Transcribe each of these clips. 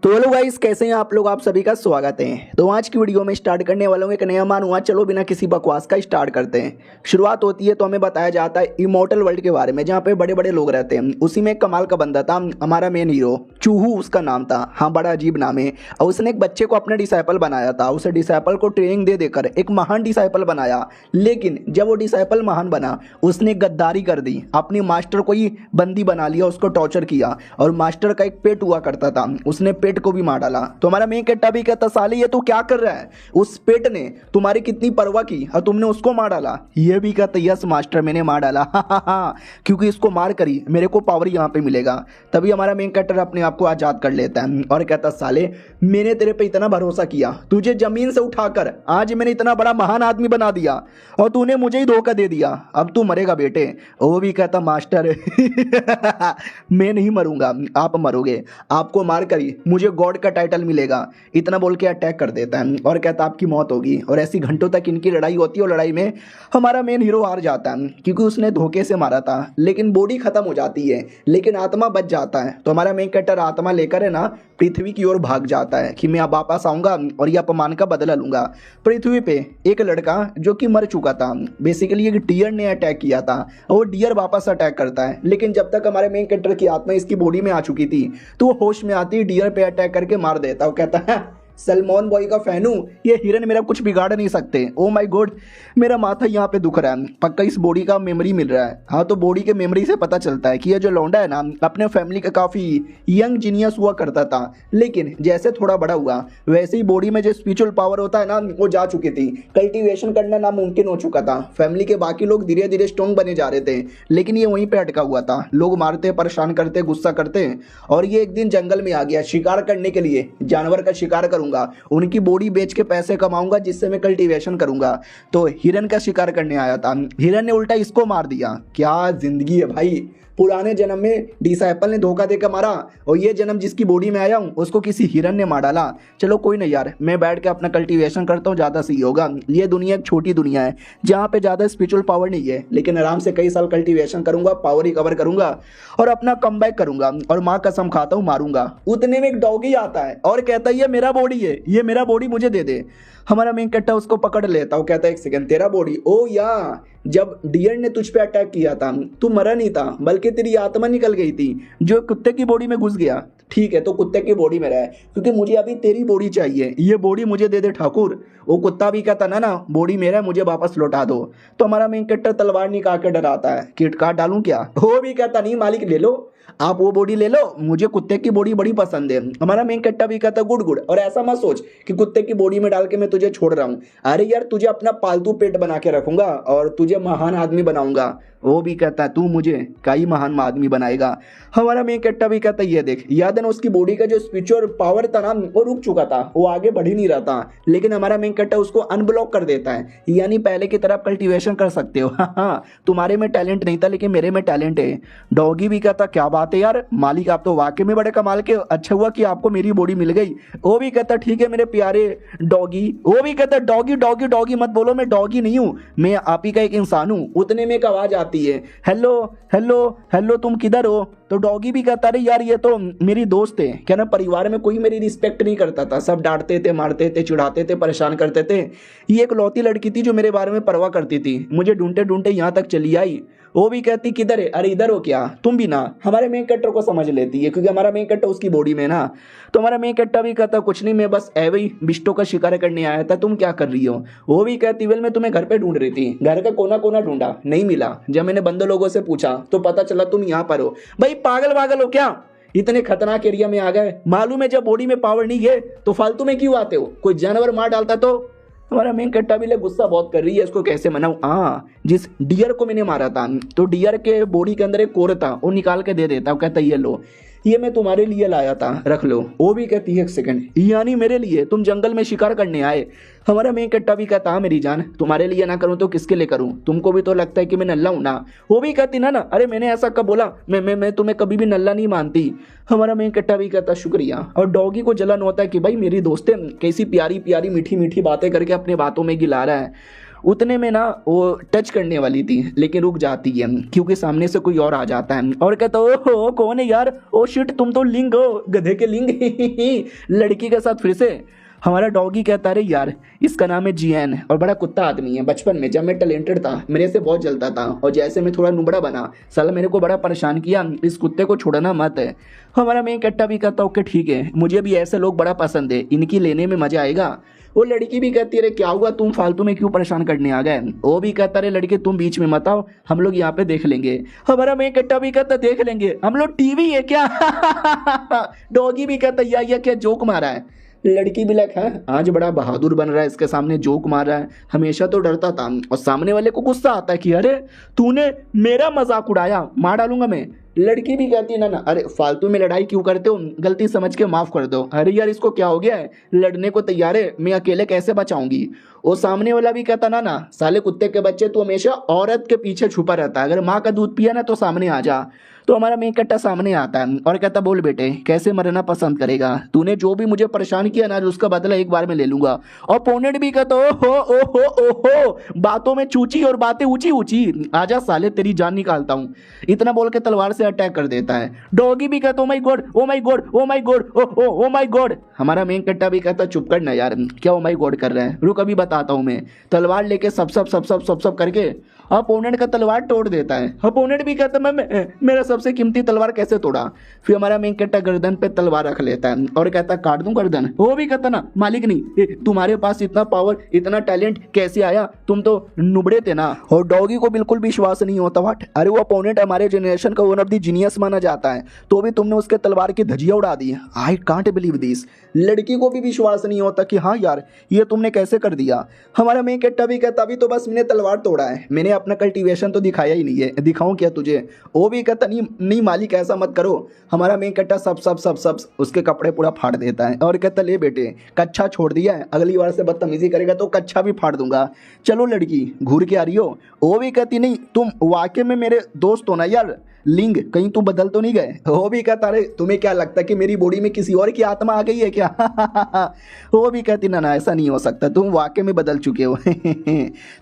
तो hello guys, कैसे हैं आप लोग। आप सभी का स्वागत है। तो आज की वीडियो में स्टार्ट करने वाला हूँ एक नया मानूंगा। चलो बिना किसी बकवास का स्टार्ट करते हैं। शुरुआत होती है तो हमें बताया जाता है इमोर्टल वर्ल्ड के बारे में, जहाँ पे बड़े बड़े लोग रहते हैं। उसी में एक कमाल का बंदा था, हमारा मेन हीरो चूहू उसका नाम था। हाँ, बड़ा अजीब नाम है। और उसने एक बच्चे को अपने डिसाइपल बनाया था। उसे डिसाइपल को ट्रेनिंग दे देकर एक महान डिसाइपल बनाया। लेकिन जब वो डिसाइपल महान बना, उसने गद्दारी कर दी। अपनी मास्टर को ही बंदी बना लिया, उसको टॉर्चर किया। और मास्टर का एक पेट हुआ करता था, उसने पेट को भी मार डाला। तो हमारा मेन कट्टा भी कहता, साले ये तू क्या कर रहा है, उस पेट ने तुम्हारी कितनी परवाह की और तुमने उसको मार डाला। ये भी कहता, यस मास्टर मैंने मार डाला क्योंकि इसको मार करी मेरे को पावर यहाँ पे मिलेगा। तभी हमारा मेन कैरेक्टर अपने आप को आजाद कर लेता है और कहता, साले मैंने तेरे पे इतना भरोसा किया, तुझे जमीन से उठाकर आज मैंने इतना बड़ा महान आदमी बना दिया और तूने मुझे ही धोखा दे दिया। अब तू मरेगा बेटे। वो भी कहता, मास्टर मैं नहीं मरूंगा, आप मरोगे। आपको मार कर ही मुझे गॉड का टाइटल मिलेगा। इतना बोल के अटैक कर देता है और कहता, आपकी मौत होगी। और ऐसी घंटों तक इनकी लड़ाई होती है और लड़ाई में हमारा मेन हीरो हार जाता है क्योंकि उसने धोखे से मारा था। लेकिन बॉडी खत्म हो जाती है लेकिन आत्मा बच जाता है। तो हमारा मेन कैरेक्टर आत्मा लेकर है ना पृथ्वी की ओर भाग जाता है कि मैं अब वापस आऊंगा और ये अपमान का बदला लूंगा। पृथ्वी पे एक लड़का जो कि मर चुका था, बेसिकली एक डियर ने अटैक किया था और वो डियर वापस अटैक करता है। लेकिन जब तक हमारे मेन कैरेक्टर की आत्मा इसकी बॉडी में आ चुकी थी तो वो होश में आती डियर पे अटैक करके मार देता। वो कहता है, सलमान बॉय का फैन हूँ, ये हिरन मेरा कुछ बिगाड़ नहीं सकते। ओ माय गॉड, मेरा माथा यहाँ पे दुख रहा है। पक्का इस बॉडी का मेमोरी मिल रहा है। हाँ, तो बॉडी के मेमोरी से पता चलता है कि ये जो लौंडा है ना अपने फैमिली का काफ़ी यंग जीनियस हुआ करता था। लेकिन जैसे थोड़ा बड़ा हुआ वैसे ही बॉडी में जो स्पिरिचुअल पावर होता है ना वो जा चुकी थी। कल्टिवेशन करना नामुमकिन हो चुका था। फैमिली के बाकी लोग धीरे धीरे स्ट्रॉन्ग बने जा रहे थे लेकिन ये वहीं पर अटका हुआ था। लोग मारते, परेशान करते, गुस्सा करते। और ये एक दिन जंगल में आ गया शिकार करने के लिए। जानवर का शिकार करूंगा, उनकी बॉडी बेच के पैसे कमाऊंगा जिससे मैं कल्टीवेशन करूंगा। तो हिरन का शिकार करने आया था, हिरन ने उल्टा इसको मार दिया। क्या जिंदगी है भाई। पुराने जन्म में डिसाइपल ने धोखा देकर मारा और ये जन्म जिसकी बॉडी में आया हूँ उसको किसी हिरन ने मार डाला। चलो कोई नहीं यार, मैं बैठ के अपना कल्टीवेशन करता हूँ, ज़्यादा सही होगा। ये दुनिया एक छोटी दुनिया है जहाँ पे ज़्यादा स्पिरिचुअल पावर नहीं है, लेकिन आराम से कई साल कल्टीवेशन करूंगा, पावर रिकवर करूंगा और अपना कमबैक करूंगा और माँ कसम खाता हूँ मारूंगा। उतने में एक डॉगी आता है और कहता है, ये मेरा बॉडी है, ये मेरा बॉडी मुझे दे दे। हमारा मेन कट्टा उसको पकड़ लेता, वो कहता है, एक सेकंड, तेरा बॉडी? ओ या, जब डियर ने तुझ पे अटैक किया था तू मरा नहीं था बल्कि तेरी आत्मा निकल गई थी जो कुत्ते की बॉडी में घुस गया। ठीक है, तो कुत्ते की बॉडी में रहा क्योंकि मुझे अभी तेरी बॉडी चाहिए, ये बॉडी मुझे दे दे ठाकुर। वो कुत्ता भी कहता ना बॉडी मेरा है, मुझे वापस लौटा दो। तो हमारा मेन कट्टर तलवार निकाल के डराता है, किट काट डालूं क्या? वो भी कहता, नहीं मालिक ले लो, आप वो बॉडी ले लो, मुझे कुत्ते की बॉडी बड़ी पसंद है। हमारा मेन कट्टा भी कहता, गुड गुड। और ऐसा मत सोच कि कुत्ते की बॉडी में डाल के मैं तुझे छोड़ रहा हूँ। अरे यार, तुझे अपना पालतू पेट बना के रखूंगा और तुझे महान आदमी बनाऊंगा। वो भी कहता है, तू मुझे कई महान आदमी बनाएगा। हमारा मेन कट्टा भी कहता है, ये देख, याद है ना उसकी बॉडी का जो स्पिरिचुअल पावर था ना वो रुक चुका था, वो आगे बढ़ ही नहीं रहा था। लेकिन हमारा मेन कट्टा उसको अनब्लॉक कर देता है, यानी पहले की तरह कल्टीवेशन कर सकते हो। हाँ, तुम्हारे में टैलेंट नहीं था लेकिन मेरे में टैलेंट है। डॉगी भी कहता, क्या बात है यार मालिक, आप तो वाकई में बड़े कमाल के, अच्छा हुआ कि आपको मेरी बॉडी मिल गई। वो भी कहता, ठीक है मेरे प्यारे डॉगी। वो भी कहता, डॉगी डॉगी डॉगी मत बोलो, मैं डॉगी नहीं हूँ, मैं आप ही का एक इंसान हूँ। उतने में एक आवाज आती है, हेलो हेलो हेलो, तुम किधर हो? तो डॉगी भी कहता, अरे यार ये तो मेरी दोस्त है। क्या ना, परिवार में कोई मेरी रिस्पेक्ट नहीं करता था, सब डांटते थे, मारते थे, चिढ़ाते थे, परेशान करते थे। ये एक लौती लड़की थी जो मेरे बारे में परवाह करती थी, मुझे ढूंढते ढूंढते यहाँ तक चली आई। वो भी कहती, किधर है? अरे इधर हो क्या? तुम भी ना हमारे मेन कट्टर को समझ लेती है क्योंकि हमारा मेन कट्टा उसकी बॉडी में ना। तो हमारा मेन कट्टा भी कहता, कुछ नहीं, मैं बस एवे ही बिष्टों का शिकार करने आया था, तुम क्या कर रही हो? वो भी कहती, वेल मैं तुम्हें घर पे ढूंढ रही थी, घर का कोना कोना ढूंढा, नहीं मिला। जब मैंने बंदे लोगों से पूछा तो पता चला तुम यहाँ पर हो। भाई पागल वागल हो क्या? इतने खतरनाक एरिया में आ गए, मालूम है जब बॉडी में पावर नहीं है तो फालतू में क्यों आते हो? कोई जानवर मार डालता तो। हमारा मेन कट्टा भी ले गुस्सा बहुत कर रही है, इसको कैसे मनाऊं? हाँ, जिस डियर को मैंने मारा था तो डियर के बॉडी के अंदर एक कोर था, वो निकाल के दे देता। कहता, ये लो, ये मैं तुम्हारे लिए लाया था, रख लो। वो भी कहती है, एक सेकंड, यानी मेरे लिए? तुम जंगल में शिकार करने आए? हमारा मेन कट्टा भी कहता, मेरी जान, तुम्हारे लिए ना करूं तो किसके लिए करूं? तुमको भी तो लगता है कि मैं नल्ला हूं ना? वो भी कहती, ना अरे मैंने ऐसा कब बोला, मैं तुम्हें कभी भी नल्ला नहीं मानती। हमारा मेन कट्टा भी कहता, शुक्रिया। और डॉगी को जलन होता है कि भाई मेरी दोस्त है, कैसी प्यारी प्यारी मीठी मीठी बातें करके अपने बातों में गिला रहा है। उतने में ना वो टच करने वाली थी लेकिन रुक जाती है क्योंकि सामने से कोई और आ जाता है और कहता ओहो कौन है यार, ओ शिट तुम तो लिंग हो, गधे के लिंग। लड़की के साथ फिर से हमारा डॉगी कहता है यार इसका नाम है जियान और बड़ा कुत्ता आदमी है। बचपन में जब मैं टैलेंटेड था मेरे से बहुत जलता था और जैसे मैं थोड़ा नुबड़ा बना साला मेरे को बड़ा परेशान किया, इस कुत्ते को छोड़ना मत है। हमारा मेन कट्टा भी कहता ओके ठीक है, मुझे भी ऐसे लोग बड़ा पसंद है, इनकी लेने में मजा आएगा। वो लड़की भी कहती है अरे क्या हुआ तुम फालतू में क्यों परेशान करने आ गए। वो भी कहता अरे लड़के तुम बीच में मत आओ, हम लोग यहाँ पे देख लेंगे। हमारा मेन कट्टा भी कहता देख लेंगे, हम लोग टीवी है क्या। डॉगी भी कहता या क्या जोक मारा है। लड़की भी है आज बड़ा बहादुर बन रहा है, इसके सामने जोक मार रहा है, हमेशा तो डरता था। और सामने वाले को गुस्सा आता है कि अरे तूने मेरा मजाक उड़ाया, मार डालूंगा मैं। लड़की भी कहती है ना अरे फालतू में लड़ाई क्यों करते हो, गलती समझ के माफ कर दो। अरे यार इसको क्या हो गया है, लड़ने को तैयार है, मैं अकेले कैसे बचाऊंगी। वो सामने वाला भी कहता ना साले कुत्ते के बच्चे, तू हमेशा औरत के पीछे छुपा रहता है, अगर माँ का दूध पिया ना तो सामने आ जा। तो हमारा मेन कट्टा सामने आता है और कहता बोल बेटे कैसे मरना पसंद करेगा, तूने जो भी मुझे परेशान किया ना उसका बदला एक बार में ले लूंगा। और पोनेट भी कहता ओ बातों में चूची और बातें ऊंची ऊंची, आजा साले तेरी जान निकालता हूँ। इतना बोल के तलवार से अटैक कर देता है। डॉगी भी कहता oh my God oh my God oh my God oh my God. हमारा मेन कट्टा भी कहता चुप कर ना यार, क्या ओ माय गॉड कर रहा है, रुक अभी बताता हूँ मैं। तलवार लेके सब करके अपोनेंट का तलवार तोड़ देता है। अपोनेंट भी कहता मैं मेरा सबसे कीमती तलवार कैसे तोड़ा। फिर हमारा मेन कट्टा गर्दन पे तलवार रख लेता है और कहता काट दूं गर्दन। वो भी कहता ना मालिक नहीं, तुम्हारे पास इतना पावर इतना टैलेंट कैसे आया, तुम तो नुबड़े थे ना। और डॉगी को बिल्कुल विश्वास नहीं होता वाट, अरे वो अपोनेंट हमारे जनरेशन का वन ऑफ द जीनियस माना जाता है, तो भी तुमने उसके तलवार की धजिया उड़ा दी। I can't believe this. लड़की को भी विश्वास नहीं होता कि हाँ यार ये तुमने कैसे कर दिया। हमारा मेन कट्टा भी कहता अभी तो बस मैंने तलवार तोड़ा है, मैंने अपना कल्टीवेशन तो दिखाया ही नहीं है, दिखाऊं क्या तुझे। वो भी कहता नहीं मालिक ऐसा मत करो। हमारा मेन कट्टा सब उसके कपड़े पूरा फाड़ देता है और कहता ले बेटे कच्छा छोड़ दिया है, अगली बार से बदतमीजी करेगा तो कच्छा भी फाड़ दूंगा। चलो लड़की घूर के आ रही हो। वो भी कहती नहीं तुम वाकई में मेरे दोस्त हो ना यार, लिंग कहीं तुम बदल तो नहीं गए। वो भी कहता अरे तुम्हें क्या लगता है कि मेरी बॉडी में किसी और की आत्मा आ गई है क्या। वो भी कहती ना ऐसा नहीं हो सकता, तुम वाकई में बदल चुके हो।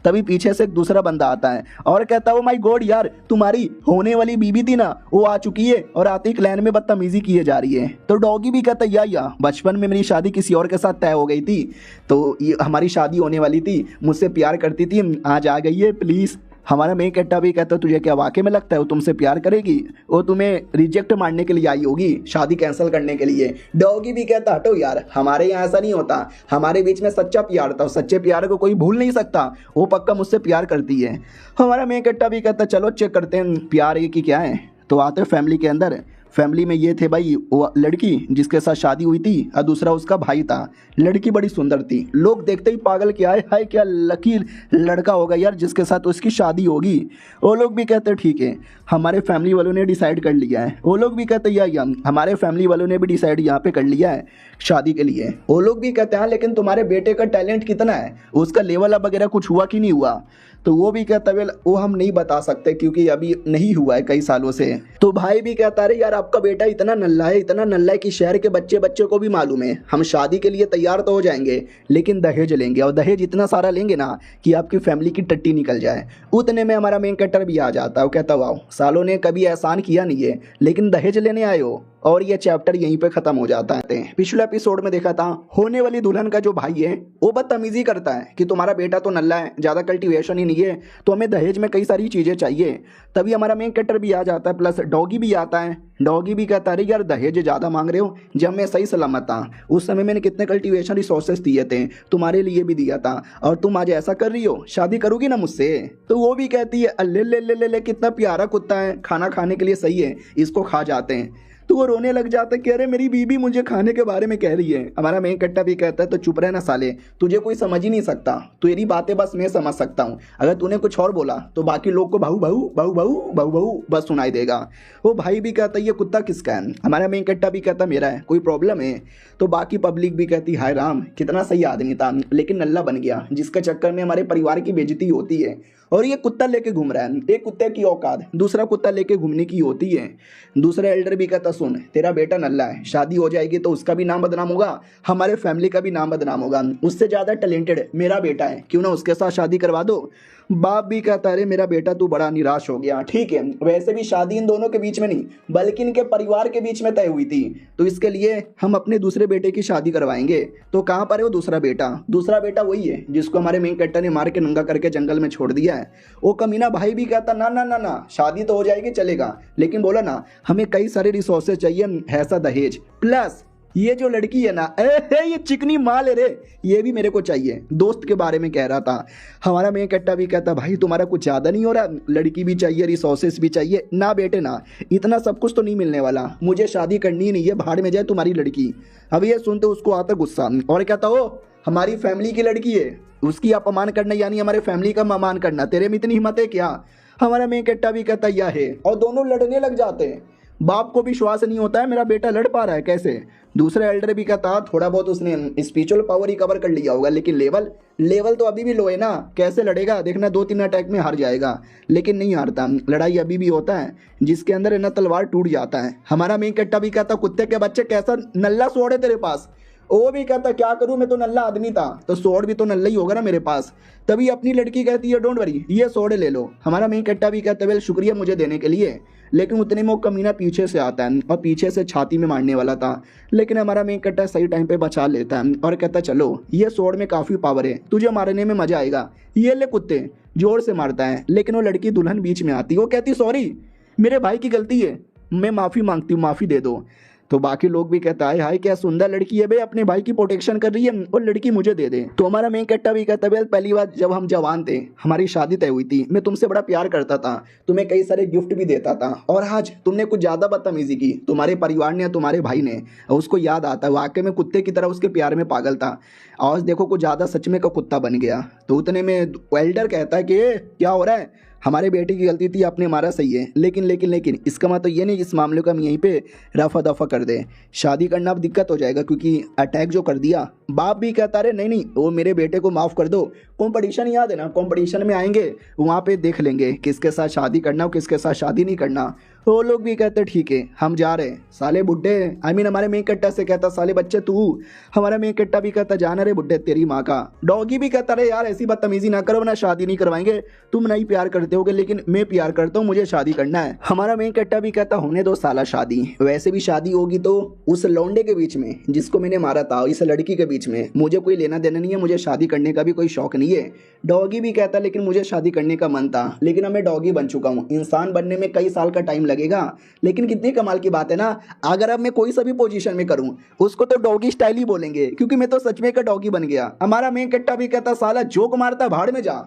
तभी पीछे से एक दूसरा बंदा आता है और कहता ओ माय गॉड यार तुम्हारी होने वाली बीबी थी ना वो आ चुकी है और आते ही क्लैन में बदतमीजी किए जा रही है। तो डॉगी भी कहता या बचपन में मेरी शादी किसी और के साथ तय हो गई थी, तो ये हमारी शादी होने वाली थी, मुझसे प्यार करती थी, आज आ गई है प्लीज। हमारा मेन कट्टा भी कहता तुझे क्या वाकई में लगता है वो तुमसे प्यार करेगी, वो तुम्हें रिजेक्ट मारने के लिए आई होगी, शादी कैंसिल करने के लिए। डॉगी भी कहता हटो यार हमारे यहाँ ऐसा नहीं होता, हमारे बीच में सच्चा प्यार था, सच्चे प्यार को कोई भूल नहीं सकता, वो पक्का मुझसे प्यार करती है। हमारा मेन कट्टा भी कहता चलो चेक करते हैं प्यार ये की क्या है। तो आते फैमिली के अंदर, फैमिली में ये थे भाई वो लड़की जिसके साथ शादी हुई थी और दूसरा उसका भाई था। लड़की बड़ी सुंदर थी, लोग देखते ही पागल क्या है, हाय क्या लकी लड़का होगा यार जिसके साथ उसकी शादी होगी। वो लोग भी कहते ठीक है हमारे फैमिली वालों ने डिसाइड कर लिया है। वो लोग भी कहते या हमारे फैमिली वालों ने भी डिसाइड यहाँ पे कर लिया है शादी के लिए। वो लोग भी कहते हैं लेकिन तुम्हारे बेटे का टैलेंट कितना है, उसका लेवल अप वगैरह कुछ हुआ कि नहीं हुआ। तो वो भी कहता है वो हम नहीं बता सकते क्योंकि अभी नहीं हुआ है कई सालों से। तो भाई भी कहता है यार आपका बेटा इतना नल्ला है कि शहर के बच्चे को भी मालूम है, हम शादी के लिए तैयार तो हो जाएंगे लेकिन दहेज लेंगे और दहेज इतना सारा लेंगे ना कि आपकी फैमिली की टट्टी निकल जाए। उतने में हमारा मेन कटर भी आ जाता है, वो कहता वाह सालों ने कभी एहसान किया नहीं है लेकिन दहेज लेने आए हो। और ये चैप्टर यहीं पे खत्म हो जाता है। पिछले एपिसोड में देखा था होने वाली दुल्हन का जो भाई है वो बदतमीजी करता है कि तुम्हारा बेटा तो नल्ला है, ज़्यादा कल्टीवेशन ही नहीं है, तो हमें दहेज में कई सारी चीज़ें चाहिए। तभी हमारा मेन कैरेक्टर भी आ जाता है, प्लस डॉगी भी आता है। डॉगी भी कहता है यार दहेज ज़्यादा मांग रहे हो, जब मैं सही सलामत था उस समय मैंने कितने कल्टीवेशन रिसोर्सेज दिए थे, तुम्हारे लिए भी दिया था, और तुम आज ऐसा कर रही हो, शादी करोगी ना मुझसे। तो वो भी कहती है अल्ले ले ले ले ले कितना प्यारा कुत्ता है, खाना खाने के लिए सही है, इसको खा जाते हैं। तो वो रोने लग जाता है कि अरे मेरी बीबी मुझे खाने के बारे में कह रही है। हमारा मेन कट्टा भी कहता है तो चुप रहना साले, तुझे कोई समझ ही नहीं सकता, तेरी बातें बस मैं समझ सकता हूँ, अगर तूने कुछ और बोला तो बाकी लोग को भाऊ भाऊ भाऊ भाऊ भाऊ भाऊ बस सुनाई देगा। वो भाई भी कहता है ये कुत्ता किसका है, हमारा मेन कट्टा भी कहता मेरा है, कोई प्रॉब्लम है। तो बाकी पब्लिक भी कहती हाय राम कितना सही आदमी था लेकिन नल्ला बन गया, जिसके चक्कर में हमारे परिवार की बेइज्जती होती है। और ये कुत्ता लेके घूम रहा है। एक कुत्ते की औकात दूसरा कुत्ता लेके घूमने की होती है। दूसरा एल्डर भी कहता सुन तेरा बेटा नल्ला है, शादी हो जाएगी तो उसका भी नाम बदनाम होगा, हमारे फैमिली का भी नाम बदनाम होगा। उससे ज़्यादा टैलेंटेड मेरा बेटा है, क्यों ना उसके साथ शादी करवा दो। बाप भी कहता अरे मेरा बेटा तू बड़ा निराश हो गया। ठीक है, वैसे भी शादी इन दोनों के बीच में नहीं बल्कि इनके परिवार के बीच में तय हुई थी, तो इसके लिए हम अपने दूसरे बेटे की शादी करवाएंगे। तो कहाँ पर है वो दूसरा बेटा? दूसरा बेटा वही है जिसको हमारे मेन कैरेक्टर ने मार के नंगा करके जंगल में छोड़ दिया है। वो कमीना भाई भी कहता ना ना ना ना, शादी तो हो जाएगी चलेगा, लेकिन बोला ना हमें कई सारे रिसोर्सेज चाहिए, ऐसा दहेज प्लस ये जो लड़की है ना ये चिकनी माल है रे, ये भी मेरे को चाहिए। दोस्त के बारे में कह रहा था। हमारा मेन कट्टा भी कहता भाई तुम्हारा कुछ ज़्यादा नहीं हो रहा, लड़की भी चाहिए रिसोर्सेस भी चाहिए ना बेटे ना, इतना सब कुछ तो नहीं मिलने वाला, मुझे शादी करनी ही नहीं है, भाड़ में जाए तुम्हारी लड़की। अब ये सुनते उसको आता गुस्सा और कहता हो हमारी फैमिली की लड़की है, उसकी अपमान करना यानी हमारे फैमिली का अपमान करना, तेरे में इतनी हिम्मत है क्या? हमारा मेन कट्टा भी कहता यह है, और दोनों लड़ने लग जाते हैं। बाप को विश्वास नहीं होता है मेरा बेटा लड़ पा रहा है कैसे। दूसरा एल्डर भी कहता थोड़ा बहुत उसने स्पिरिचुअल पावर रिकवर कर लिया होगा, लेकिन लेवल तो अभी भी लो है ना, कैसे लड़ेगा? देखना 2-3 अटैक में हार जाएगा, लेकिन नहीं हारता। लड़ाई अभी भी होता है, जिसके अंदर है ना तलवार टूट जाता है। हमारा मेन कट्टा भी कहता कुत्ते के बच्चे कैसा नल्ला सोड़ है तेरे पास। वो भी कहता क्या करूं, मैं तो नल्ला आदमी था, तो सोड भी तो नल्ला ही होगा ना मेरे पास। तभी अपनी लड़की कहती है डोंट वरी ये सोड ले लो। हमारा मेन कट्टा भी कहता वेल शुक्रिया मुझे देने के लिए, लेकिन उतने में वो कमीना पीछे से आता है और पीछे से छाती में मारने वाला था, लेकिन हमारा मेन कट्टा सही टाइम पे बचा लेता है और कहता चलो ये सोड में काफ़ी पावर है, तुझे मारने में मजा आएगा, ये ले कुत्ते। जोर से मारता है, लेकिन वो लड़की दुल्हन बीच में आती है। वो कहती सॉरी मेरे भाई की गलती है, मैं माफ़ी मांगती हूँ, माफ़ी दे दो। तो बाकी लोग भी कहता है हाय क्या सुंदर लड़की है बे, अपने भाई की प्रोटेक्शन कर रही है और लड़की मुझे दे दे। तो हमारा मेन कट्टा भी कहता है पहली बार जब हम जवान थे हमारी शादी तय हुई थी, मैं तुमसे बड़ा प्यार करता था, तुम्हें कई सारे गिफ्ट भी देता था, और आज तुमने कुछ ज़्यादा बदतमीजी की, तुम्हारे परिवार ने या तुम्हारे भाई ने। और उसको याद आता है वाकई में कुत्ते की तरह उसके प्यार में पागल था, आज देखो कुछ ज़्यादा सच में का कुत्ता बन गया। तो उतने में एल्डर कहता है कि क्या हो रहा है, हमारे बेटे की गलती थी आपने मारा सही है, लेकिन इसका मतलब ये नहीं इस मामले को हम यहीं पे रफा दफा कर दें, शादी करना अब दिक्कत हो जाएगा क्योंकि अटैक जो कर दिया। बाप भी कहता रहे नहीं वो मेरे बेटे को माफ़ कर दो, कंपटीशन याद है ना, कंपटीशन में आएंगे वहाँ पे देख लेंगे किसके साथ शादी करना और किसके साथ शादी नहीं करना। वो लोग भी कहते ठीक है हम जा रहे हैं। साले बुड्ढे हमारे मेन कट्टा से कहता साले बच्चे तू, हमारा मेन कट्टा भी कहता जाना रे बुड्ढे तेरी माँ का। डॉगी भी कहता रहे यार ऐसी बदतमीजी ना करो ना, शादी नहीं करवाएंगे, तुम नहीं प्यार करते होगे लेकिन मैं प्यार करता हूँ, मुझे शादी करना है। हमारा मेन कट्टा भी कहता होने दो साला शादी, वैसे भी शादी होगी तो उस लौंडे के बीच में जिसको मैंने मारा था, इस लड़की के बीच में, मुझे कोई लेना देना नहीं है, मुझे शादी करने का भी कोई शौक नहीं है। डॉगी भी कहता लेकिन मुझे शादी करने का मन था, लेकिन अब मैं डॉगी बन चुका हूँ, इंसान बनने में कई साल का टाइम लगेगा। लेकिन कितनी कमाल की बात है ना, अगर अब मैं कोई सा भी पोजीशन में करूं उसको तो डॉगी स्टाइल ही बोलेंगे क्योंकि मैं तो सच में का डॉगी बन गया। हमारा मेन कट्टा भी कहता साला जोक मारता भाड़ में जा।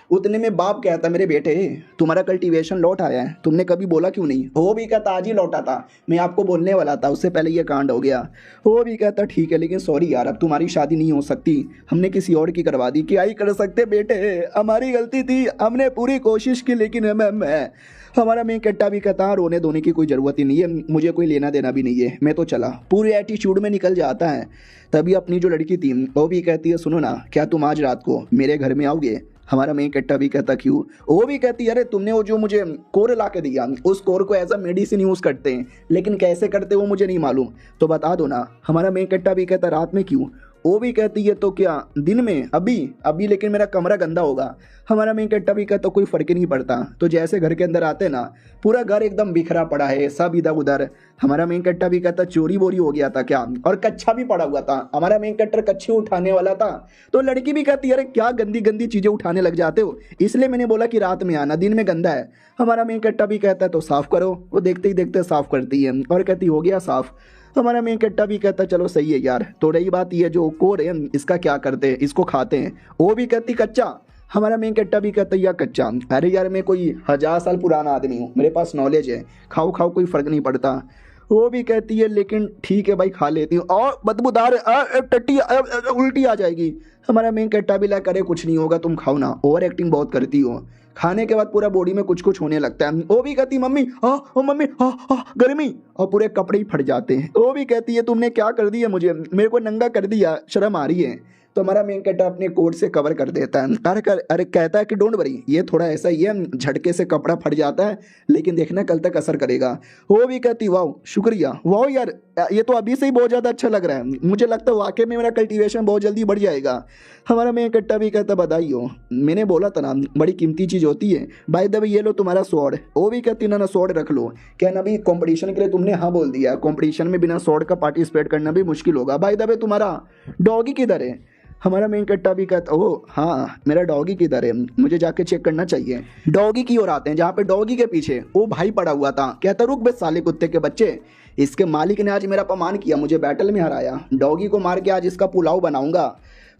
उतने में बाप कहता मेरे बेटे तुम्हारा कल्टीवेशन लौट आया है, तुमने कभी बोला क्यों नहीं? वो भी कहता आज ही लौटा था, मैं आपको बोलने वाला था, उससे पहले ये कांड हो गया। वो भी कहता ठीक है लेकिन सॉरी यार अब तुम्हारी शादी नहीं हो सकती, हमने किसी और की करवा दी। क्या ही कर सकते बेटे, हमारी गलती थी, हमने पूरी कोशिश की, लेकिन हमारा मेन कट्टा भी कहता रोने धोने की कोई ज़रूरत ही नहीं है, मुझे कोई लेना देना भी नहीं है, मैं तो चला। पूरे एटीट्यूड में निकल जाता है। तभी अपनी जो लड़की थी वो भी कहती है सुनो ना क्या तुम आज रात को मेरे घर में आओगे? हमारा मेन कट्टा भी कहता क्यों? वो भी कहती है अरे तुमने वो जो मुझे कोर ला के दिया, उस कोर को एज अ मेडिसिन यूज़ करते हैं, लेकिन कैसे करते वो मुझे नहीं मालूम, तो बता दो ना। हमारा मेन कट्टा भी कहता रात में क्यों? वो भी कहती है तो क्या दिन में? अभी लेकिन मेरा कमरा गंदा होगा। हमारा मेन कट्टा भी कहता कोई फर्क नहीं पड़ता। तो जैसे घर के अंदर आते ना पूरा घर एकदम बिखरा पड़ा है, सब इधर उधर। हमारा मेन कट्टा भी कहता चोरी बोरी हो गया था क्या? और कच्छा भी पड़ा हुआ था। हमारा मेन कट्टर कच्छी उठाने वाला था, तो लड़की भी कहती अरे क्या गंदी गंदी चीज़ें उठाने लग जाते हो, इसलिए मैंने बोला कि रात में आना, दिन में गंदा है। हमारा मेन कट्टा भी कहता है तो साफ़ करो। वो देखते ही देखते साफ़ करती है और कहती हो गया साफ़। हमारा मेन कट्टा भी कहता चलो सही है यार। तो रही बात ये जो कोर है इसका क्या करते हैं, इसको खाते हैं। वो भी कहती कच्चा। हमारा मेन कट्टा भी कहता या कच्चा। अरे यार मैं कोई 1000 साल पुराना आदमी हूँ, मेरे पास नॉलेज है, खाओ खाओ कोई फ़र्क नहीं पड़ता। वो भी कहती है लेकिन ठीक है भाई खा लेती हूँ, और बदबूदार टट्टी उल्टी आ जाएगी। हमारा मेन कट्टा भी ला करे कुछ नहीं होगा तुम खाओ ना, ओवर एक्टिंग बहुत करती हो। खाने के बाद पूरा बॉडी में कुछ कुछ होने लगता है। वो भी कहती मम्मी मम्मी गर्मी, और पूरे कपड़े ही फट जाते हैं। वो भी कहती है तुमने क्या कर दिया मुझे, मेरे को नंगा कर दिया, शर्म आ रही है। तो हमारा मेन कैरेक्टर अपने कोट से कवर कर देता है। अरे कहता है कि डोंट वरी, ये थोड़ा ऐसा ही है, झटके से कपड़ा फट जाता है लेकिन देखना कल तक असर करेगा। वो भी कहती वाह शुक्रिया, वाह यार ये तो अभी से ही बहुत ज़्यादा अच्छा लग रहा है, मुझे लगता है वाकई में मेरा कल्टीवेशन बहुत जल्दी बढ़ जाएगा। हमारा मेन कैरेक्टर भी कहता बधाई हो, मैंने बोला था ना बड़ी कीमती चीज़ होती है। बाय द वे ये लो तुम्हारा स्वॉर्ड। वो भी कहती ना स्वॉर्ड रख लो। क्या ना भी कंपटीशन के लिए तुमने हाँ बोल दिया, कंपटीशन में बिना स्वॉर्ड का पार्टिसिपेट करना भी मुश्किल होगा। बाय द वे तुम्हारा डॉगी किधर है? हमारा मेन कट्टा भी कहता ओह हाँ मेरा डॉगी किधर है, मुझे जाके चेक करना चाहिए। डॉगी की ओर आते हैं जहाँ पे डॉगी के पीछे वो भाई पड़ा हुआ था। कहता रुक बे साले कुत्ते के बच्चे, इसके मालिक ने आज मेरा अपमान किया, मुझे बैटल में हराया, डॉगी को मार के आज इसका पुलाव बनाऊंगा।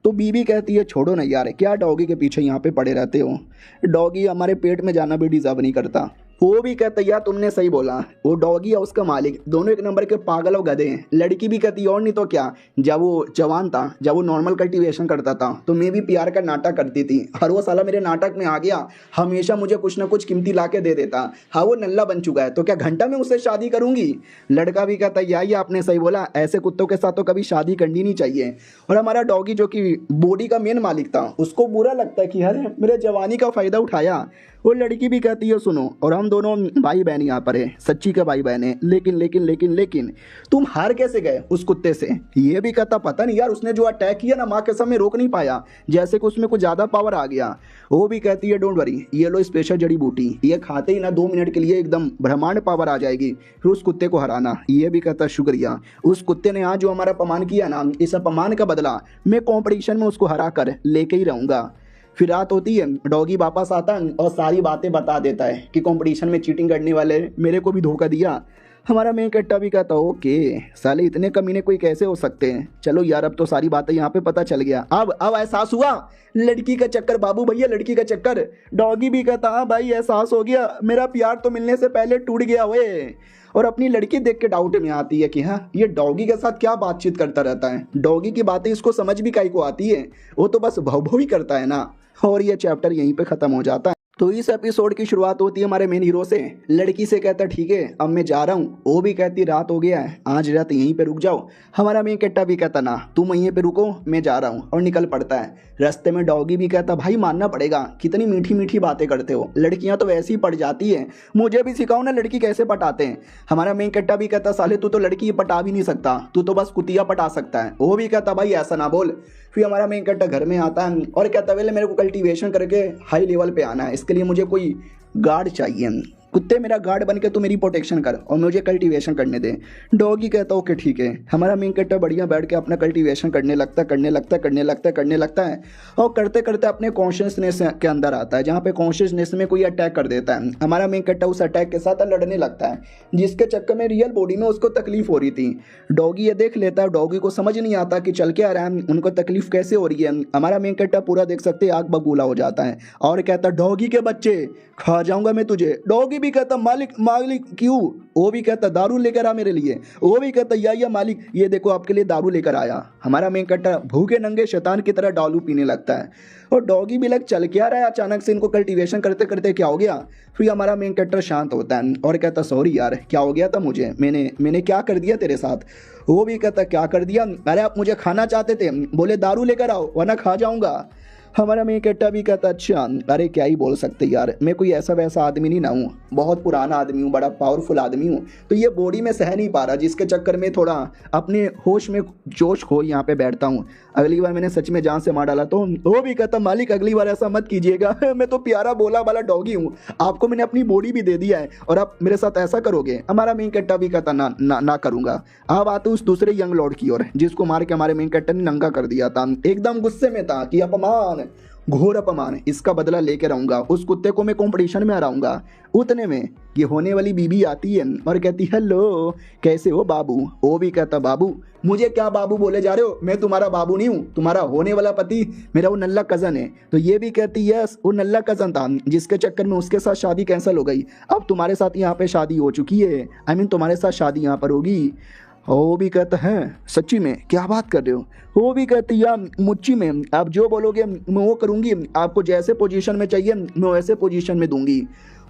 तो बीबी कहती है छोड़ो ना यार, क्या डॉगी के पीछे यहाँ पे पड़े रहते हो, डॉगी हमारे पेट में जाना भी डिजर्व नहीं करता। वो भी कहता यार तुमने सही बोला, वो डॉगी और उसका मालिक दोनों एक नंबर के पागल और गधे हैं। लड़की भी कहती और नहीं तो क्या, जब वो जवान था, जब वो नॉर्मल कल्टीवेशन करता था तो मैं भी प्यार का नाटक करती थी, हर वो साला मेरे नाटक में आ गया, हमेशा मुझे कुछ ना कुछ कीमती ला के दे देता। हाँ वो नल्ला बन चुका है तो क्या घंटा में उससे शादी करूंगी। लड़का भी कहता यार आपने सही बोला, ऐसे कुत्तों के साथ तो कभी शादी करनी नहीं चाहिए। और हमारा डॉगी जो कि बॉडी का मेन मालिक था उसको बुरा लगता है कि अरे मेरे जवानी का फायदा उठाया। वो लड़की भी कहती है सुनो, और हम दोनों भाई बहन यहाँ पर है, सच्ची के भाई बहन है, लेकिन लेकिन लेकिन लेकिन तुम हार कैसे गए उस कुत्ते से। ये भी कहता पता नहीं यार, उसने जो अटैक किया ना माँ कसम में रोक नहीं पाया, जैसे कि उसमें कुछ ज़्यादा पावर आ गया। वो भी कहती है डोंट वरी, ये लो स्पेशल जड़ी बूटी, ये खाते ही ना 2 मिनट के लिए एकदम ब्रह्मांड पावर आ जाएगी, फिर उस कुत्ते को हराना। ये भी कहता शुक्रिया, उस कुत्ते ने आज जो हमारा अपमान किया ना, इस अपमान का बदला मैं कॉम्पिटिशन में उसको हरा कर लेके ही रहूँगा। फिर रात होती है, डॉगी वापस आता है और सारी बातें बता देता है कि कंपटीशन में चीटिंग करने वाले मेरे को भी धोखा दिया। हमारा मेन कट्टा भी कहता ओके साले इतने कमीने कोई कैसे हो सकते हैं, चलो यार अब तो सारी बातें यहाँ पे पता चल गया। अब एहसास हुआ, लड़की का चक्कर बाबू भैया, लड़की का चक्कर। डॉगी भी कहता हाँ भाई एहसास हो गया, मेरा प्यार तो मिलने से पहले टूट गया हुए। और अपनी लड़की देख के डाउट में आती है कि हाँ ये डॉगी के साथ क्या बातचीत करता रहता है, डॉगी की बातें इसको समझ भी काहे को आती है, वो तो बस भव भव ही करता है ना। और ये चैप्टर यहीं पे खत्म हो जाता है। तो इस एपिसोड की शुरुआत होती है हमारे मेन हीरो से। लड़की से कहता ठीक है अब मैं जा रहा हूँ, वो भी कहती रात हो गया है, आज रात यहीं पे रुक जाओ। हमारा मेन कट्टा भी कहता ना तुम वहीं पे रुको, मैं जा रहा हूँ, और निकल पड़ता है। रास्ते में डॉगी भी कहता भाई मानना पड़ेगा, कितनी मीठी मीठी बातें करते हो, लड़कियां तो वैसे ही पट जाती है, मुझे भी सिखाओ ना लड़की कैसे पटाते हैं। हमारा मेन कट्टा भी कहता साले तू तो लड़की पटा भी नहीं सकता, तू तो बस कुतिया पटा सकता है। वो भी कहता भाई ऐसा ना बोल। फिर हमारा मेन कट्टा घर में आता है और कहता पहले मेरे को कल्टीवेशन करके हाई लेवल पे आना है, इसके लिए मुझे कोई गार्ड चाहिए, कुत्ते मेरा गार्ड बन के तू मेरी प्रोटेक्शन कर और मुझे कल्टीवेशन करने दे। डॉगी कहता ओके ठीक है। हमारा मेन कट्टा बढ़िया बैठ के अपना कल्टीवेशन करने लगता है और करते करते अपने कॉन्शियसनेस के अंदर आता है, जहाँ पे कॉन्शियसनेस में कोई अटैक कर देता है। हमारा मेन कट्टा उस अटैक के साथ लड़ने लगता है, जिसके चक्कर में रियल बॉडी में उसको तकलीफ हो रही थी। डॉगी ये देख लेता है, डॉगी को समझ नहीं आता कि चल के आ रहा है, उनको तकलीफ कैसे हो रही है। हमारा मेन कट्टा पूरा देख सकते आग बबूला हो जाता है और कहता डॉगी के बच्चे खा जाऊंगा मैं तुझे। डॉगी भी कहता मालिक मालिक क्यों। वो भी कहता दारू लेकर आ मेरे लिए। वो भी कहता या मालिक ये देखो आपके लिए दारू लेकर आया। हमारा मेन कट्टा भूखे नंगे शैतान की तरह दारू पीने लगता है और डॉगी भी लग चल क्या रहा है, अचानक से इनको कल्टीवेशन करते करते क्या हो गया। फिर हमारा मेन कट्टर शांत होता है और कहता सॉरी यार क्या हो गया था मुझे, मैंने क्या कर दिया तेरे साथ। वो भी कहता क्या कर दिया, अरे आप मुझे खाना चाहते थे, बोले दारू लेकर आओ वरना खा जाऊंगा। हमारा मेन कट्टा भी कहता अच्छा अरे क्या ही बोल सकते यार, मैं कोई ऐसा वैसा आदमी नहीं ना हूँ, बहुत पुराना आदमी हूँ, बड़ा पावरफुल आदमी हूँ, तो ये बॉडी में सह नहीं पा रहा, जिसके चक्कर में थोड़ा अपने होश में जोश खो यहाँ पे बैठता हूँ। अगली बार मैंने सच में जान से मार डाला तो। वो भी कहता मालिक अगली बार ऐसा मत कीजिएगा, मैं तो प्यारा बोला वाला डॉगी हूँ, आपको मैंने अपनी बॉडी भी दे दिया है और आप मेरे साथ ऐसा करोगे। हमारा मेन कट्टा भी कहता ना करूँगा। अब आते उस दूसरे यंग लॉर्ड की ओर, जिसको मार के हमारे मेन कट्टा ने नंगा कर दिया था। एकदम गुस्से में था कि अपमान, घोर अपमान, इसका बदला लेकर आऊंगा, उस कुत्ते को मैं कंपटीशन में हराऊंगा। उतने में ये होने वाली बीबी आती है और कहती हेलो कैसे हो बाबू। वो भी कहता बाबू, मुझे क्या बाबू बोले जा रहे हो, मैं तुम्हारा बाबू नहीं हूँ, तुम्हारा होने वाला पति मेरा वो नल्ला कज़न है। तो ये भी कहती यस वो नल्ला कज़न था जिसके चक्कर में उसके साथ शादी कैंसिल हो गई, अब तुम्हारे साथ यहाँ पे शादी हो चुकी है, आई मीन तुम्हारे साथ शादी यहाँ पर होगी। और वो भी कहता है सच्ची में क्या बात कर रहे हो। वो भी कहती या मुच्ची में आप जो बोलोगे मैं वो करूँगी, आपको जैसे पोजीशन में चाहिए मैं वैसे पोजीशन में दूंगी।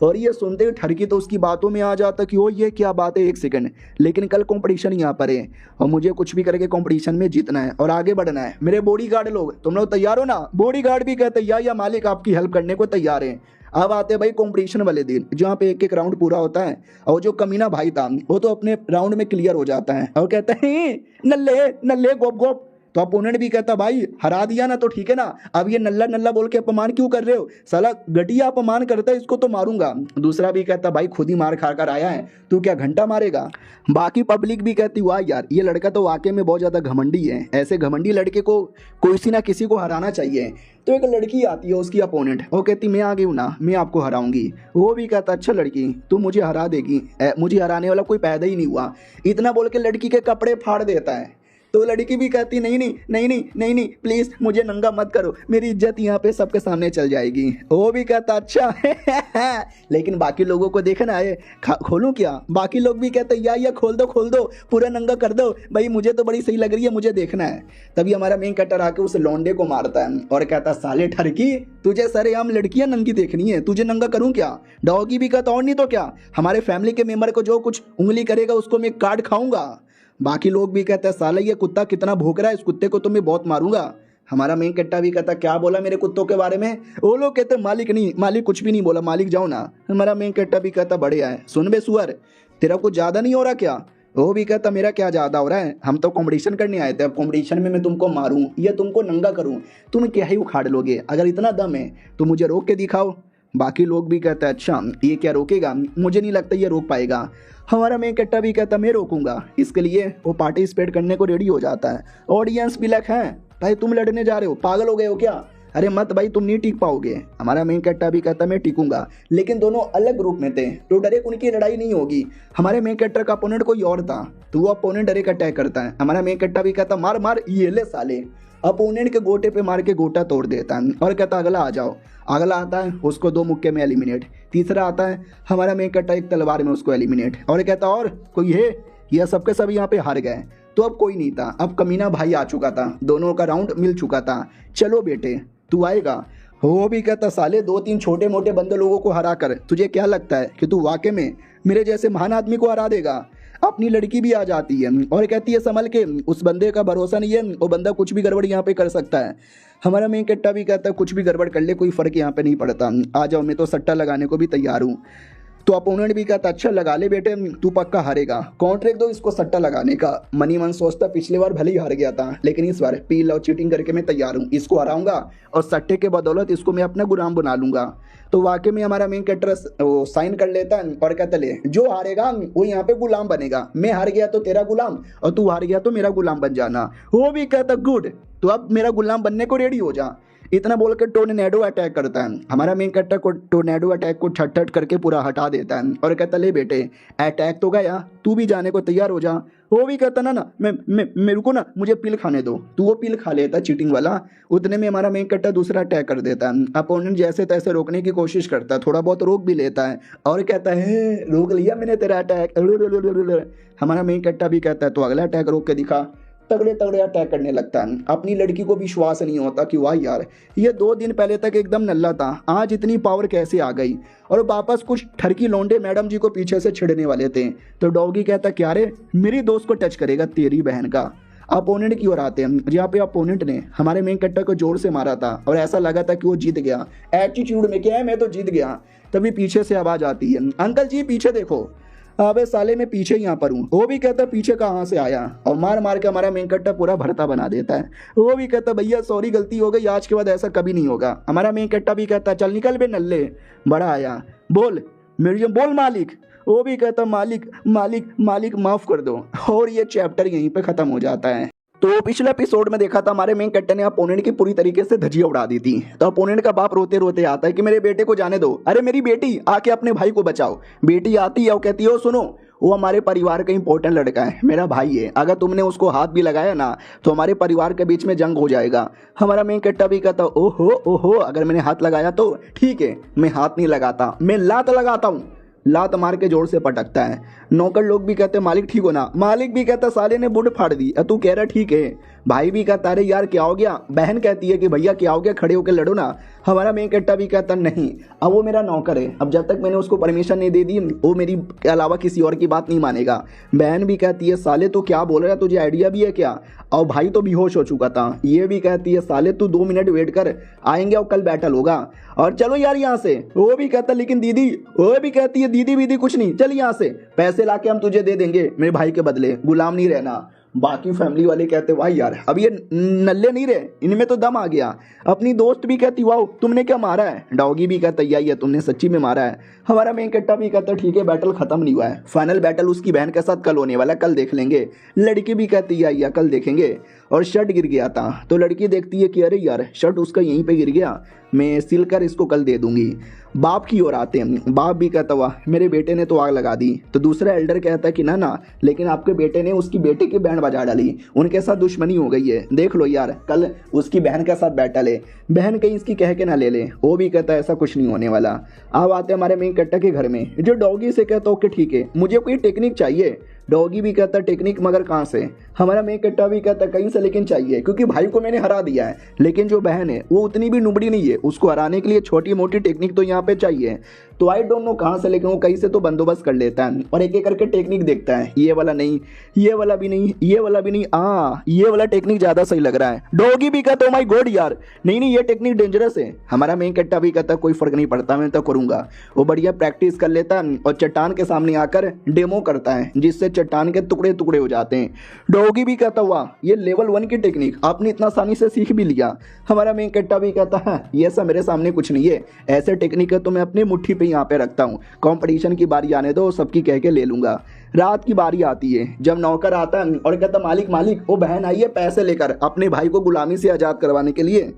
और ये सुनते ही ठरकी तो उसकी बातों में आ जाता कि ओ ये क्या बात है, एक सेकंड, लेकिन कल कंपटीशन यहाँ पर है और मुझे कुछ भी करके कंपटीशन में जीतना है और आगे बढ़ना है। मेरे बॉडीगार्ड लोग तुम लोग तैयार हो ना। बॉडीगार्ड भी कहते या मालिक आपकी हेल्प करने को तैयार है। अब आते भाई कंपटीशन वाले दिन जहाँ पे एक एक राउंड पूरा होता है और जो कमीना भाई था वो तो अपने राउंड में क्लियर हो जाता है और कहता है नल्ले नल्ले गोप गोप। तो अपोनेंट भी कहता भाई हरा दिया ना तो ठीक है ना, अब ये नल्ला नल्ला बोल के अपमान क्यों कर रहे हो, साला घटिया अपमान करता है, इसको तो मारूंगा। दूसरा भी कहता भाई खुद ही मार खा कर आया है, तू क्या घंटा मारेगा। बाकी पब्लिक भी कहती वाह यार ये लड़का तो वाकई में बहुत ज़्यादा घमंडी है, ऐसे घमंडी लड़के को किसी ना किसी को हराना चाहिए। तो एक लड़की आती है उसकी अपोनेंट, वो कहती मैं आ गई हूँ ना, मैं आपको हराऊंगी। वो भी कहता अच्छा लड़की तू मुझे हरा देगी, मुझे हराने वाला कोई पैदा ही नहीं हुआ। इतना बोल के लड़की के कपड़े फाड़ देता है। तो लड़की भी कहती नहीं नहीं नहीं नहीं नहीं नहीं प्लीज़ मुझे नंगा मत करो, मेरी इज्जत यहाँ पे सबके सामने चल जाएगी। वो भी कहता अच्छा लेकिन बाकी लोगों को देखना है, खोलूँ क्या। बाकी लोग भी कहते या खोल दो पूरा नंगा कर दो भाई, मुझे तो बड़ी सही लग रही है, मुझे देखना है। तभी हमारा मेन कटर आके उस लौंडे को मारता है और कहता साले ठरकी तुझे सरेआम लड़कियां नंगी देखनी है, तुझे नंगा करूँ क्या। डॉगी भी कहता और नहीं तो क्या, हमारे फैमिली के मेंबर को जो कुछ उंगली करेगा उसको मैं काट खाऊंगा। बाकी लोग भी कहते हैं साला ये कुत्ता कितना भौंक रहा है, इस कुत्ते को तो मैं बहुत मारूंगा। हमारा मेन कट्टा भी कहता क्या बोला मेरे कुत्तों के बारे में। वो लोग कहते मालिक नहीं, मालिक कुछ भी नहीं बोला, मालिक जाओ ना। हमारा मेन कट्टा भी कहता बढ़िया है, सुन बे सुअर तेरा कुछ ज़्यादा नहीं हो रहा क्या। वो भी कहता मेरा क्या ज़्यादा हो रहा है, हम तो कंपटीशन करने आए थे, अब कंपटीशन में मैं तुमको मारूं या तुमको नंगा करूं तुम क्या ही उखाड़ लोगे, अगर इतना दम है तो मुझे रोक के दिखाओ। बाकी लोग भी कहते हैं अच्छा ये क्या रोकेगा, मुझे नहीं लगता ये रोक पाएगा। हमारा मेन कट्टा भी कहता मैं रोकूंगा, इसके लिए वो पार्टिसिपेट करने को रेडी हो जाता है। ऑडियंस भी लग है भाई तुम लड़ने जा रहे हो, पागल हो गए हो क्या, अरे मत भाई तुम नहीं टिक पाओगे। हमारा मेन कट्टा भी कहता मैं टिकूंगा, लेकिन दोनों अलग ग्रुप में थे तो डायरेक्ट उनकी लड़ाई नहीं होगी। हमारे मेन कट्टर का अपोनेंट कोई और था तो वो अपोनेंट डायरेक्ट अटैक करता है। हमारा मेन कट्टा भी कहता मार मार ये ले साले, अपोनेंट के गोटे पे मार के गोटा तोड़ देता है और कहता अगला आ जाओ। अगला आता है उसको 2 मुक्के में एलिमिनेट। तीसरा आता है हमारा मेन कट्टा एक तलवार में उसको एलिमिनेट और कहता और कोई है, यह सबके सब यहाँ पे हार गए। तो अब कोई नहीं था, अब कमीना भाई आ चुका था, दोनों का राउंड मिल चुका था, चलो बेटे तू आएगा। वो भी कहता साले 2-3 छोटे मोटे बंदे लोगों को हरा कर तुझे क्या लगता है कि तू वाकई में मेरे जैसे महान आदमी को हरा देगा। अपनी लड़की भी आ जाती है और कहती है संभल के, उस बंदे का भरोसा नहीं है, वो बंदा कुछ भी गड़बड़ यहाँ पे कर सकता है। हमारा मेन कट्टा भी कहता है कुछ भी गड़बड़ कर ले कोई फ़र्क यहाँ पे नहीं पड़ता, आ जाओ मैं तो सट्टा लगाने को भी तैयार हूँ। तो अपोनेंट भी कहता अच्छा लगा ले बेटे तू पक्का हारेगा, कॉन्ट्रैक्ट दो इसको सट्टा लगाने का। मनी मन सोचता पिछले बार भले ही हार गया था लेकिन इस बार पील और चीटिंग करके मैं तैयार हूँ, इसको हराऊंगा और सट्टे के बदौलत इसको मैं अपना गुलाम बना लूंगा। तो वाकई में हमारा मेन कैरेक्टर साइन कर लेता है और कहता ले जो हारेगा वो यहाँ पे गुलाम बनेगा, मैं हार गया तो तेरा गुलाम और तू हार गया तो मेरा गुलाम बन जाना। वो भी कहता गुड, तो अब मेरा गुलाम बनने को रेडी हो जा। इतना बोल कर टोर्नेडो अटैक करता है। हमारा मेन कैरेक्टर को टोर्नेडो अटैक को ठट करके पूरा हटा देता है और कहता ले बेटे अटैक तो गया, तू भी जाने को तैयार हो जा। वो भी कहता ना मेरे को ना मुझे पिल खाने दो, तू वो पिल खा लेता चीटिंग वाला। उतने में हमारा मेन कैरेक्टर दूसरा अटैक कर देता है। अपोनेंट जैसे तैसे रोकने की कोशिश करता है, थोड़ा बहुत रोक भी लेता है और कहता है रोक लिया मैंने तेरा अटैक। हमारा मेन कैरेक्टर भी कहता है तो अगला अटैक रोक के दिखा। तगड़े तगड़े अटैक करने लगता है। अपनी लड़की को विश्वास नहीं होता कि वाह यार ये 2 दिन पहले तक एकदम नल्ला था, आज इतनी पावर कैसे आ गई। और वापस कुछ ठरकी लौंडे मैडम जी को पीछे से छिड़ने वाले थे तो डॉगी कहता क्या रे मेरी दोस्त को टच करेगा तेरी बहन का। अपोनेंट की ओर आते हैं जहाँ पे अपोनेंट ने हमारे मेन कैरेक्टर को जोर से मारा था और ऐसा लगा था कि वो जीत गया, एटीट्यूड में क्या है मैं तो जीत गया। तभी पीछे से आवाज़ आती है अंकल जी पीछे देखो। अबे साले मैं पीछे यहाँ पर हूँ। वो भी कहता पीछे कहाँ से आया और मार मार के हमारा मेन कैरेक्टर पूरा भरता बना देता है। वो भी कहता भैया सॉरी गलती हो गई, आज के बाद ऐसा कभी नहीं होगा। हमारा मेन कैरेक्टर भी कहता चल निकल बे नल्ले, बड़ा आया बोल मेरी बोल मालिक। वो भी कहता मालिक मालिक मालिक माफ़ कर दो। और ये चैप्टर यहीं पे ख़त्म हो जाता है। तो पिछले एपिसोड में देखा था हमारे मेन कैरेक्टर ने अपोनेंट की पूरी तरीके से धजिया उड़ा दी थी। तो अपोनेंट का बाप रोते रोते आता है कि मेरे बेटे को जाने दो, अरे मेरी बेटी आके अपने भाई को बचाओ। बेटी आती है और कहती है सुनो वो हमारे परिवार का इंपॉर्टेंट लड़का है, मेरा भाई है, अगर तुमने उसको हाथ भी लगाया ना तो हमारे परिवार के बीच में जंग हो जाएगा। हमारा मेन कैरेक्टर भी कहता ओहो ओहो अगर मैंने हाथ लगाया तो ठीक है, मैं हाथ नहीं लगाता मैं लात लगाता हूँ। लात मार के जोर से पटकता है। नौकर लोग भी कहते मालिक ठीक हो ना, मालिक भी कहता साले ने बुड फाड़ दी, तू कह रहा ठीक है। भाई भी कहता अरे यार क्या हो गया, बहन कहती है कि भैया क्या हो गया, खड़े होकर लड़ो ना। हमारा मेन कट्टा भी कहता नहीं, अब वो मेरा नौकर है, अब जब तक मैंने उसको परमिशन नहीं दे दी वो मेरी के अलावा किसी और की बात नहीं मानेगा। बहन भी कहती है साले तू क्या बोल रहा है, तुझे आइडिया भी है क्या। और भाई तो बेहोश हो चुका था। ये भी कहती है साले तू 2 मिनट वेट कर, आएंगे और कल बैटल होगा, और चलो यार यहाँ से। वो भी कहता लेकिन दीदी, वो भी कहती है दीदी बीदी कुछ नहीं, चल यहाँ से, पैसे लाके हम तुझे दे देंगे मेरे भाई के बदले, गुलाम नहीं रहना। बाकी फैमिली वाले कहते वाह यार अब ये नल्ले नहीं रहे, इनमें तो दम आ गया। अपनी दोस्त भी कहती वाह तुमने क्या मारा है। डॉगी भी कहता यही है, तुमने सच्ची में मारा है। हमारा मेन कट्टा भी कहता ठीक है बैटल खत्म नहीं हुआ है, फाइनल बैटल उसकी बहन के साथ कल होने वाला, कल देख लेंगे। लड़की भी कहती है कल देखेंगे। और शर्ट गिर गया था तो लड़की देखती है कि अरे यार शर्ट उसका यहीं पे गिर गया, मैं सिल कर इसको कल दे दूंगी। बाप की ओर आते हैं, बाप भी कहता हुआ मेरे बेटे ने तो आग लगा दी। तो दूसरा एल्डर कहता है कि ना लेकिन आपके बेटे ने उसकी बेटे की बैंड बजा डाली, उनके साथ दुश्मनी हो गई है, देख लो यार कल उसकी बहन के साथ बैटल है, बहन कहीं इसकी कह के ना ले ले। वो भी कहता है ऐसा कुछ नहीं होने वाला। अब आते हमारे मेन कट्टा के घर में, जो डॉगी से कहता ओके ठीक है मुझे कोई टेक्निक चाहिए। डॉगी भी कहता टेक्निक मगर कहाँ से। हमारा मेन कट्टा भी कहता कहीं से लेकिन चाहिए, क्योंकि भाई को मैंने हरा दिया है, लेकिन जो बहन है वो उतनी भी नुबड़ी नहीं है, उसको हराने के लिए छोटी मोटी टेक्निक तो यहाँ पे चाहिए। तो आई डोंट नो कहाँ से, लेकिन वो कहीं से तो बंदोबस्त कर लेता है और एक एक करके टेक्निक देखता है, ये वाला नहीं, ये वाला भी नहीं, ये वाला भी नहीं, ये वाला टेक्निक ज्यादा सही लग रहा है। डॉगी भी कहता माय गॉड यार नहीं ये टेक्निक डेंजरस है। हमारा मेन कट्टा भी कहता कोई फर्क नहीं पड़ता, मैं तो करूंगा। वो बढ़िया प्रैक्टिस कर लेता है और चट्टान के सामने आकर डेमो करता है, जिससे चट्टान के टुकड़े टुकड़े हो जाते हैं। डॉगी भी कहता हुआ ये लेवल 1 की टेक्निक आपने इतना आसानी से सीख भी लिया। हमारा मेन कट्टा भी कहता है ये सब मेरे सामने कुछ नहीं है, ऐसे टेक्निक है तो मैं अपनी मुट्ठी पे यहाँ पे रखता हूँ, कंपटीशन की बारी आने दो सबकी कह के ले लूंगा। रात की बारी आती है जब नौकर आता है और कहता मालिक मालिक वो बहन आई है पैसे लेकर अपने भाई को गुलामी से आज़ाद करवाने के लिए।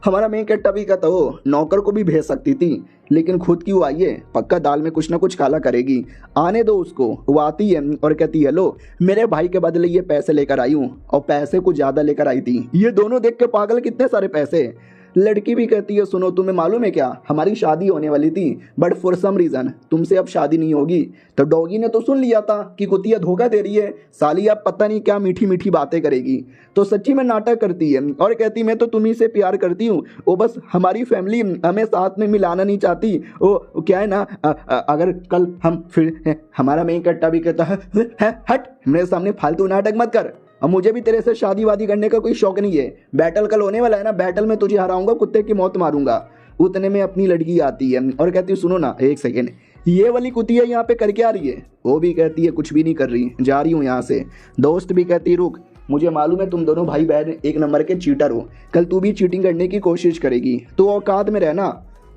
हमारा मेन कट्टा भी कहता हो नौकर को भी भेज सकती थी, लेकिन खुद क्यों आई है, पक्का दाल में कुछ ना कुछ काला करेगी, आने दो उसको। वो आती है और कहती है लो मेरे भाई के बदले ये पैसे लेकर आई हूँ, और पैसे कुछ ज़्यादा लेकर आई थी। ये दोनों देख के पागल कितने सारे पैसे। लड़की भी कहती है सुनो तुम्हें मालूम है क्या हमारी शादी होने वाली थी, बट फॉर सम रीज़न तुमसे अब शादी नहीं होगी। तो डॉगी ने तो सुन लिया था कि कुतिया धोखा दे रही है, साली अब पता नहीं क्या मीठी मीठी बातें करेगी। तो सच्ची में नाटक करती है और कहती मैं तो तुम्ही से प्यार करती हूँ, वो बस हमारी फैमिली हमें साथ में मिलाना नहीं चाहती। वो क्या है ना अगर कल हम फिर। हमारा मेन कट्टा भी कहता है हट मेरे सामने फालतू नाटक मत कर, अब मुझे भी तेरे से शादी वादी करने का कोई शौक नहीं है, बैटल कल होने वाला है ना, बैटल में तुझे हराऊंगा, कुत्ते की मौत मारूंगा। उतने में अपनी लड़की आती है और कहती है सुनो ना एक सेकेंड, ये वाली कुतिया यहाँ पे करके आ रही है। वो भी कहती है कुछ भी नहीं कर रही, जा रही हूँ यहाँ से। दोस्त भी कहती है रुक, मुझे मालूम है तुम दोनों भाई बहन एक नंबर के चीटर हो, कल तू भी चीटिंग करने की कोशिश करेगी तो औकात में रहना।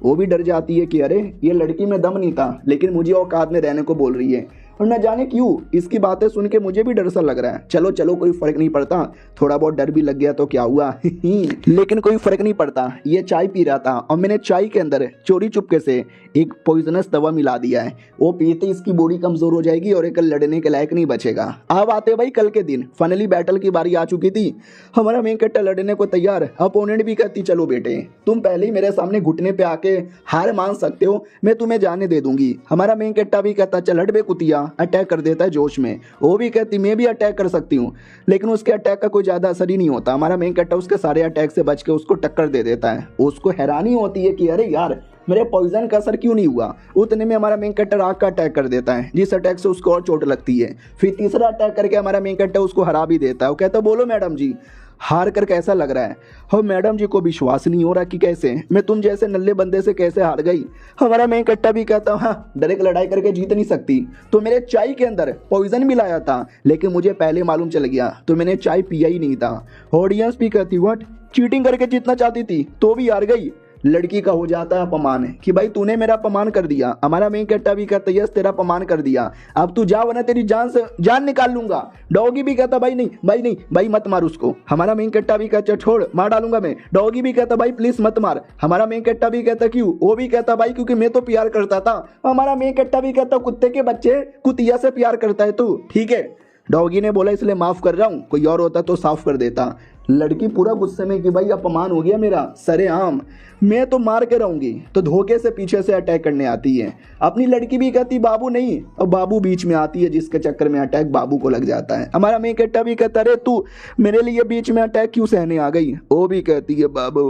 वो भी डर जाती है कि अरे ये लड़की में दम नहीं था, लेकिन मुझे औकात में रहने को बोल रही है, और न जाने क्यों इसकी बातें सुन के मुझे भी डर सा लग रहा है। चलो चलो कोई फर्क नहीं पड़ता, थोड़ा बहुत डर भी लग गया तो क्या हुआ लेकिन कोई फर्क नहीं पड़ता। ये चाय पी रहा था और मैंने चाय के अंदर चोरी चुपके से एक पॉइजनस दवा मिला दिया है, वो पीते इसकी बॉडी कमजोर हो जाएगी और एक लड़ने के लायक नहीं बचेगा। अब आते भाई कल के दिन, फाइनली बैटल की बारी आ चुकी थी। हमारा मेन कट्टा लड़ने को तैयार, अपोनेंट भी कहती चलो बेटे तुम पहले ही मेरे सामने घुटने पे आके हार मान सकते हो, मैं तुम्हें जाने दे दूंगी। हमारा मेन कट्टा भी कहता चल हट बे कुतिया, अटैक कर देता है जोश में। वो भी कहती मैं भी अटैक कर सकती हूँ, लेकिन उसके अटैक का कोई ज्यादा असर ही नहीं होता। हमारा मेन कट्टा उसके सारे अटैक से बच के उसको टक्कर दे देता है। उसको हैरानी होती है कि अरे यार मेरे पॉइजन का असर क्यों नहीं हुआ। उतने में हमारा मेन कट्टर आग का अटैक कर देता है, जिस अटैक से उसको और चोट लगती है। फिर तीसरा अटैक करके हमारा मेन कट्टर उसको हरा भी देता है। वो कहता बोलो मैडम जी हार कर कैसा लग रहा है। हो मैडम जी को विश्वास नहीं हो रहा कि कैसे मैं तुम जैसे नल्ले बंदे से कैसे हार गई। हमारा मेन कट्टा भी कहता हाँ डायरेक्ट लड़ाई करके जीत नहीं सकती, तो मेरे चाय के अंदर पॉइजन मिलाया था, लेकिन मुझे पहले मालूम चल गया तो मैंने चाय पिया ही नहीं था। ऑडियंस भी कहती व्हाट चीटिंग करके जीतना चाहती थी तो भी हार गई। लड़की का हो जाता है अपमान कि भाई तूने मेरा अपमान कर दिया। हमारा मेन कट्टा भी कहता यस तेरा अपमान कर दिया, अब तू जा वरना तेरी जान से जान निकाल लूंगा। डॉगी भी कहता भाई नहीं भाई नहीं भाई मत मार उसको। हमारा मेन कट्टा भी कहता छोड़ मार डालूंगा मैं। डॉगी भी कहता भाई प्लीज मत मार। हमारा मेन कट्टा भी कहता क्यों। वो भी कहता भाई क्योंकि मैं तो प्यार करता था। हमारा मेन कट्टा भी कहता कुत्ते के बच्चे कुतिया से प्यार करता है तू, ठीक है। डॉगी ने बोला इसलिए माफ कर रहा हूँ, कोई और होता तो साफ कर देता। लड़की पूरा गुस्से में कि भाई अपमान हो गया मेरा सरेआम, मैं तो मार के रहूंगी। तो धोखे से पीछे से अटैक करने आती है। अपनी लड़की भी कहती बाबू नहीं, और बाबू बीच में आती है, जिसके चक्कर में अटैक बाबू को लग जाता है। हमारा मेन कैरेक्टर भी कहता अरे तू मेरे लिए बीच में अटैक क्यों सहने आ गई। वो भी कहती है बाबू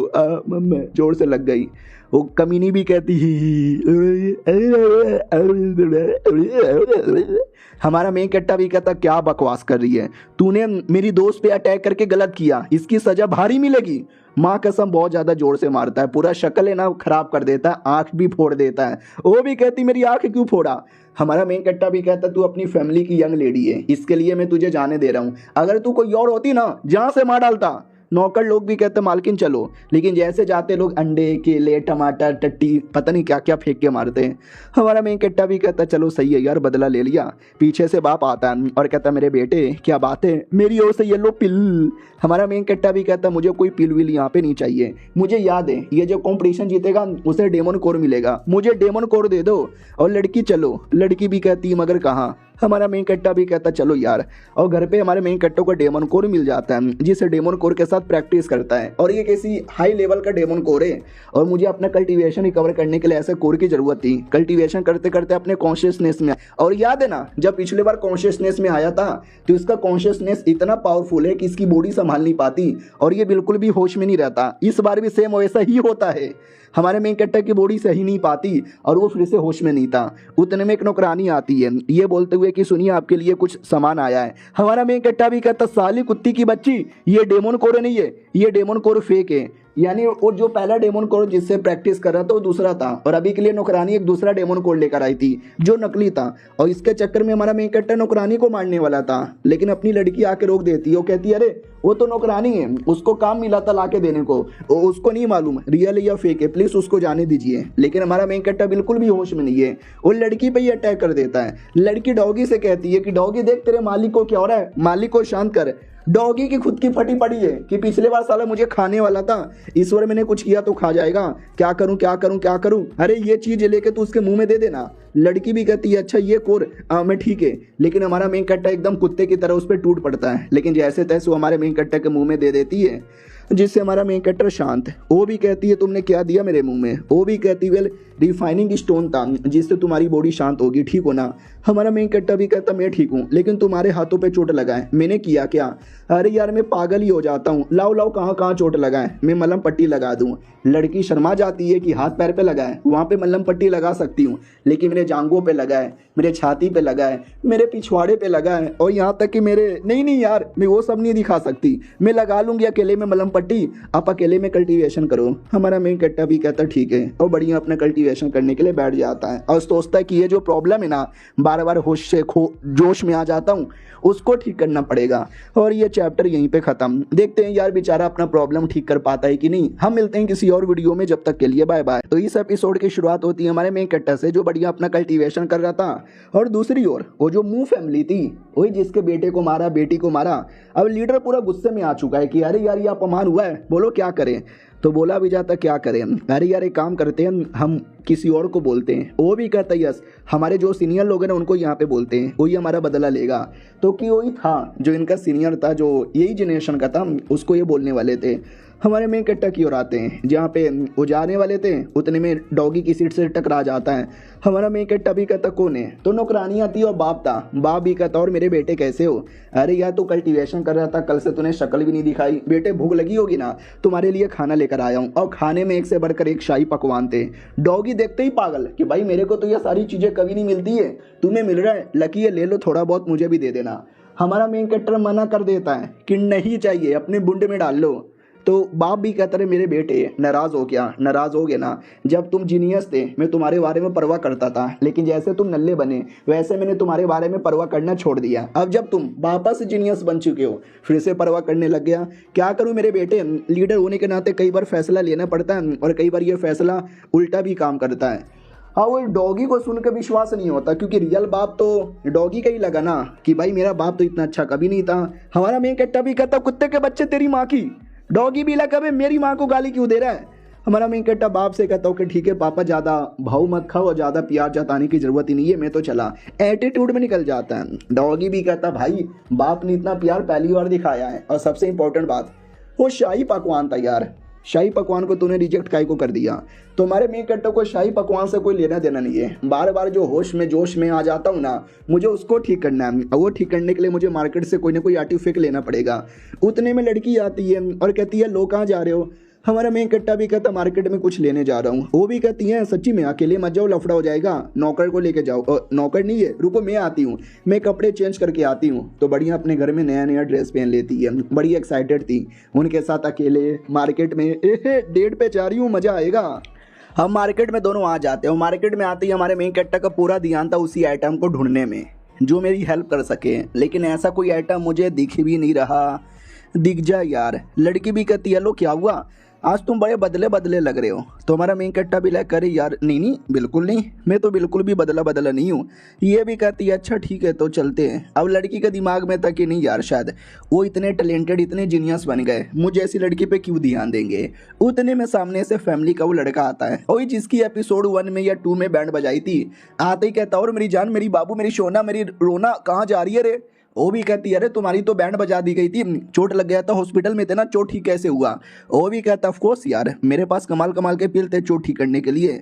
मम्मी जोर से लग गई। वो कमीनी भी कहती हमारा मेन कट्टा भी कहता क्या बकवास कर रही है, तूने मेरी दोस्त पे अटैक करके गलत किया, इसकी सजा भारी मिलेगी। माँ कसम बहुत ज्यादा जोर से मारता है, पूरा शक्ल है ना खराब कर देता है, आंख भी फोड़ देता है। वो भी कहती मेरी आंख क्यों फोड़ा। हमारा मेन कट्टा भी कहता तू अपनी फैमिली की यंग लेडी है, इसके लिए मैं तुझे जाने दे रहा हूँ, अगर तू कोई और होती ना जहां से मार डालता। नौकर लोग भी कहते मालकिन चलो, लेकिन जैसे जाते लोग अंडे केले टमाटर टट्टी पता नहीं क्या क्या फेंक के मारते हैं। हमारा मेन कट्टा भी कहता चलो सही है यार, बदला ले लिया। पीछे से बाप आता है और कहता मेरे बेटे क्या बात है, मेरी ओर से येलो पिल। हमारा मेन कट्टा भी कहता मुझे कोई पिल विल यहाँ पे नहीं चाहिए, मुझे याद है ये जो कॉम्पिटिशन जीतेगा उसे डेमन कोर मिलेगा, मुझे डेमन कोर दे दो। और लड़की चलो, लड़की भी कहती मगर कहाँ। हमारा मेन कट्टा भी कहता चलो यार, और घर पे हमारे मेन कट्टों को डेमन कोर मिल जाता है, जिसे डेमन कोर के साथ प्रैक्टिस करता है। और ये किसी हाई लेवल का डेमन कोर है, और मुझे अपना कल्टीवेशन रिकवर करने के लिए ऐसे कोर की जरूरत थी। कल्टीवेशन करते करते अपने कॉन्शियसनेस में, और याद है ना जब पिछले बार कॉन्शियसनेस में आया था तो इसका कॉन्शियसनेस इतना पावरफुल है कि इसकी बॉडी संभाल नहीं पाती और ये बिल्कुल भी होश में नहीं रहता। इस बार भी सेम वैसा ही होता है, हमारे मेन कैरेक्टर की बॉडी सही नहीं पाती और वो फिर से होश में नहीं था। उतने में एक नौकरानी आती है ये बोलते हुए कि सुनिए आपके लिए कुछ सामान आया है। हमारा मेन कैरेक्टर भी कहता साली कुत्ती की बच्ची, ये डेमन कोर नहीं है, ये डेमन कोर फेक है। यानी वो जो पहला डेमन कोर जिससे प्रैक्टिस कर रहा था वो दूसरा था, और अभी के लिए नौकरानी एक दूसरा डेमन कोर लेकर आई थी जो नकली था। और इसके चक्कर में हमारा मेन कैरेक्टर नौकरानी को मारने वाला था, लेकिन अपनी लड़की आके रोक देती है। वो कहती है अरे वो तो नौकरानी है, उसको काम मिला था लाके देने को, उसको नहीं मालूम रियल या फेक है, प्लीज उसको जाने दीजिए। लेकिन हमारा मेन कैरेक्टर बिल्कुल भी होश में नहीं है, वो लड़की पे ही अटैक कर देता है। लड़की डॉगी से कहती है कि डॉगी देख तेरे मालिक को क्या हो रहा है, मालिक को शांत कर। डॉगी की खुद की फटी पड़ी है कि पिछले बार साला मुझे खाने वाला था, इस बार मैंने कुछ किया तो खा जाएगा, क्या करूं क्या करूं क्या करूं, अरे ये चीज लेके तू उसके मुंह में दे देना। लड़की भी कहती है अच्छा ये कोर मैं ठीक है, लेकिन हमारा मेन कैरेक्टर एकदम कुत्ते की तरह उस पर टूट पड़ता है, लेकिन जैसे तैसे वो हमारे मेन कैरेक्टर के मुंह में दे देती है, जिससे हमारा मेन कैरेक्टर शांत। वो भी कहती है तुमने क्या दिया मेरे मुंह में। वो भी कहती वेल रिफाइनिंग स्टोन था जिससे तुम्हारी बॉडी शांत होगी, ठीक हो ना। हमारा मेन कैरेक्टर भी कहता मैं ठीक हूँ, लेकिन तुम्हारे हाथों पे चोट लगा है, मैंने किया क्या। अरे यार मैं पागल ही हो जाता हूँ, लाओ लाओ कहाँ कहाँ चोट लगा है, मैं मलहम पट्टी लगा दूँ। लड़की शर्मा जाती है कि हाथ पैर पे लगा है, वहाँ पे मलहम पट्टी लगा सकती हूँ, लेकिन मेरे जांघों पे लगा है, मेरे छाती पे लगा है, मेरे पिछवाड़े पे लगा है, और यहाँ तक कि मेरे नहीं यार मैं वो सब नहीं दिखा सकती, मैं लगा लूंगी अकेले में मलहम पट्टी, आप अकेले में कल्टीवेशन करो। हमारा मेन कैरेक्टर भी कहता ठीक है, और बढ़िया अपना कल्टीवेशन करने के लिए बैठ जाता है और सोचता है कि ये जो प्रॉब्लम है ना बार बार होश से जोश में आ जाता हूँ, उसको ठीक करना पड़ेगा। और ये चैप्टर यहीं पे खत्म। देखते हैं यार बेचारा अपना प्रॉब्लम ठीक कर पाता है कि नहीं। हम मिलते हैं किसी और वीडियो में, जब तक के लिए बाय बाय। तो इस एपिसोड की शुरुआत होती है हमारे मेन कैरेक्टर से, जो बढ़िया अपना कल्टीवेशन कर रहा था, और दूसरी ओर वो जो मुंह फैमिली थी, वही जिसके बेटे को मारा बेटी को मारा। अब लीडर पूरा गुस्से में आ चुका है कि अरे यार ये अपमान हुआ है, बोलो क्या करें। तो बोला भी जाता क्या करें, अरे यार एक काम करते हैं हम किसी और को बोलते हैं। वो भी कहता यस हमारे जो सीनियर लोग हैं ना उनको यहाँ पे बोलते हैं, वही हमारा बदला लेगा। तो कि वही था जो इनका सीनियर था, जो यही जनरेशन का था, उसको ये बोलने वाले थे। हमारे मेन कैरेक्टर की ओर आते हैं, जहाँ पे वो जाने वाले थे उतने में डॉगी की सीट से टकरा जाता है। हमारा मेन कैरेक्टर भी कहता कौन है, तो नौकरानी आती है और बाप था। बाप भी कहता और मेरे बेटे कैसे हो, अरे यार तू कल्टीवेशन कर रहा था, कल से तूने शक्ल भी नहीं दिखाई, बेटे भूख लगी होगी ना, तुम्हारे लिए खाना लेकर आया हूँ। और खाने में एक से बढ़कर एक शाही पकवान थे। डॉगी देखते ही पागल कि भाई मेरे को तो ये सारी चीजें कभी नहीं मिलती है, तुम्हें मिल रहा है, लकी है ले लो, थोड़ा बहुत मुझे भी दे देना। हमारा मेन कैरेक्टर मना कर देता है कि नहीं चाहिए, अपने बुंडे में डाल लो। तो बाप भी कहता रहे मेरे बेटे नाराज हो गया, नाराज हो गया ना, जब तुम जीनियस थे मैं तुम्हारे बारे में परवाह करता था, लेकिन जैसे तुम नल्ले बने वैसे मैंने तुम्हारे बारे में परवाह करना छोड़ दिया। अब जब तुम वापस जीनियस बन चुके हो फिर से परवाह करने लग गया। क्या करूं मेरे बेटे, लीडर होने के नाते कई बार फैसला लेना पड़ता है और कई बार ये फैसला उल्टा भी काम करता है। हाँ वो डॉगी को सुनकर विश्वास नहीं होता, क्योंकि रियल बाप तो डॉगी का ही लगा ना कि भाई मेरा बाप तो इतना अच्छा कभी नहीं था। हमारा मेन कैरेक्टर भी कहता कुत्ते के बच्चे तेरी माँ की, डॉगी भी लगा मेरी माँ को गाली क्यों दे रहा है। हमारा मेन कैरेक्टर बाप से कहता हूँ कि ठीक है पापा ज़्यादा भाव मत खाओ और ज़्यादा प्यार जताने की जरूरत ही नहीं है, मैं तो चला। एटीट्यूड में निकल जाता है। डॉगी भी कहता भाई बाप ने इतना प्यार पहली बार दिखाया है, और सबसे इंपॉर्टेंट बात वो शाही पकवान था यार, शाही पकवान को तूने रिजेक्ट काहे को कर दिया। तो हमारे मेन कैरेक्टर को शाही पकवान से कोई लेना देना नहीं है। बार बार जो होश में जोश में आ जाता हूँ ना, मुझे उसको ठीक करना है, और वो ठीक करने के लिए मुझे मार्केट से कोई ना कोई आर्टिफिक लेना पड़ेगा। उतने में लड़की आती है और कहती है लो कहाँ जा रहे हो। हमारा मेन कट्टा भी कहता मार्केट में कुछ लेने जा रहा हूँ। वो भी कहती है सच्ची में अकेले मत जाओ, लफड़ा हो जाएगा, नौकर को लेके जाओ। नौकर नहीं है, रुको मैं आती हूँ, मैं कपड़े चेंज करके आती हूँ। तो बढ़िया अपने घर में नया नया ड्रेस पहन लेती है, बड़ी एक्साइटेड थी उनके साथ अकेले मार्केट में। डेट पे जा रही हूँ, मजा आएगा। हम मार्केट में दोनों आ जाते हैं और मार्केट में आते ही हमारे मेन कट्टा का पूरा ध्यान था उसी आइटम को ढूंढने में जो मेरी हेल्प कर सके, लेकिन ऐसा कोई आइटम मुझे दिख भी नहीं रहा। दिख जा यार। लड़की भी कहती है लो क्या हुआ, आज तुम बड़े बदले बदले लग रहे हो। तो हमारा मेन कट्टा भी लाइक करे यार नहीं नहीं बिल्कुल नहीं, मैं तो बिल्कुल भी बदला बदला नहीं हूँ। ये भी कहती है अच्छा ठीक है तो चलते हैं। अब लड़की के दिमाग में था कि नहीं यार शायद वो इतने टैलेंटेड इतने जीनियस बन गए, मुझे ऐसी लड़की पे क्यों ध्यान देंगे। उतने में सामने से फैमिली का वो लड़का आता है, वही जिसकी एपिसोड 1 में या 2 में बैंड बजाई थी। आते ही कहता और मेरी जान, मेरी बाबू, मेरी सोना, मेरी रोना कहाँ जा रही है रे। वो भी कहती है अरे तुम्हारी तो बैंड बजा दी गई थी, चोट लग गया था हॉस्पिटल में थे ना, चोट ठीक कैसे हुआ। वो भी कहता ऑफ कोर्स यार मेरे पास कमाल कमाल के पिल थे चोट ठीक करने के लिए।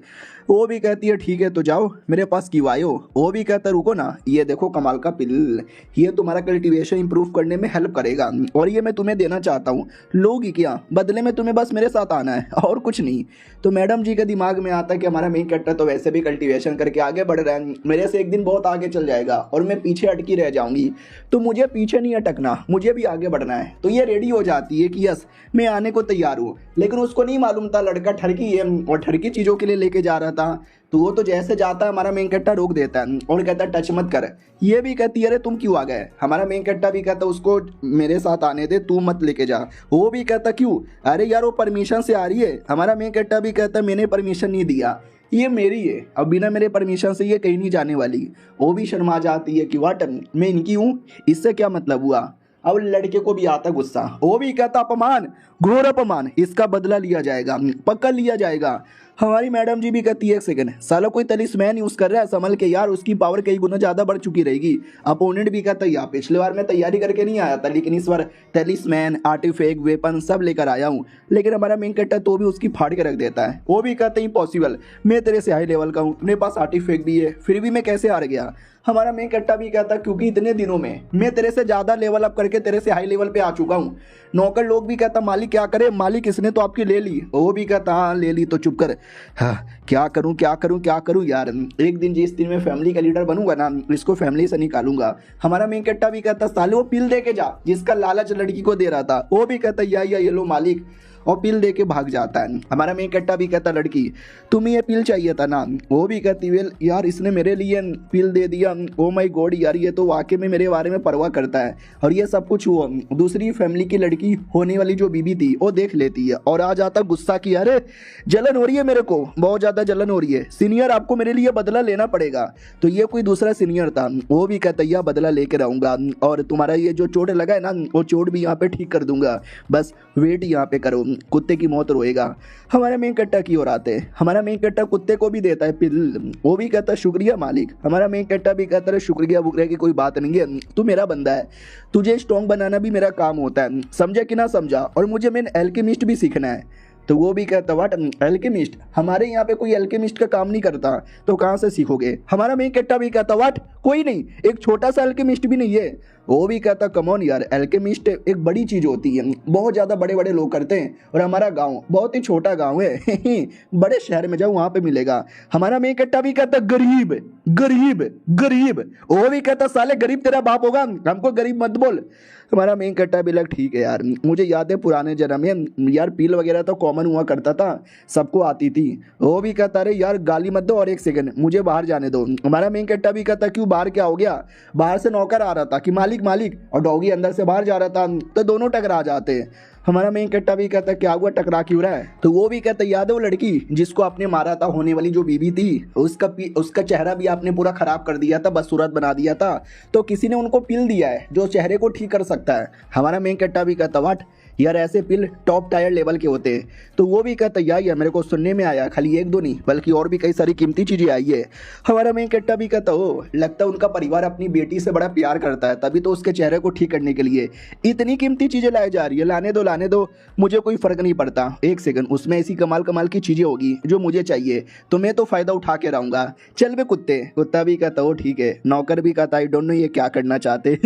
वो भी कहती है ठीक है तो जाओ, मेरे पास क्यों आए हो। वो भी कहता रुको ना, ये देखो कमाल का पिल, ये तुम्हारा कल्टीवेशन इंप्रूव करने में हेल्प करेगा और ये मैं तुम्हें देना चाहता हूँ, लोगी क्या, बदले में तुम्हें बस मेरे साथ आना है और कुछ नहीं। तो मैडम जी के दिमाग में आता है कि हमारा मेन कैरेक्टर तो वैसे भी कल्टीवेशन करके आगे बढ़ रहा है, मेरे से एक दिन बहुत आगे चल जाएगा और मैं पीछे अटकी रह जाऊंगी, तो मुझे पीछे नहीं अटकना, मुझे भी आगे बढ़ना है। तो ये रेडी हो जाती है कि यस मैं आने को तैयार हूँ, लेकिन उसको नहीं मालूम था लड़का ठरकी है और ठरकी चीज़ों के लिए लेके जा रहा था। तो वो तो जैसे जाता है हमारा मेन कैरेक्टर रोक देता है और कहता है टच मत कर। ये भी कहती है अरे तुम क्यों आ गए। हमारा मेन कैरेक्टर भी कहता है उसको मेरे साथ आने दे, तू मत लेके जा। वो भी कहता क्यों, अरे यार वो परमिशन से आ रही है। हमारा मेन कैरेक्टर भी कहता है मैंने परमिशन नहीं दिया, ये मेरी है, अब बिना मेरे परमिशन से ये कहीं नहीं जाने वाली। वो भी शर्मा जाती है कि वाट मैं इनकी हूँ, इससे क्या मतलब हुआ। अब लड़के को भी आता गुस्सा, वो भी कहता अपमान, घोर अपमान, इसका बदला लिया जाएगा, पकड़ लिया जाएगा। हमारी मैडम जी भी कहती है एक सेकंड, साला कोई तलिस्मैन यूज कर रहा है, संभल के यार, उसकी पावर कई गुना ज्यादा बढ़ चुकी रहेगी। अपोनेंट भी कहता है यार पिछले बार मैं तैयारी करके नहीं आया था, लेकिन इस बार तलिस्मैन आर्टिफैक्ट वेपन सब लेकर आया हूँ। लेकिन हमारा मेन कैरेक्टर तो भी उसकी फाड़ के रख देता है। वो भी कहते हैं इम्पॉसिबल, मैं तेरे से हाई लेवल का हूँ, मेरे पास आर्टिफैक्ट भी है, फिर भी मैं कैसे हार गया। हमारा मेन कैरेक्टर भी कहता क्योंकि इतने दिनों में मैं तेरे से ज्यादा लेवल अप करके तेरे से हाई लेवल पे आ चुका हूँ। नौकर लोग भी कहता मालिक क्या करे, मालिक इसने तो आपकी ले ली। वो भी कहता हाँ ले ली तो चुप कर। हाँ, क्या करूं क्या करूं क्या करूं यार, एक दिन जिस दिन मैं फैमिली का लीडर बनूंगा ना, इसको फैमिली से निकालूंगा। हमारा मेन कैरेक्टर भी कहता साले वो पिल दे के जा जिसका लालच लड़की को दे रहा था। वो भी कहता या ये लो मालिक, और पिल दे के भाग जाता है। हमारा मेन कैरेक्टर भी कहता लड़की तुम्हें ये पिल चाहिए था ना। वो भी कहती वेल यार इसने मेरे लिए पिल दे दिया, ओ माय गॉड यार ये तो वाकई में मेरे बारे में परवाह करता है। और ये सब कुछ हुआ, दूसरी फैमिली की लड़की होने वाली जो बीबी थी वो देख लेती है और आ जाता गुस्सा की अरे जलन हो रही है, मेरे को बहुत ज्यादा जलन हो रही है सीनियर, आपको मेरे लिए बदला लेना पड़ेगा। तो ये कोई दूसरा सीनियर था, वो भी कहता यह बदला लेकर आऊंगा और तुम्हारा ये जो चोट लगा है ना वो चोट भी यहाँ पे ठीक कर दूंगा, बस वेट यहाँ पे करो, कुत्ते की मौत रोएगा। हमारे मेन कट्टा की ओर आते हैं, हमारा मेन कट्टा कुत्ते को भी देता है पिल। वो भी कहता है शुक्रिया मालिक। हमारा मेन कट्टा भी कहता है शुक्रिया बुकरिया की कोई बात नहीं है, तू मेरा बंदा है, तुझे स्ट्रॉन्ग बनाना भी मेरा काम होता है, समझा कि ना समझा, और मुझे मेन एल्केमिस्ट भी सीखना है। तो वो भी कहता व्हाट एल्केमिस्ट, हमारे यहाँ पे कोई एल्केमिस्ट का काम नहीं करता, तो कहाँ से सीखोगे। हमारा मेन कट्टा भी कहता व्हाट कोई नहीं, एक छोटा सा एल्केमिस्ट भी नहीं है। वो भी कहता कम ऑन यार, एल्केमिस्ट एक बड़ी चीज होती है, बहुत ज्यादा बड़े बड़े लोग करते हैं, और हमारा गांव बहुत ही छोटा गांव है बड़े शहर में जाओ वहां पे मिलेगा। हमारा मेन कट्टा भी कहता गरीब गरीब गरीब। वो भी कहता साले गरीब तेरा बाप होगा, हमको गरीब मत बोल। हमारा मेन कट्टा भी लग ठीक है यार, मुझे याद है पुराने जन्म में यार पील वगैरह तो कॉमन हुआ करता था, सबको आती थी। वो भी कहता अरे यार गाली मत दो और एक सेकंड मुझे बाहर जाने दो। हमारा मेन कट्टा भी कहता क्यों बाहर क्या हो गया, बाहर से नौकर आ रहा था कि मालिक मालिक, और डॉगी अंदर से बाहर जा रहा था, तो दोनों टकरा जाते। हमारा मेन कट्टा भी कहता क्या हुआ टकरा क्यों रहा है। तो वो भी कहता याद है वो लड़की जिसको आपने मारा था, होने वाली जो बीबी थी, उसका चेहरा भी आपने पूरा खराब कर दिया था, बदसूरत बना दिया था, तो किसी ने उनको पिल दिया है जो चेहरे को ठीक कर सकता है। हमारा मेन कट्टा भी कहता व्हाट, यार ऐसे पिल टॉप टायर लेवल के होते हैं। तो वो भी कहता यार मेरे को सुनने में आया खाली एक दो नहीं बल्कि और भी कई सारी कीमती चीज़ें आई है। हमारा मेन कट्टा भी कहता हो लगता है उनका परिवार अपनी बेटी से बड़ा प्यार करता है, तभी तो उसके चेहरे को ठीक करने के लिए इतनी कीमती चीज़ें लाई जा रही है। लाने दो मुझे कोई फ़र्क नहीं पड़ता, एक सेकंड उसमें ऐसी कमाल कमाल की चीज़ें होगी जो मुझे चाहिए तो मैं तो फ़ायदा उठा के रहूँगा। चल बे कुत्ते। कुत्ता भी कहता हो ठीक है। नौकर भी कहता आई डोंट नो ये क्या करना चाहते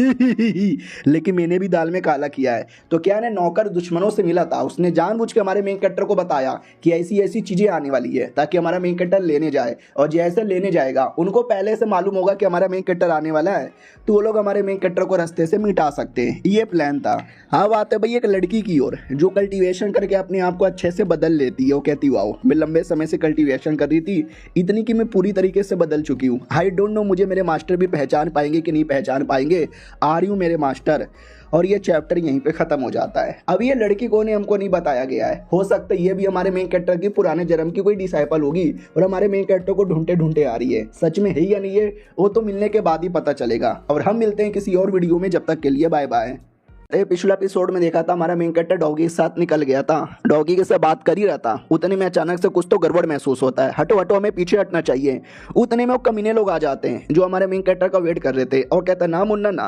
लेकिन मैंने भी दाल में काला किया है। तो क्या है, नौकर दुश्मनों से मिला था, उसने जानबूझ के हमारे मेन कैरेक्टर को बताया कि ऐसी ऐसी चीज़ें आने वाली है ताकि हमारा मेन कैरेक्टर लेने जाए, और जैसे लेने जाएगा उनको पहले से मालूम होगा कि हमारा मेन कैरेक्टर आने वाला है तो वो लोग हमारे मेन कैरेक्टर को रास्ते से मिटा सकते हैं। ये प्लान था। हाँ बात है भाई एक लड़की की ओर जो कल्टीवेशन करके अपने आप को अच्छे से बदल लेती है। वो कहती वाओ मैं लंबे समय से कल्टीवेशन कर रही थी, इतनी कि मैं पूरी तरीके से बदल चुकी हूँ। आई डोंट नो मुझे मेरे मास्टर भी पहचान पाएंगे कि नहीं पहचान पाएंगे। आ रही हूँ मेरे मास्टर। और ये चैप्टर यहीं पे खत्म हो जाता है। अब ये लड़की कौन है हमको नहीं बताया गया है, हो सकता है ये भी हमारे मेन कैरेक्टर की पुराने जन्म की कोई डिसाइपल होगी और हमारे मेन कैरेक्टर को ढूंढते ढूंढते आ रही है। सच में है या नहीं है वो तो मिलने के बाद ही पता चलेगा। और हम मिलते हैं किसी और वीडियो में, जब तक के लिए बाय बाय। पिछला एपिसोड में देखा था हमारा मेन कैरेक्टर डॉगी के साथ निकल गया था, डॉगी के साथ बात कर ही रहा था, उतने में अचानक से कुछ तो गड़बड़ महसूस होता है। हटो हटो हमें पीछे हटना चाहिए। उतने में वो कमीने लोग आ जाते हैं जो हमारे मेन कैरेक्टर का वेट कर रहे थे और कहता है ना मुन्ना ना,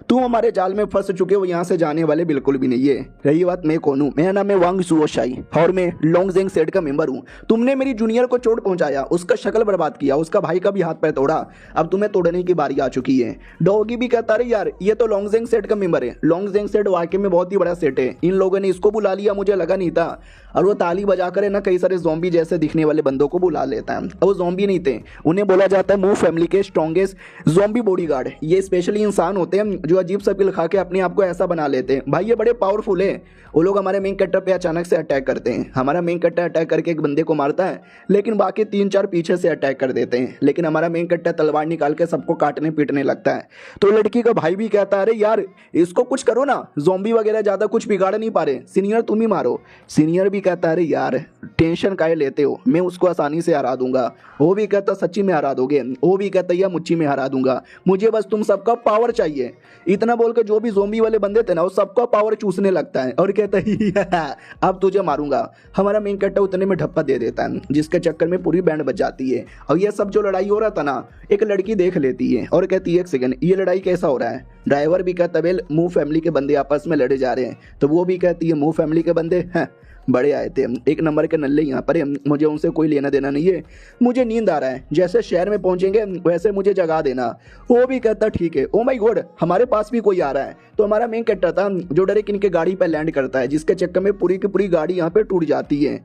तुम हमारे जाल में फंस चुके हो, यहाँ से जाने वाले बिल्कुल भी नहीं है। रही बात मैं कौन हूँ, मेरा नाम है वांग सुओशाई और मैं लोंगजेंग सेट का मेंबर हूँ। तुमने मेरी जूनियर को चोट पहुंचाया, उसका शक्ल बर्बाद किया, उसका भाई का भी हाथ पैर तोड़ा, अब तुम्हें तोड़ने की बारी आ चुकी है। डॉगी भी कहता रहे यार ये तो लोंगजेंग सेट का मेंबर है, लोंगजेंग सेट वाकई में बहुत ही बड़ा सेट है, इन लोगों ने इसको बुला लिया मुझे लगा नहीं था। और वो ताली बजाकर है ना कई सारे ज़ॉम्बी जैसे दिखने वाले बंदों को बुला लेता है। और वो ज़ॉम्बी नहीं थे, उन्हें बोला जाता है मू फैमिली के स्ट्रॉन्गेस्ट ज़ॉम्बी बॉडीगार्ड। ये स्पेशली इंसान होते हैं जो अजीब सा पिल खा के अपने आप को ऐसा बना लेते हैं। भाई ये बड़े पावरफुल है। वो लोग हमारे मेन कैरेक्टर पे अचानक से अटैक करते हैं। हमारा मेन कैरेक्टर अटैक करके एक बंदे को मारता है लेकिन बाकी 3-4 पीछे से अटैक कर देते हैं। लेकिन हमारा मेन कैरेक्टर तलवार निकाल के सबको काटने पीटने लगता है। तो लड़की का भाई भी कहता है अरे यार इसको कुछ करो ना, ज़ॉम्बी वगैरह ज़्यादा कुछ बिगाड़ नहीं पा रहे, सीनियर तुम ही मारो। सीनियर भी कहता है अरे यार टेंशन काहे लेते हो, मैं उसको आसानी से हरा दूंगा। वो भी कहता सच्ची में हरा दोगे, वो भी कहता या मुच्ची में हरा दूंगा, मुझे बस तुम सबका पावर चाहिए। इतना बोल के जो भी ज़ॉम्बी वाले बंदे थे ना वो सबका पावर चूसने लगता है और कहता है अब तुझे मारूंगा। हमारा मेन कैरेक्टर उतने में ढप्पा दे देता है जिसके चक्कर में पूरी बैंड बज जाती है। और ये सब जो लड़ाई हो रहा था ना एक लड़की देख लेती है और कहती है एक सेकंड ये लड़ाई कैसा हो रहा है। ड्राइवर भी कहता वेल मूव फैमिली के बंदे आपस में लड़े जा रहे हैं। तो वो भी कहती है मूव फैमिली के बंदे हैं बड़े आए थे, एक नंबर के नल्ले यहाँ पर है, मुझे उनसे कोई लेना देना नहीं है, मुझे नींद आ रहा है, जैसे शहर में पहुंचेंगे वैसे मुझे जगा देना। वो भी कहता ठीक है। ओ माय गॉड हमारे पास भी कोई आ रहा है। तो हमारा मेन कैरेक्टर था जो डायरेक्ट इनके गाड़ी पर लैंड करता है जिसके चक्कर में पूरी की पूरी गाड़ी यहाँ पे टूट जाती है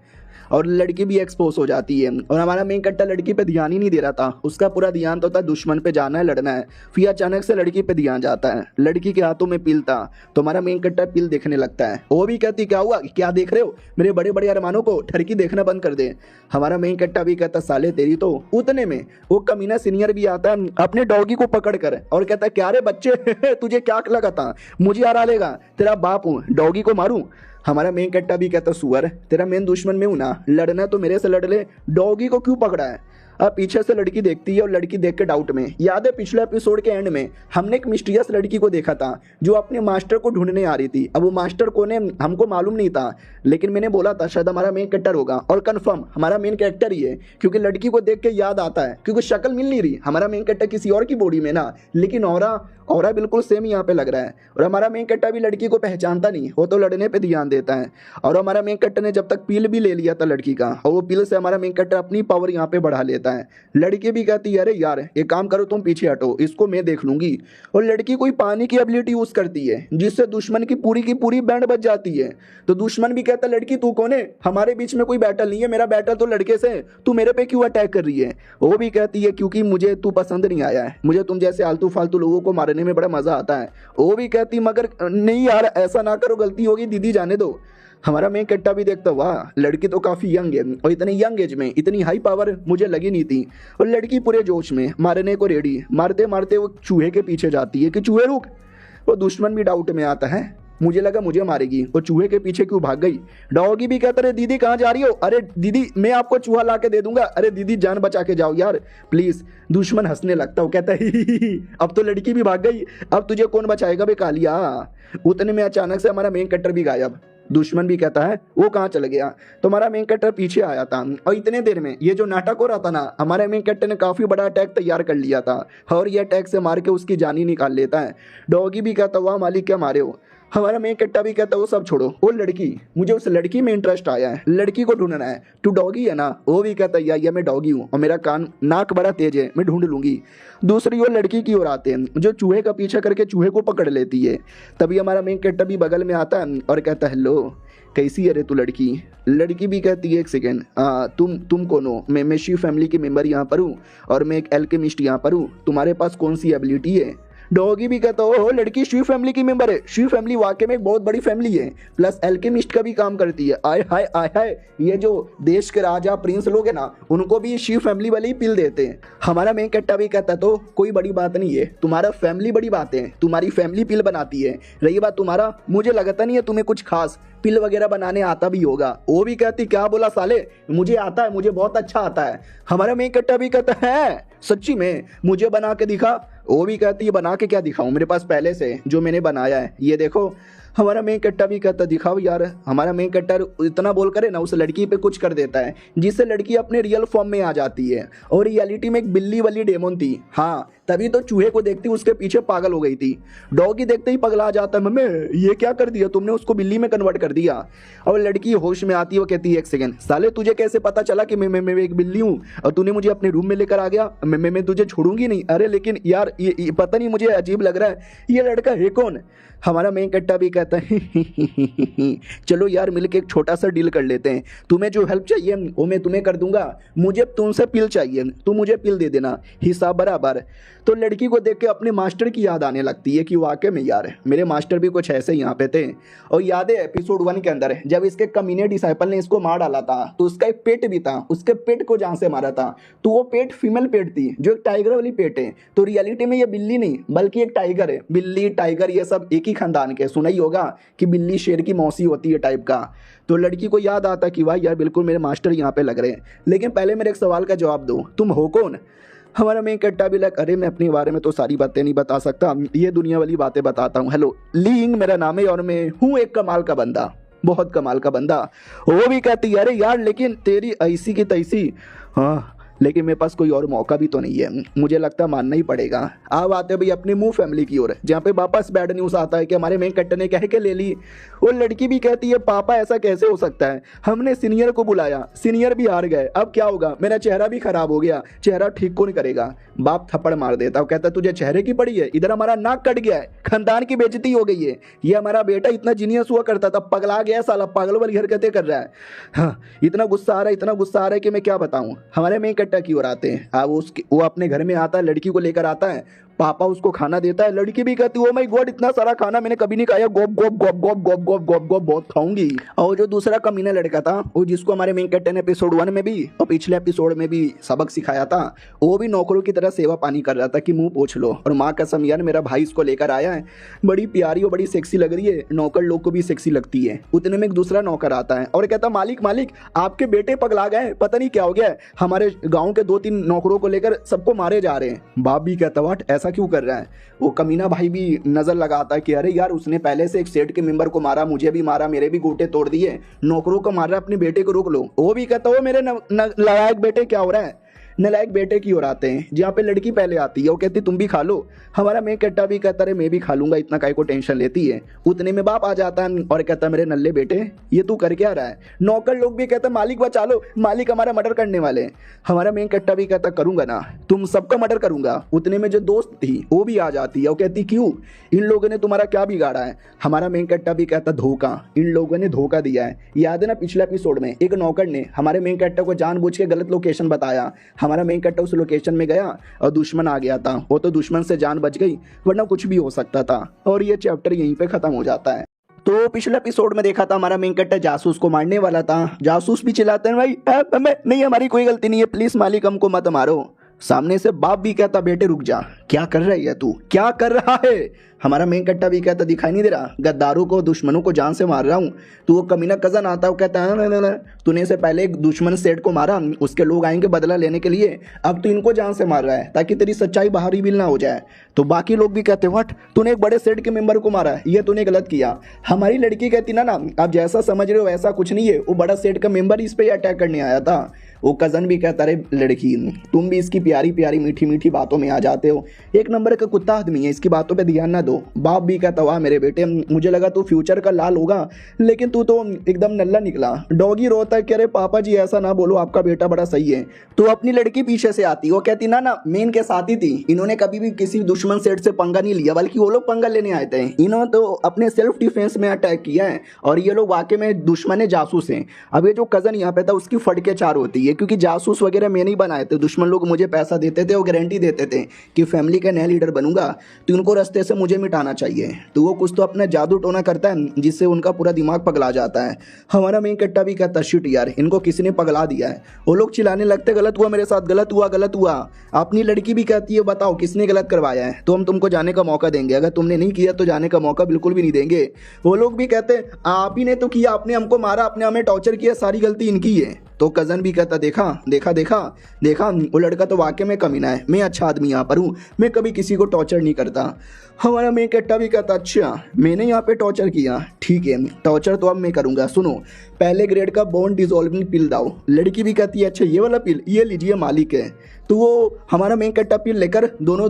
और लड़की भी एक्सपोज हो जाती है। और हमारा मेन कैरेक्टर लड़की पे ध्यान ही नहीं दे रहा था, उसका पूरा ध्यान तो था दुश्मन पे जाना है लड़ना है। फिर अचानक से लड़की पे ध्यान जाता है, लड़की के हाथों में पिल था तो हमारा मेन कैरेक्टर पिल देखने लगता है। वो भी कहती क्या हुआ क्या देख रहे हो, मेरे बड़े बड़े अरमानों को ठरकी देखना बंद कर दे। हमारा मेन कैरेक्टर भी कहता साले तेरी तो। उतने में वो कमीना सीनियर भी आता है अपने डॉगी को पकड़ कर और कहता क्या रे बच्चे तुझे क्या लगा था मुझे हरा लेगा, तेरा बाप हूँ डॉगी को मारूं। हमारा मेन कैरेक्टर भी कहता सुअर तेरा मेन दुश्मन में हूं ना, लड़ना तो मेरे से लड़ ले, डॉगी को क्यों पकड़ा है। अब पीछे से लड़की देखती है और लड़की देख के डाउट में। याद है पिछले एपिसोड के एंड में हमने एक मिस्टीरियस लड़की को देखा था जो अपने मास्टर को ढूंढने आ रही थी। अब वो मास्टर कौन है हमको मालूम नहीं था लेकिन मैंने बोला था शायद हमारा मेन कैरेक्टर होगा और कंफर्म हमारा मेन कैरेक्टर ही है क्योंकि लड़की को देख के याद आता है क्योंकि शक्ल मिल नहीं रही। हमारा मेन कैरेक्टर किसी और की बॉडी में ना, लेकिन ऑरा बिल्कुल सेम यहाँ पे लग रहा है। और हमारा मेन कैरेक्टर भी लड़की को पहचानता नहीं, वो तो लड़ने पे ध्यान देता है। और हमारा मेन कैरेक्टर ने जब तक पिल भी ले लिया था लड़की का और वो पिल से हमारा मेन कैरेक्टर अपनी पावर यहाँ पे बढ़ा लेता है। लड़की भी कहती है अरे यार एक काम करो तुम पीछे हटो, इसको मैं देख लूंगी। और लड़की कोई पानी की एबिलिटी यूज करती है जिससे दुश्मन की पूरी बैंड बच जाती है। तो दुश्मन भी कहता लड़की तू कौन है, हमारे बीच में कोई बैटल नहीं है, मेरा बैटल तो लड़के से, तू मेरे पे क्यों अटैक कर रही है। वो भी कहती है क्योंकि मुझे तू पसंद नहीं आया है, मुझे तुम जैसे आलतू फालतू लोगों को मारने में बड़ा मजा आता है। वो भी कहती मगर नहीं यार ऐसा ना करो, गलती होगी दीदी जाने दो। हमारा मेन कैरेक्टर भी देखता वाह लड़की तो काफी यंग है और इतने यंग एज में इतनी हाई पावर मुझे लगी नहीं थी। और लड़की पूरे जोश में मारने को रेडी, मारते मारते वो चूहे के पीछे जाती है कि चूहे रुक। वो दुश्मन भी डाउट में आता है, मुझे लगा मुझे मारेगी, वो चूहे के पीछे क्यों भाग गई। डॉगी भी कहता अरे दीदी कहाँ जा रही हो, अरे दीदी मैं आपको चूहा ला के दे दूंगा, अरे दीदी जान बचा के जाओ यार प्लीज। दुश्मन हंसने लगता हो कहता है अब तो लड़की भी भाग गई, अब तुझे कौन बचाएगा बे कालिया। उतने में अचानक से हमारा मेन कैरेक्टर भी गायब। दुश्मन भी कहता है वो कहाँ चला गया। तो हमारा मेन कैरेक्टर पीछे आया था और इतने देर में ये जो नाटक हो रहा था ना, हमारे मेन कैरेक्टर ने काफ़ी बड़ा अटैक तैयार कर लिया था और ये अटैक से मार के उसकी जान ही निकाल लेता है। डॉगी भी कहता वाह मालिक क्या मारे हो। हमारा मेन कैरेक्टर भी कहता वो सब छोड़ो, वो लड़की, मुझे उस लड़की में इंटरेस्ट आया है, लड़की को ढूंढना है। तू डॉगी है ना? वो भी कहता या मैं डॉगी हूँ और मेरा कान नाक बड़ा तेज है, मैं ढूंढ लूंगी। दूसरी ओर लड़की की ओर आते हैं जो चूहे का पीछा करके चूहे को पकड़ लेती है। तभी हमारा मेन कैरेक्टर भी बगल में आता है और कहता हेलो कैसी है रे तू लड़की। लड़की भी कहती है एक सेकेंड, तुम कौन हो? मैं शिव फैमिली के मेंबर यहाँ पर हूँ और मैं एक एल्केमिस्ट यहाँ पर हूँ, तुम्हारे पास कौन सी एबिलिटी है? डॉगी भी कहता हो लड़की शिव फैमिली की मेंबर है, शिव फैमिली वाकई में एक बहुत बड़ी फैमिली है, प्लस एल्केमिस्ट का भी काम करती है। आय हाय आय हाय, ये जो देश के राजा प्रिंस लोग हैं ना, उनको भी शिव फैमिली वाले ही पिल देते हैं। हमारा मेन कैरेक्टर भी कहता तो कोई बड़ी बात नहीं है, तुम्हारा फैमिली बड़ी बात है, तुम्हारी फैमिली पिल बनाती है। रही बात तुम्हारा, मुझे लगता नहीं है तुम्हें कुछ खास पिल वगैरह बनाने आता भी होगा। वो भी कहती क्या बोला साले, मुझे आता है, मुझे बहुत अच्छा आता है। हमारा मेन कैरेक्टर भी कहता है सच्ची में मुझे बना के दिखा। वो भी कहती है बना के क्या दिखाऊं, मेरे पास पहले से जो मैंने बनाया है ये देखो। हमारा मेन कैरेक्टर भी कहता दिखाओ यार। हमारा मेन कैरेक्टर इतना बोल करे ना उस लड़की पे कुछ कर देता है जिससे लड़की अपने रियल फॉर्म में आ जाती है। और रियलिटी में एक बिल्ली वाली डेमोन थी, हाँ तभी तो चूहे को देखती उसके पीछे पागल हो गई थी। डॉगी देखते ही पगला जाता है, मम्मी ये क्या कर दिया तुमने, उसको बिल्ली में कन्वर्ट कर दिया। और लड़की होश में आती है, वो कहती है एक सेकंड साले तुझे कैसे पता चला कि मैं एक बिल्ली हूँ और तूने मुझे अपने रूम में लेकर आ गया, मैं तुझे छोड़ूंगी नहीं। अरे लेकिन यार ये पता नहीं मुझे अजीब लग रहा है, ये लड़का है कौन? हमारा मेन कैरेक्टर भी कहता है चलो यार मिलके एक छोटा सा डील कर लेते हैं, तुम्हें जो हेल्प चाहिए वो मैं तुम्हें कर दूंगा, मुझे तुमसे पिल चाहिए, तुम मुझे पिल दे देना, हिसाब बराबर। तो लड़की को देख के अपने मास्टर की याद आने लगती है कि वाकई में यार मेरे मास्टर भी कुछ ऐसे यहाँ पे थे। और याद है एपिसोड 1 के अंदर जब इसके कमीने डिसाइपल ने इसको मार डाला था तो उसका एक पेट भी था, उसके पेट को जहाँ से मारा था तो वो पेट फीमेल पेट थी जो एक टाइगर वाली पेट है। तो रियलिटी में ये बिल्ली नहीं बल्कि एक टाइगर है। बिल्ली टाइगर ये सब एक ही खानदान के, सुना ही होगा कि बिल्ली शेर की मौसी होती है टाइप का। तो लड़की को याद आता कि वाह यार बिल्कुल मेरे मास्टर यहाँ पे लग रहे हैं, लेकिन पहले मेरे एक सवाल का जवाब दो, तुम हो कौन? हमारा मेन कैरेक्टर भी लग अरे मैं अपने बारे में तो सारी बातें नहीं बता सकता, ये दुनिया वाली बातें बताता हूँ। हेलो लीइंग मेरा नाम है और मैं हूँ एक कमाल का बंदा, बहुत कमाल का बंदा। वो भी कहती है अरे यार लेकिन तेरी ऐसी की तैसी, हाँ लेकिन मेरे पास कोई और मौका भी तो नहीं है, मुझे लगता है मानना ही पड़ेगा। अब आते भाई अपनी मुंह फैमिली की ओर जहाँ पे वापस बैड न्यूज़ आता है कि हमारे मेन कैरेक्टर ने कह के ले ली। वो लड़की भी कहती है पापा ऐसा कैसे हो सकता है, हमने सीनियर को बुलाया, सीनियर भी हार गए, अब क्या होगा, मेरा चेहरा भी खराब हो गया, चेहरा ठीक कौन करेगा। बाप थप्पड़ मार देता है, कहता है तुझे चेहरे की पड़ी है, इधर हमारा नाक कट गया है, खानदान की बेइज्जती हो गई है, ये हमारा बेटा इतना जीनियस हुआ करता था पगला गया साला, पागल वाली हरकतें कर रहा है। हाँ इतना गुस्सा आ रहा है, इतना गुस्सा आ रहा है कि मैं क्या बताऊं। हमारे मेन कैरेक्टर की ओर आते हैं, वो अपने घर में आता है, लड़की को लेकर आता है, पापा उसको खाना देता है, लड़की भी कहती है ओ माय गॉड इतना सारा खाना मैंने कभी नहीं खाया, गोप गोप गोप गोप गोप गोप गोप गोप बहुत खाऊंगी। और जो दूसरा कमीना लड़का था वो जिसको हमारे मेन कैरेक्टर ने एपिसोड 1 में भी और पिछले एपिसोड में भी सबक सिखाया था, वो भी नौकरों की तरह सेवा पानी कर रहा था कि मुंह पोंछ लो। और माँ कसम यार मेरा भाई इसको लेकर आया है, बड़ी प्यारी और बड़ी सेक्सी लग रही है, नौकर लोग को भी सेक्सी लगती है। उतने में एक दूसरा नौकर आता है और कहता मालिक मालिक आपके बेटे पगला गए, पता नहीं क्या हो गया है, हमारे गाँव के 2-3 नौकरों को लेकर सबको मारे जा रहे हैं। बाप भी कहता वाट ऐसा क्यों कर रहा है। वो कमीना भाई भी नजर लगाता है कि अरे यार उसने पहले से एक सेठ के मेंबर को मारा, मुझे भी मारा, मेरे भी गोटे तोड़ दिए, नौकरों को मार रहा है, अपने बेटे को रोक लो। वो भी कहता वो मेरे नालायक बेटे क्या हो रहा है। नलायक बेटे की ओर आते हैं जहाँ पे लड़की पहले आती है, वो कहती तुम भी खा लो। हमारा मेन कैरेक्टर भी कहता है मैं भी खा लूंगा, इतना काहे को टेंशन लेती है। उतने में बाप आ जाता है और कहता मेरे नल्ले बेटे ये तू कर क्या रहा है। नौकर लोग भी कहता मालिक बचा लो, मालिक हमारा मर्डर करने वाले हैं। हमारा मेन कैरेक्टर भी कहता करूंगा ना, तुम सबका मर्डर करूंगा। उतने में जो दोस्त थी वो भी आ जाती है, वो कहती क्यों, इन लोगों ने तुम्हारा क्या बिगाड़ा है। हमारा मेन कैरेक्टर भी कहता धोखा, इन लोगों ने धोखा दिया है। याद है ना पिछले एपिसोड में एक नौकर ने हमारे मेन कैरेक्टर को जानबूझ के गलत लोकेशन बताया, हमारा मेन कैरेक्टर उस लोकेशन में गया और दुश्मन आ गया था, वो तो दुश्मन से जान बच गई वरना कुछ भी हो सकता था। और ये चैप्टर यहीं पे खत्म हो जाता है। तो पिछले एपिसोड में देखा था हमारा मेन कैरेक्टर जासूस को मारने वाला था, जासूस भी चिल्लाते हैं भाई नहीं हमारी कोई गलती नहीं है, प्लीज मालिक हमको मत मारो। सामने से बाप भी कहता बेटे रुक जा, क्या कर रही है तू, क्या कर रहा है। हमारा मेन कट्टा भी कहता दिखाई नहीं दे रहा, गद्दारों को दुश्मनों को जान से मार रहा हूँ। तो वो कमीना कजन आता है, वो कहता है ना, तूने से पहले एक दुश्मन सेठ को मारा, उसके लोग आएंगे बदला लेने के लिए, अब तू इनको जान से मार रहा है ताकि तेरी सच्चाई बाहर रिवील ना हो जाए। तो बाकी लोग भी कहते व्हाट, तूने एक बड़े सेठ के मेंबर को मारा, ये तूने गलत किया। हमारी लड़की कहती ना आप जैसा समझ रहे हो वैसा कुछ नहीं है, वो बड़ा सेठ का मेंबर इस पे अटैक करने आया था। वो कज़न भी कहता रे लड़की तुम भी इसकी प्यारी प्यारी मीठी मीठी बातों में आ जाते हो, एक नंबर का कुत्ता आदमी है, इसकी बातों पे ध्यान ना दो। बाप भी कहता वाह मेरे बेटे, मुझे लगा तू फ्यूचर का लाल होगा, लेकिन तू तो एकदम नल्ला निकला। डॉगी रोता है कि अरे पापा जी ऐसा ना बोलो, आपका बेटा बड़ा सही है। तो अपनी लड़की पीछे से आती, वो कहती ना मेन के साथ ही थी, इन्होंने कभी भी किसी दुश्मन सेठ से पंगा नहीं लिया, बल्कि वो लोग पंगा लेने आए थे। इन्होंने तो अपने सेल्फ डिफेंस में अटैक किया है, और ये लोग वाकई में दुश्मन है, जासूस हैं। अब ये जो कज़न यहाँ पे था उसकी फटके चार होती है, क्योंकि जासूस वगैरह मैं नहीं बनाए थे, दुश्मन लोग मुझे पैसा देते थे और गारंटी देते थे कि फैमिली का नया लीडर बनूंगा तो इनको रास्ते से मुझे मिटाना चाहिए। तो वो कुछ तो अपना जादू टोना करता है जिससे उनका पूरा दिमाग पगला जाता है। हमारा मेन कट्टा भी कहता शिट यार, इनको किसी ने पगला दिया है। वो लोग चिल्लाने लगते गलत हुआ मेरे साथ, गलत हुआ गलत हुआ। अपनी लड़की भी कहती है बताओ किसने गलत करवाया है, तो हम तुमको जाने का मौका देंगे, अगर तुमने नहीं किया तो जाने का मौका बिल्कुल भी नहीं देंगे। वो लोग भी कहते आप ही ने तो किया, आपने हमको मारा, आपने हमें टॉर्चर किया, सारी गलती इनकी है। तो कज़न भी कहता देखा देखा देखा देखा, वो लड़का तो वाकई में कमीना है, मैं अच्छा आदमी यहाँ पर हूँ, मैं कभी किसी को टॉर्चर नहीं करता। हमारा मेन कट्टा भी कहता अच्छा मैंने यहाँ पे टॉर्चर किया, ठीक है टॉर्चर तो अब मैं करूँगा, सुनो पहले ग्रेड का बोन डिजोल्विंग पिल दाओ। लड़की भी कहती है अच्छा ये वाला पिल, ये लीजिए मालिक है। तो वो हमारा मेन कट्टा पिल लेकर दोनों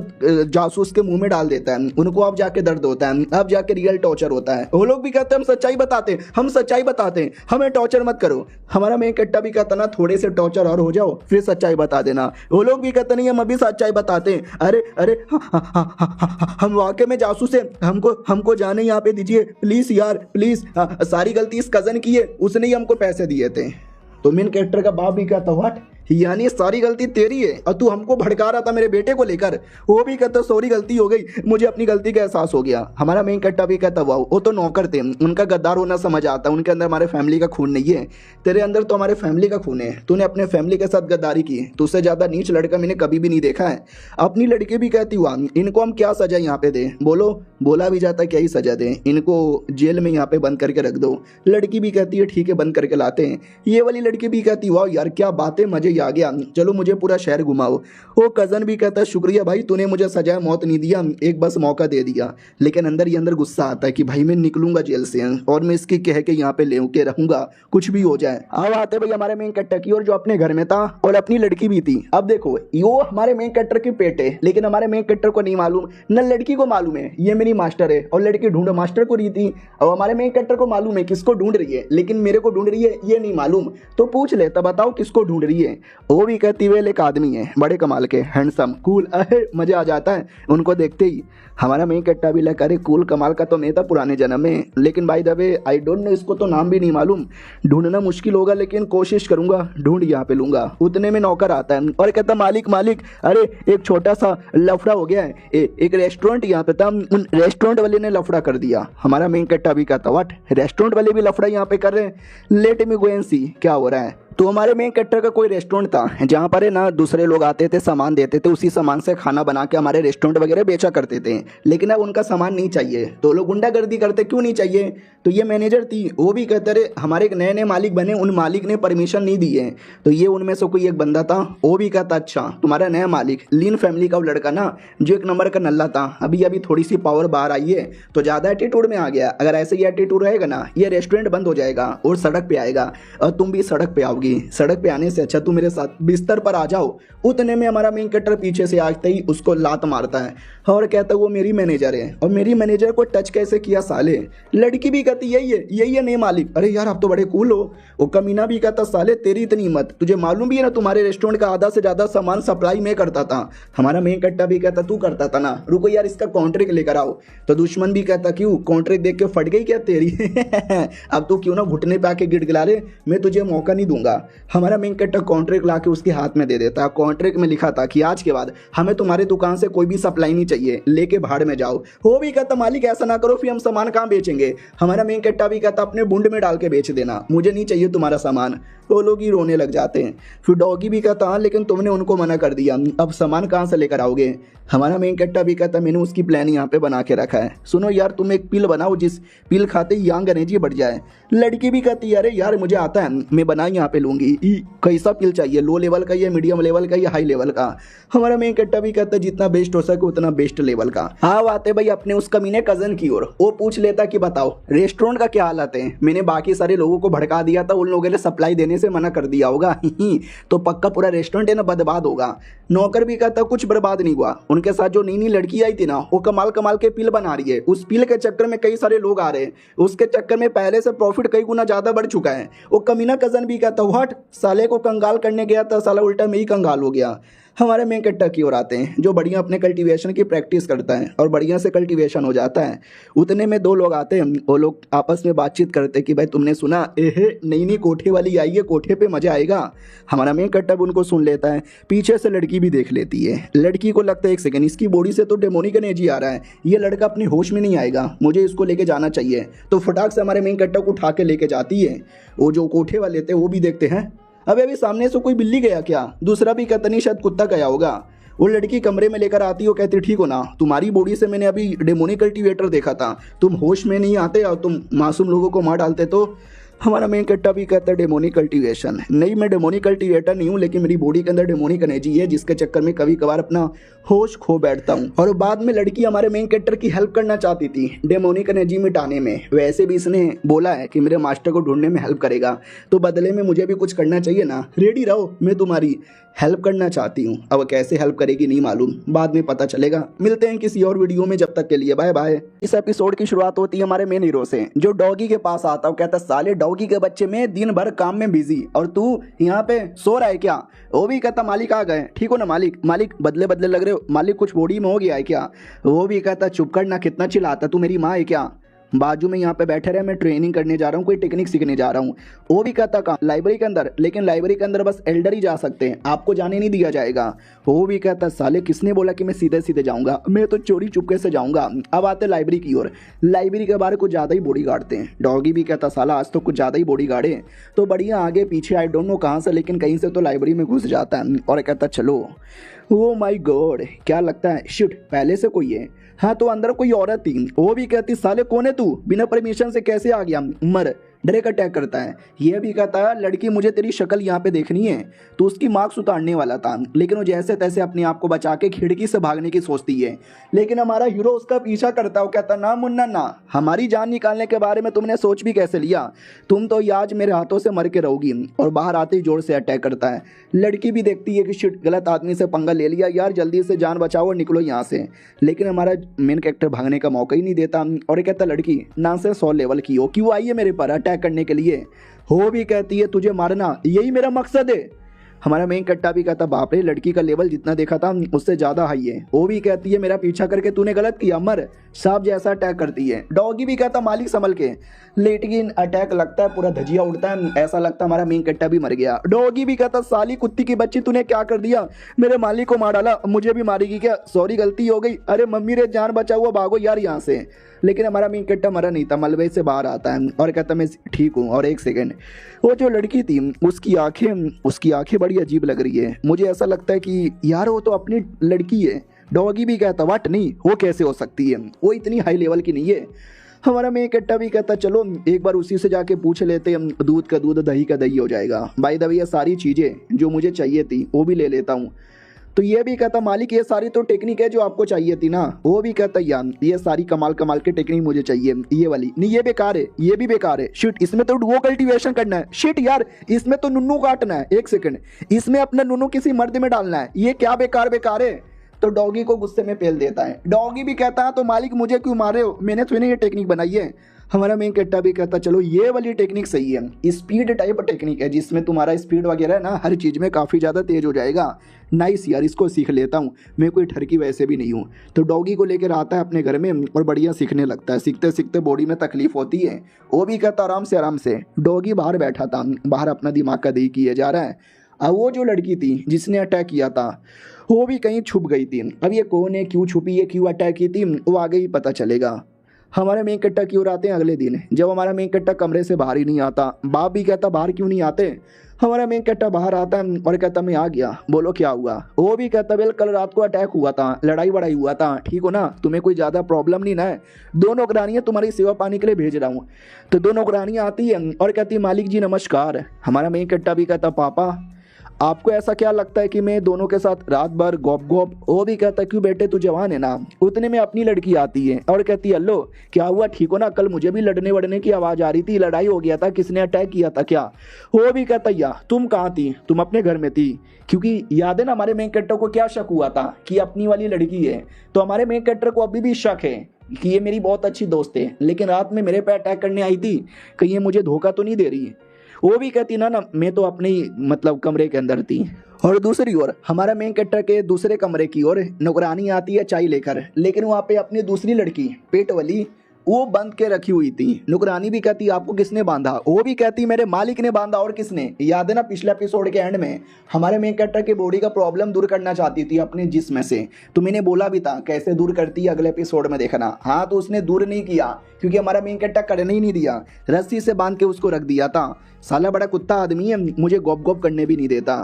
जासूस के मुंह में डाल देता है, उनको अब जाके दर्द होता है, अब जाके रियल टॉर्चर होता है। वो लोग भी कहते हैं हम सच्चाई बताते हैं, हम सच्चाई बताते हैं, हमें टॉर्चर मत करो। हमारा मेन कट्टा भी कहता ना थोड़े से टॉर्चर और हो जाओ फिर सच्चाई बता देना। वो लोग भी कहते नहीं हम अभी सच्चाई बताते हैं, अरे अरे हम वाकई में जासूस हैं, हमको जाने यहाँ पे दीजिए प्लीज यार प्लीज, सारी गलती इस कज़न की है, उसने ही हमको पैसे दिए थे। तो मेन कैरेक्टर का बाप भी कहता व्हाट, यानी सारी गलती तेरी है और तू हमको भड़का रहा था मेरे बेटे को लेकर। वो भी कहता सॉरी गलती हो गई, मुझे अपनी गलती का एहसास हो गया। हमारा मेन कट्टा भी कहता वाह वो तो नौकर थे, उनका गद्दार होना समझ आता, उनके अंदर हमारे फैमिली का खून नहीं है, तेरे अंदर तो हमारे फैमिली का खून है, तूने अपने फैमिली के साथ गद्दारी की, तुझसे ज़्यादा नीच लड़का मैंने कभी भी नहीं देखा है। अपनी लड़की भी कहती हुआ इनको हम क्या सजा यहाँ पे दें, बोलो बोला भी जाता क्या ही सजा दें, इनको जेल में यहाँ पे बंद करके रख दो। लड़की भी कहती है ठीक है बंद करके लाते हैं। ये वाली लड़की भी कहती वाह यार क्या बातें, मजे आ गया, चलो मुझे पूरा शहर घुमाओ। वो कज़न भी कहता शुक्रिया भाई तूने मुझे सजाए मौत नहीं दिया, एक बस मौका दे दिया। लेकिन अंदर ही अंदर गुस्सा आता है कि भाई मैं निकलूंगा जेल से और मैं इसकी कह के यहाँ पे ले के रहूंगा, कुछ भी हो जाए। अब आते भाई हमारे मेन कट्टर की, और जो अपने घर में था और अपनी लड़की भी थी। अब देखो यो हमारे मेन कट्टर के पेट है, लेकिन हमारे मेन कट्टर को नहीं मालूम, न लड़की को मालूम है ये मेरी मास्टर है और लड़की ढूंढो मास्टर को रही थी। और हमारे मेन कट्टर को मालूम है किसको ढूंढ रही है, लेकिन मेरे को ढूंढ रही है ये नहीं मालूम। तो पूछ ले तब बताओ किसको ढूंढ रही है। वो भी कहती हुए एक आदमी है बड़े कमाल के, हैंडसम कूल, मजा आ जाता है उनको देखते ही। हमारा मेन कट्टा भी लगा अरे कूल कमाल का तो मैं था पुराने जन्म में, लेकिन भाई दबे आई डोंट नो, इसको तो नाम भी नहीं मालूम, ढूंढना मुश्किल होगा लेकिन कोशिश करूंगा, ढूंढ यहाँ पे लूंगा। उतने में नौकर आता है और कहता मालिक मालिक अरे एक छोटा सा लफड़ा हो गया है, एक रेस्टोरेंट यहाँ पे था, उन रेस्टोरेंट वाले ने लफड़ा कर दिया। हमारा मेन कट्टा भी कहता व्हाट, रेस्टोरेंट वाले भी लफड़ा यहाँ पे कर रहे हैं, लेट मी गो एंड सी क्या हो रहा है। तो हमारे मेन कैरेक्टर का कोई रेस्टोरेंट था जहाँ पर है ना दूसरे लोग आते थे सामान देते थे, उसी सामान से खाना बना के हमारे रेस्टोरेंट वगैरह बेचा करते थे। लेकिन अब उनका सामान नहीं चाहिए तो लोग गुंडागर्दी करते, क्यों नहीं चाहिए। तो ये मैनेजर थी, वो भी कहते रहे हमारे एक नए नए मालिक बने, उन मालिक ने परमिशन नहीं दी है। तो ये उनमें से कोई एक बंदा था, वो भी कहता अच्छा तुम्हारा नया मालिक लीन फैमिली का वो लड़का ना जो एक नंबर का नल्ला था, अभी अभी थोड़ी सी पावर बाहर आई है तो ज़्यादा एटीट्यूड में आ गया, अगर ऐसे ही एटीट्यूड रहेगा ना ये रेस्टोरेंट बंद हो जाएगा और सड़क पे आएगा और तुम भी सड़क पे आओगी, सड़क पे आने से अच्छा तुम मेरे साथ बिस्तर पर आ जाओ। उतने में हमारा मेन कैरेक्टर पीछे से आते ही उसको लात मारता है और कहता है वो मेरी मैनेजर है, और मेरी मैनेजर को टच कैसे किया साले। लड़की भी कहती यही है नहीं मालिक, अरे यार आप तो बड़े कूल हो। वो कमीना भी कहता साले तेरी इतनी हिम्मत, तुझे मालूम भी है ना तुम्हारे रेस्टोरेंट का आधा से ज्यादा सामान सप्लाई मैं करता था। हमारा मेन कैरेक्टर भी कहता तू करता था ना, रुको यार इसका कॉन्ट्रैक्ट लेकर आओ। तो दुश्मन भी कहता क्यों कॉन्ट्रैक्ट देख के फट गई क्या तेरी अब तू क्यों ना घुटने पे आके गिड़गिड़ा रहे, मैं तुझे मौका नहीं दूंगा। दूंगा। हमारा मेन कैरेक्टर कॉन्ट्रैक्ट ला के उसके हाथ में दे देता है। कॉन्ट्रैक्ट में लिखा था कि आज के बाद हमें तुम्हारी दुकान से कोई भी सप्लाई नहीं चाहिए, लेके भाड़ में जाओ। वो भी कहता मालिक ऐसा ना करो, फिर हम सामान कहाँ बेचेंगे। हमारा मेन कैरेक्टर भी कहता अपने बुंड में डाल के बेच देना, मुझे नहीं चाहिए तुम्हारा सामान। वो लोग ही रोने लग जाते हैं। फिर डॉगी भी कहता हाँ लेकिन तुमने उनको मना कर दिया, अब सामान कहाँ से लेकर आओगे। हमारा मेन कैरेक्टर भी कहता मैंने उसकी प्लान यहाँ पे बना के रखा है, सुनो यार तुम एक पिल बनाओ जिस पिल खाते ही यंग एनर्जी बढ़ जाए। लड़की भी कहती है अरे यार मुझे आता है, मैं बना यहाँ पे लूंगी। कैसा पिल चाहिए, लो लेवल का या मीडियम लेवल का या हाई लेवल का। हमारा मेन कैरेक्टर भी कहता है जितना बेस्ट हो सके उतना बेस्ट लेवल का। हाँ आते भाई अपने उस कमीने कजन की ओर। वो पूछ लेता कि बताओ रेस्टोरेंट का क्या हालत है। मैंने बाकी सारे लोगों को भड़का दिया था, उन लोगों ने सप्लाई देने से मना कर दिया होगा तो पक्का पूरा रेस्टोरेंट है ना बर्बाद होगा। नौकर भी कहता कुछ बर्बाद नहीं हुआ, उनके साथ जो नई नई लड़की आई थी ना वो कमाल कमाल के पिल बना रही है। उस पिल के चक्कर में कई सारे लोग आ रहे हैं, उसके चक्कर में पहले से प्रॉफिट कई गुना ज्यादा बढ़ चुका है। वो कमीना कजन भी कहता व्हाट, साले को कंगाल करने गया था, साला उल्टा में ही कंगाल हो गया। हमारे मेन कैरेक्टर की ओर आते हैं जो बढ़िया अपने कल्टीवेशन की प्रैक्टिस करता है और बढ़िया से कल्टीवेशन हो जाता है। उतने में दो लोग आते हैं, वो लोग आपस में बातचीत करते हैं कि भाई तुमने सुना एहे नई नई कोठे वाली आई है, कोठे पे मजा आएगा। हमारा मेन कैरेक्टर उनको सुन लेता है। पीछे से लड़की भी देख लेती है। लड़की को लगता है एक सेकंड इसकी बॉडी से तो डेमोनिक एनर्जी आ रहा है, ये लड़का अपनी होश में नहीं आएगा, मुझे इसको लेके जाना चाहिए। तो फटाक से हमारे मेन कैरेक्टर को उठा के लेके जाती है। वो जो कोठे वाले थे वो भी देखते हैं अभी सामने से कोई बिल्ली गया क्या। दूसरा भी कहता नहीं शायद कुत्ता गया होगा। वो लड़की कमरे में लेकर आती है, वो कहती ठीक हो ना, तुम्हारी बॉडी से मैंने अभी डेमोनिक कल्टीवेटर देखा था, तुम होश में नहीं आते और तुम मासूम लोगों को मार डालते। तो हमारा मेन कैरेक्टर भी कहता है डेमोनिक कल्टीवेशन नहीं, मैं डेमोनिक कल्टीवेटर नहीं हूँ, लेकिन मेरी बॉडी के अंदर डेमोनिक एनर्जी है जिसके चक्कर में कभी कभार अपना होश खो बैठता हूँ। और बाद में लड़की हमारे मेन कैरेक्टर की हेल्प करना चाहती थी डेमोनिक एनर्जी मिटाने में। वैसे भी इसने बोला है कि मेरे मास्टर को ढूंढने में हेल्प करेगा, तो बदले में मुझे भी कुछ करना चाहिए ना। रेडी रहो, मैं तुम्हारी हेल्प करना चाहती हूँ। अब कैसे हेल्प करेगी नहीं मालूम, बाद में पता चलेगा। मिलते हैं किसी और वीडियो में, जब तक के लिए बाय बाय। इस एपिसोड की शुरुआत होती है हमारे मेन हीरो से जो डॉगी के पास आता है। कहता साले डॉगी के बच्चे में दिन भर काम में बिजी और तू यहाँ पे सो रहा है क्या। वो भी कहता मालिक आ गए, ठीक हो ना मालिक। मालिक बदले बदले लग रहे हो, मालिक कुछ बॉडी में हो गया है क्या। वो भी कहता चुप करना, कितना चिल्लाता, तू मेरी माँ है क्या। बाजू में यहाँ पे बैठे रहे, मैं ट्रेनिंग करने जा रहा हूँ, कोई टेक्निक सीखने जा रहा हूँ। वो भी कहता कहाँ, लाइब्रेरी के अंदर, लेकिन लाइब्रेरी के अंदर बस एल्डर ही जा सकते हैं, आपको जाने नहीं दिया जाएगा। वो भी कहता साले किसने बोला कि मैं सीधे सीधे जाऊँगा, मैं तो चोरी चुपके से जाऊँगा। अब आते लाइब्रेरी की ओर। लाइब्रेरी के बाहर कुछ ज़्यादा ही बॉडी गार्डते हैं। डॉगी भी कहता साला आज तो कुछ ज़्यादा ही बॉडी गार्ड है। तो बढ़िया आगे पीछे आई डोंट नो कहाँ से, लेकिन कहीं से तो लाइब्रेरी में घुस जाता है और कहता चलो। ओ माय गॉड, क्या लगता है शिट पहले से कोई है। हाँ तो अंदर कोई औरत थी। वो भी कहती साले कौन है तू, बिना परमिशन से कैसे आ गया। मर डायरेक्ट अटैक करता है। यह भी कहता है लड़की मुझे तेरी शक्ल यहाँ पे देखनी है। तो उसकी मार्क्स उतारने वाला था, लेकिन वो जैसे तैसे अपने आप को बचा के खिड़की से भागने की सोचती है। लेकिन हमारा हीरो उसका पीछा करता है। वो कहता ना मुन्ना ना, हमारी जान निकालने के बारे में तुमने सोच भी कैसे लिया, तुम तो आज मेरे हाथों से मर के रहोगी। और बाहर आते ही जोर से अटैक करता है। लड़की भी देखती है कि शिट गलत आदमी से पंगा ले लिया यार, जल्दी से जान बचाओ और निकलो यहाँ से। लेकिन हमारा मेन कैरेक्टर भागने का मौका ही नहीं देता और कहता लड़की ना से 100 लेवल की हो, क्यों आई है मेरे पर अटैक करने के लिए। हो भी कहती है तुझे मारना यही मेरा मकसद है। हमारा मेन कट्टा भी कहता बाप रे लड़की का लेवल जितना देखा था उससे ज्यादा हाई है। वो भी कहती है मेरा पीछा करके तूने गलत किया, मर। सांप जैसा अटैक करती है। डॉगी भी कहता मालिक संभल के, लेकिन अटैक लगता है पूरा धजिया उड़ता है, ऐसा लगता है हमारा मेन कट्टा भी मर गया। डॉगी भी कहता साली कुत्ती की बच्ची तूने क्या कर दिया, मेरे मालिक को मार डाला, मुझे भी मारेगी क्या, सॉरी गलती हो गई, अरे मम्मी रे जान बचा हुआ, भागो यार यहाँ से। लेकिन हमारा मेन कट्टा मरा नहीं था, मलबे से बाहर आता है और कहता मैं ठीक हूँ। और एक सेकंड, वो जो लड़की थी उसकी आंखें बड़ी अजीब लग रही है, मुझे ऐसा लगता है कि यार वो तो अपनी लड़की है। डॉगी भी कहता वाट नहीं, वो कैसे हो सकती है, वो इतनी हाई लेवल की नहीं है। हमारा मेन कट्टा भी कहता चलो एक बार उसी से जाके पूछ लेते हैं, दूध का दूध दही का दही हो जाएगा। बाय द वे ये सारी चीज़ें जो मुझे चाहिए थी वो भी ले लेता हूँ। तो ये भी कहता मालिक ये सारी तो टेक्निक है जो आपको चाहिए थी ना। वो भी कहता यार ये सारी कमाल कमाल की टेक्निक मुझे चाहिए, ये वाली नहीं, ये बेकार है, ये भी बेकार है, शिट इसमें तो वो कल्टीवेशन करना है, शिट यार इसमें तो नुन्नू काटना है, एक सेकंड इसमें अपना नुन्नू किसी मर्द में डालना है, ये क्या बेकार बेकार है। तो डॉगी को गुस्से में पेल देता है। डॉगी भी कहता है तो मालिक मुझे क्यों मारे हो, मैंने तो नहीं ये टेक्निक बनाई है। हमारा मेन कट्टा भी कहता चलो ये वाली टेक्निक सही है, स्पीड टाइप टेक्निक है जिसमें तुम्हारा स्पीड वगैरह है ना हर चीज़ में काफ़ी ज़्यादा तेज हो जाएगा। नाइस यार, इसको सीख लेता हूँ, मैं कोई ठरकी वैसे भी नहीं हूँ। तो डॉगी को लेकर आता है अपने घर में और बढ़िया सीखने लगता है। सीखते सीखते बॉडी में तकलीफ होती है, वो भी कहता आराम से। डॉगी बाहर बैठा था, बाहर अपना दिमाग का दही किया जा रहा है। अब वो जो लड़की थी जिसने अटैक किया था वो भी कहीं छुप गई थी। अब ये कौन है, क्यों छुपी है, क्यों अटैक की थी, वो आगे ही पता चलेगा। हमारे मेन कट्टा की ओर आते हैं अगले दिन, जब हमारा मेन कट्टा कमरे से बाहर ही नहीं आता। बाप भी कहता बाहर क्यों नहीं आते। हमारा मेन कट्टा बाहर आता है और कहता मैं आ गया, बोलो क्या हुआ। वो भी कहता बेल कल रात को अटैक हुआ था, लड़ाई वड़ाई हुआ था, ठीक हो ना, तुम्हें कोई ज़्यादा प्रॉब्लम नहीं ना है। दो नौकरानियाँ तुम्हारी सेवा पाने के लिए भेज रहा हूँ। तो दो नौकरानियाँ आती है और कहती मालिक जी नमस्कार। हमारा मेन कट्टा भी कहता पापा आपको ऐसा क्या लगता है कि मैं दोनों के साथ रात भर गॉप गॉप। वो भी कहता क्यों बेटे तू जवान है ना। उतने में अपनी लड़की आती है और कहती है अल्लो क्या हुआ, ठीक हो ना, कल मुझे भी लड़ने वड़ने की आवाज़ आ रही थी, लड़ाई हो गया था, किसने अटैक किया था क्या। वो भी कहता या तुम कहाँ थी, तुम अपने घर में थी। क्योंकि याद है ना हमारे मेन कैरेक्टर को क्या शक हुआ था कि अपनी वाली लड़की है। तो हमारे मेन कैरेक्टर को अभी भी शक है कि ये मेरी बहुत अच्छी दोस्त है, लेकिन रात में मेरे पे अटैक करने आई थी, कहीं ये मुझे धोखा तो नहीं दे रही है। वो भी कहती ना मैं तो अपने ही मतलब कमरे के अंदर थी। और दूसरी ओर हमारा मेन कैरेक्टर के दूसरे कमरे की ओर नौकरानी आती है चाय लेकर, लेकिन वहाँ पे अपनी दूसरी लड़की पेट वाली वो बंद के रखी हुई थी। नौकरानी भी कहती आपको किसने बांधा। वो भी कहती मेरे मालिक ने बांधा, और किसने। याद है ना पिछले एपिसोड के एंड में हमारे मेन कैरेक्टर के बॉडी का प्रॉब्लम दूर करना चाहती थी अपने जिस्म से, तो मैंने बोला भी था कैसे दूर करती है अगले एपिसोड में देखना। हाँ तो उसने दूर नहीं किया क्योंकि हमारा मेन कैरेक्टर करने ही नहीं दिया, रस्सी से बांध के उसको रख दिया था। साला बड़ा कुत्ता आदमी है, मुझे गॉप गॉप करने भी नहीं देता।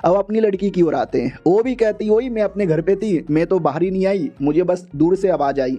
अब अपनी लड़की की ओर आते हैं, वो भी कहती वही मैं अपने घर पे थी, मैं तो बाहर ही नहीं आई, मुझे बस दूर से आवाज़ आई।